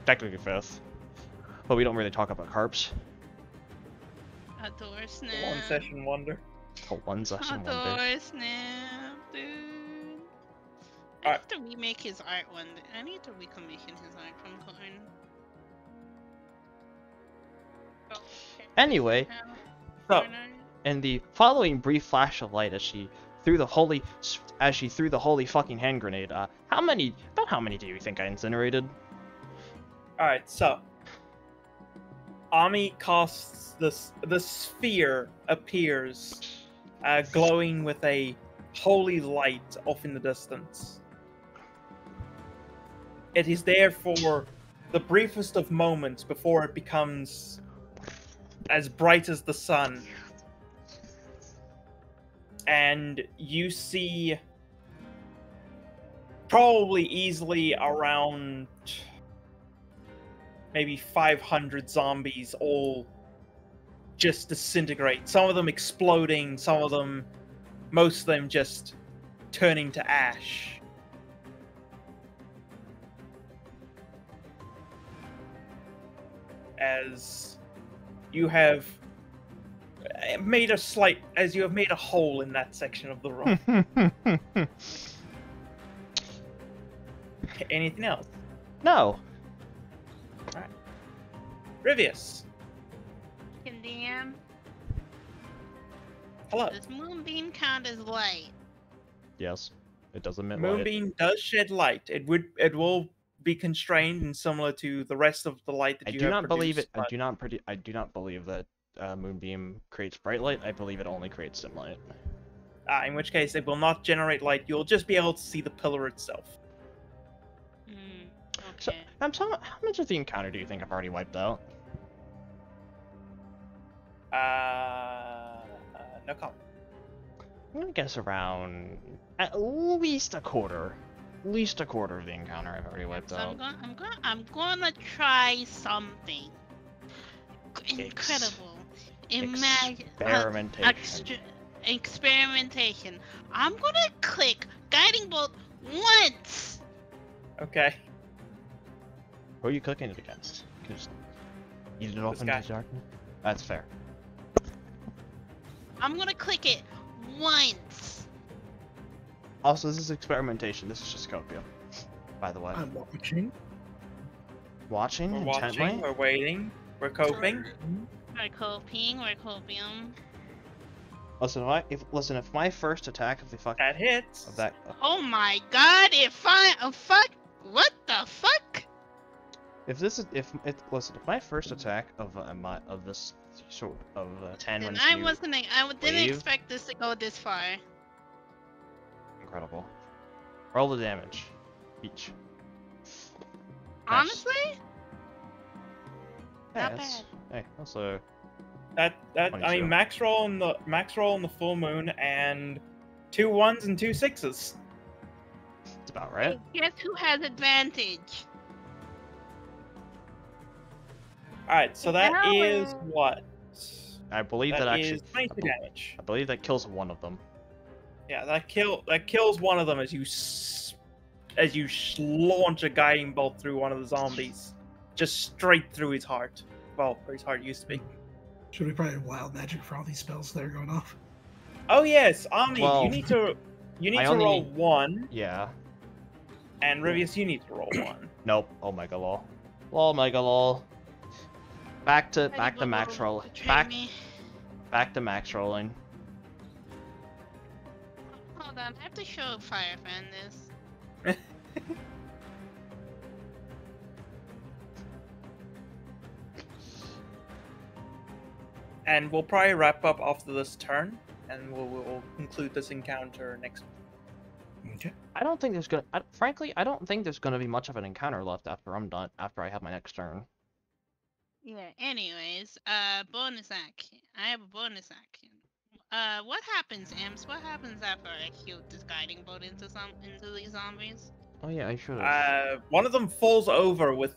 technically 5th. But we don't really talk about carps. Adore snap. One session wonder. Oh, one session one day. Adore snap, dude. I Alright. need to remake his art one day. I need to recommission his art from Corn. Oh, okay. Anyway, So, in the following brief flash of light as she threw the holy fucking hand grenade, about how many do you think I incinerated? alright, so Ami casts this. The sphere appears, glowing with a holy light off in the distance. It is there for the briefest of moments before it becomes as bright as the sun. And you see probably easily around maybe 500 zombies all just disintegrate. Some of them exploding, most of them just turning to ash. As you have made a hole in that section of the room. Anything else? No. Rivius. Damn. Hello. Does Moonbeam count as light? Yes, it does emit light. Moonbeam does shed light. It will be constrained and similar to the rest of the light that I you do have not believe it. produced, I do not believe that Moonbeam creates bright light. I believe it only creates dim light. in which case it will not generate light. You'll just be able to see the pillar itself. Okay. So, how much of the encounter do you think I've already wiped out? No comment. I'm gonna guess around at least a quarter. At least a quarter of the encounter I've already wiped So out. I'm gonna try something incredible. Experimentation. Experimentation. I'm gonna click guiding bolt once. Okay. Who are you clicking it against? Can you just eat it off This into guy. the darkness? That's fair. I'm gonna click it once. Also, this is experimentation. This is just Copia, by the way. I'm watching. Watching We're intently. watching. We're waiting. We're coping. We're coping. We're copium. Listen, if my first attack of the fuck That hits. of that Oh my god! If I fuck, what the fuck? listen, if my first attack of this sort of 10 Then runs I to wasn't. I didn't leave. expect this to go this far. Incredible. Roll the damage. Each. Honestly, Yeah, not that's, bad. hey, also That I 22. mean max roll on the full moon and 2 1s and 2 6s. That's about right. Guess who has advantage? Alright, so that Now is we're- what? I believe that, That actually is 22 damage. I believe that kills one of them. Yeah, that kills one of them as you launch a guiding bolt through one of the zombies, just straight through his heart. Well, where his heart used to be. Should we probably wild magic for all these spells that are going off? Oh yes, Omni, Well, you need to I only roll need- 1, Yeah. and Rivius, you need to roll 1. Nope. Omega lol. Omega lol. Back to Anybody max will roll. betray me. Back to max rolling. Hold on, I have to show Firefan this. And we'll probably wrap up after this turn, and we'll conclude this encounter next. Okay. I don't think there's gonna. Frankly, I don't think there's gonna be much of an encounter left after I'm done. After I have my next turn. Yeah. Anyways, bonus action. I have a bonus action. What happens, Imps? What happens after I shoot this guiding bolt into these zombies? Oh yeah, I should have. One of them falls over with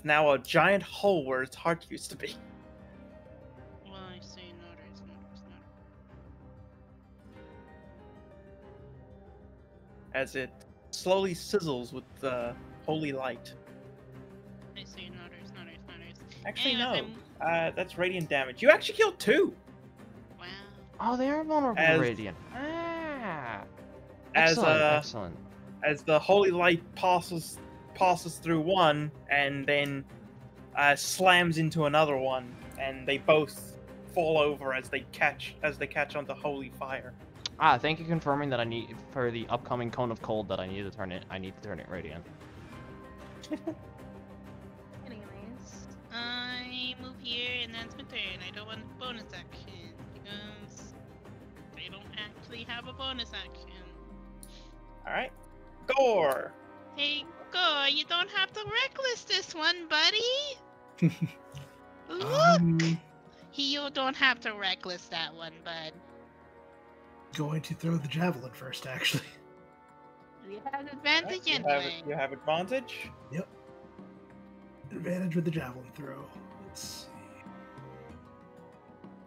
now a giant hole where its heart used to be. Well, I see. No, there's no. As it slowly sizzles with the holy light. I see. No, there's. Actually, Anyways, no. That's radiant damage. You actually killed 2. Wow. Oh, they are vulnerable to as- radiant. Ah. As Excellent. as the holy light passes through one and then slams into another one, and they both fall over as they catch onto holy fire. Ah, thank you confirming that I need for the upcoming cone of cold that I need to turn it radiant. Anyways, I move here and that's my turn. I don't want bonus action because they don't actually have a bonus action. All right, Gore. Hey, go! You don't have to reckless this one, buddy. Look, you don't have to reckless that one, bud. Going to throw the javelin first, actually. You have advantage You anyway. have advantage. Yep. Advantage with the javelin throw. Let's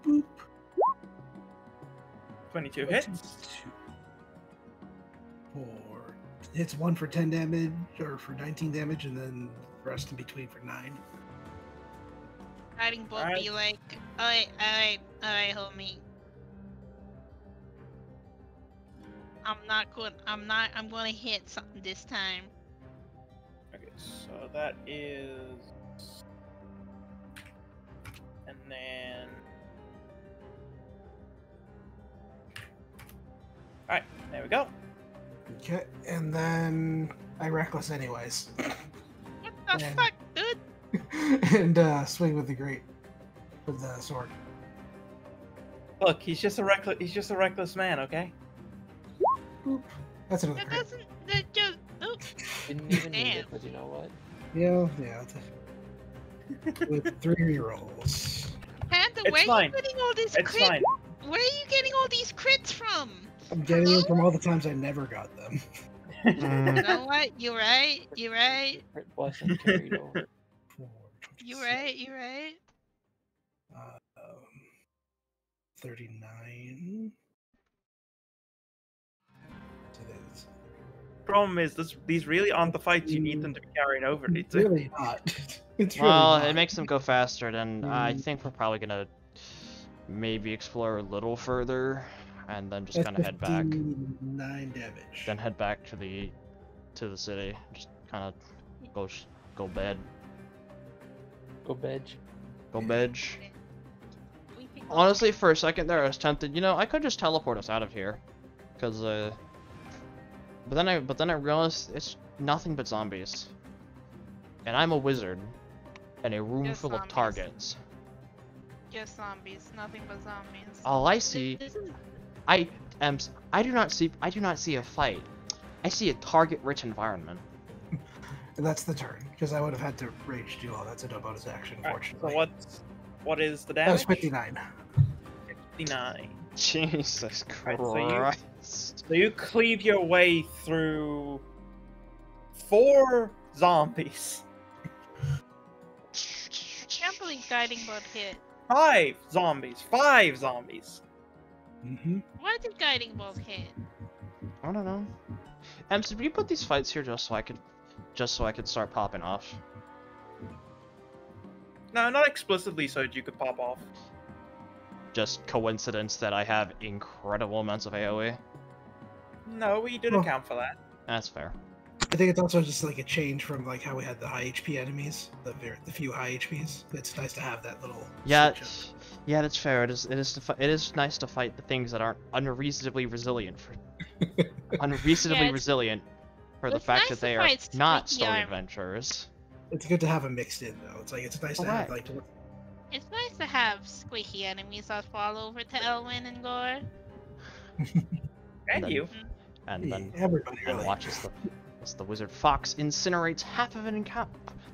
see. Boop. 22 hits. 4 hits, 1 for 10 damage, or for 19 damage, and then the rest in between for 9. Guiding bolt Alright. be like, alright, homie. I'm gonna hit something this time. Okay, so that is, and then. All right, there we go. Okay, and then I reckless anyways. What the Yeah. fuck, dude? And swing with the sword. Look, he's just a reckless man, okay? Boop. That's another That crit. doesn't. That just. Oh. Didn't even need Damn. it, but you know what? Yeah. With 3 rerolls. Panda, It's where are fine. you getting all these It's crits? fine. Where are you getting all these crits from? I'm getting them from all the times I never got them. You Mm, know what? You're right. You're right. Crit blessing carried over. 4, You're right. You're right. 39. So that's Problem is, these really aren't the fights you need them to be carrying over. it's really not. It's really well, not. it makes them go faster. Then I Mm. think we're probably gonna maybe explore a little further, and then just That's kind of head back. 9 damage. Then head back to the city. Just kind of go bed. Go bedge. Go bitch. We can go Honestly, for a second there, I was tempted. You know, I could just teleport us out of here, cause But then I realized it's nothing but zombies, and I'm a wizard, in a room Just full of zombies. targets. Just zombies, nothing but zombies. All I see, This is I do not see a fight. I see a target-rich environment. And that's the turn, because I would have had to rage duel. That's a no bonus action, Alright, fortunately. so what is the That was damage? 59. 59. Jesus Right, Christ! So you cleave your way through 4 zombies. can't believe guiding bolt hit. 5 zombies. 5 zombies. Mm-hmm. Why did guiding bolt hit? I don't know. So did you put these fights here just so I could start popping off? No, not explicitly so that you could pop off. Just coincidence that I have incredible amounts of AoE? No, we did Oh. account for that. That's fair. I think it's also just like a change from like how we had the high HP enemies, the few high HPs. It's nice to have that little. Yeah, switch up. yeah, that's fair. It is nice to fight the things that aren't unreasonably resilient Yeah, resilient for the it's fact nice that to they are fight not squeaky story armor. adventurers. It's good to have them mixed in though. It's nice to have like. It's nice to have squeaky enemies that fall over to Elwyn and Gore. And then- you. And then Everybody and really. watch as the wizard fox incinerates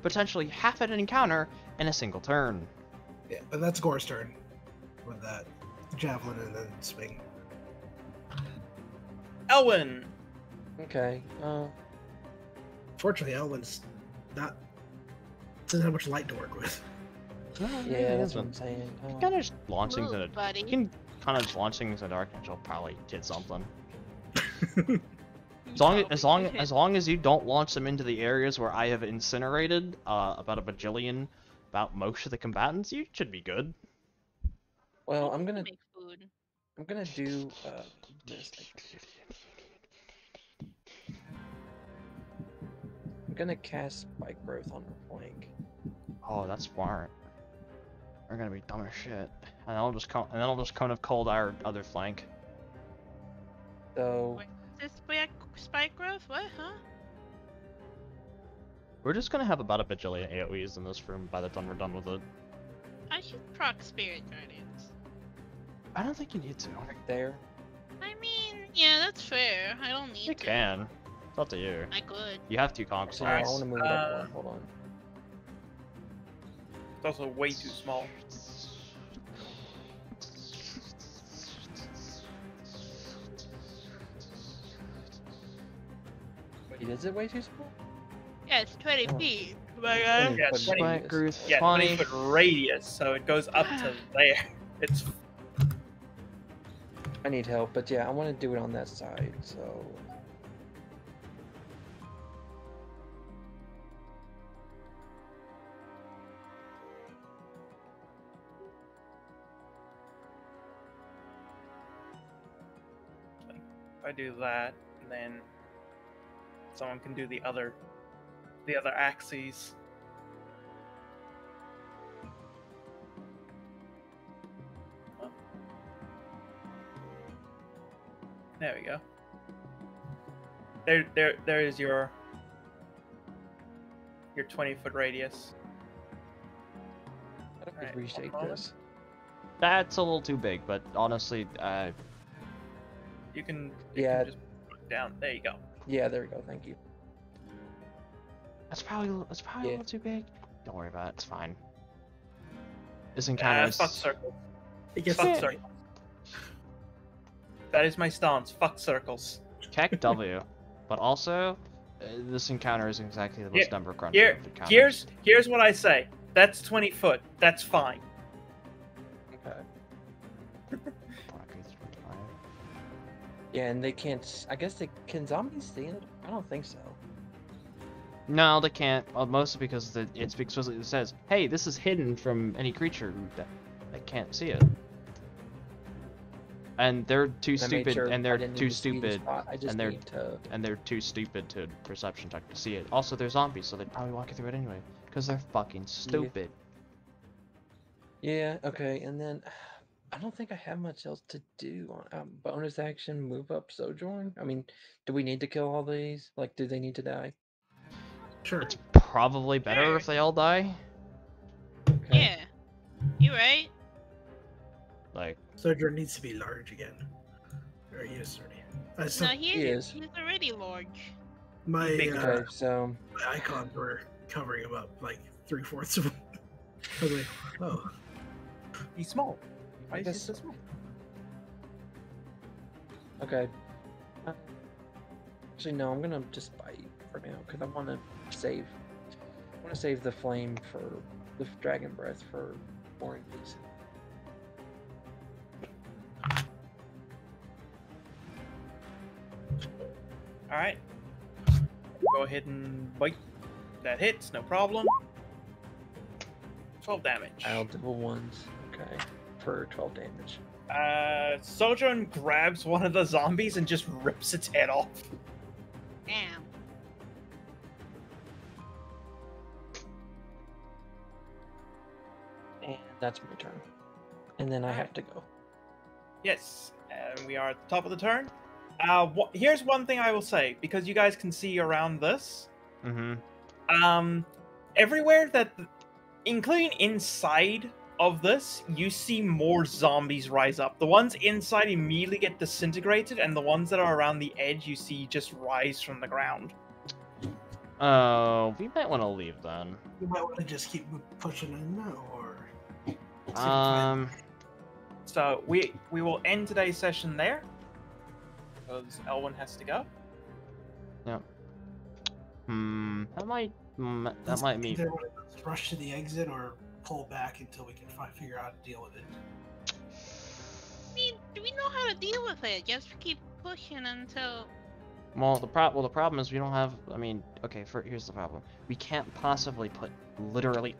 potentially half of an encounter in a single turn. Yeah, but that's Gore's turn with that javelin and then swing. Elwyn. Okay. Fortunately, Elwyn's doesn't have much light to work with. Yeah, that's what I'm saying. You kind of just launch things in Move, a. buddy. You can kind of just launch things in the dark, and she'll probably hit something. As long as you don't launch them into the areas where I have incinerated about most of the combatants, you should be good. Well, I'm gonna make food. do this. I'm gonna cast spike growth on her flank. Oh, that's smart. We're gonna be dumb as shit, and then I'll just kind of cold our other flank. So Wait, is this spike growth? What? Huh? We're just gonna have about a bajillion AoEs in this room by the time we're done with it. I should proc Spirit Guardians. I don't think you need to. right there. I mean, yeah, that's fair. I don't need You to. can. It's up to you. I could. You have 2 conks. So I want to move it up one. Hold on. It's also way too small. Wait, is it way too small? Yeah, it's 20 Oh. feet. My God. Yeah, 20 20 Spike growth Yeah, 20. 20-foot radius, so it goes up to there. It's I need help, but yeah, I want to do it on that side. So if I do that, and then someone can do the other axes. Oh. There we go. There is your 20-foot radius. how do Alright, we reshape one this? That's a little too big, but honestly, You can Yeah. just put it down. There you go. Yeah, there we go. Thank you. that's probably a Yeah. little too big. Don't worry about it. It's fine. This encounter is Fuck circles. It gets Fuck circles. That is my stance. Fuck circles. Keck W, but also this encounter is exactly the most Yeah, number crunch Here, of encounters. here's what I say. That's 20 foot. That's fine. Okay. Yeah, and they can't. I guess they can. Zombies see it? I don't think so. No, they can't. Mostly because it explicitly says, "Hey, this is hidden from any creature that can't see it." And they're too I made stupid, sure and I they're didn't too need to see the stupid, spot, I just and they're need to. and they're too stupid to perception check to see it. Also, they're zombies, so they'd probably walk you through it anyway, because they're fucking stupid. Yeah, okay, and then I don't think I have much else to do on bonus action, move up, sojourn. I mean, do we need to kill all these? Like, do they need to die? Sure. It's probably better Sure. if they all die. Okay. Yeah. You right. Like, Sojourn needs to be large again. Or he is already. No, He is. he's already large. My Okay, so my icons were covering him up like 3/4 of him. I was like, oh. He's small. Why I is he guess- so small? okay. Actually, no, I'm gonna just bite for now because I want to save. I want to save the flame for the dragon breath for more enemies. All right. Go ahead and bite. That hits, no problem. 12 damage. I'll double ones. Okay, for 12 damage. Sojourn grabs one of the zombies and just rips its head off. Damn. And that's my turn. And then I have to go. Yes, and we are at the top of the turn. Here's one thing I will say, because you guys can see around this. Everywhere that, including inside of this, you see more zombies rise up. The ones inside immediately get disintegrated, and the ones that are around the edge you see just rise from the ground. Oh, we might want to leave then. You might want to just keep pushing in now, or see if we can Um, So we will end today's session there, because Elwyn has to go. that might mean. either want to rush to the exit or pull back until we can figure out how to deal with it. I mean, do we know how to deal with it? Just keep pushing until. Well, the problem is we don't have. I mean, okay. Here's the problem. We can't possibly put literally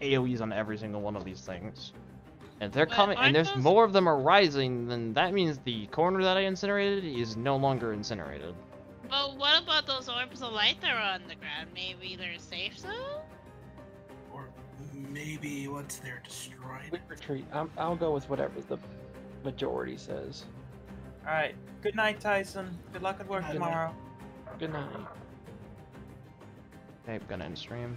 AOE's on every single one of these things. And they're But coming, and aren't there's those- more of them are rising. Then that means the corner that I incinerated is no longer incinerated. But what about those orbs of light that are on the ground? Maybe they're safe zone? Or maybe once they're destroyed. We retreat. I'll go with whatever the majority says. All right. Good night, Tyson. Good luck at work Good night. tomorrow. Good night. Okay, I'm gonna end stream.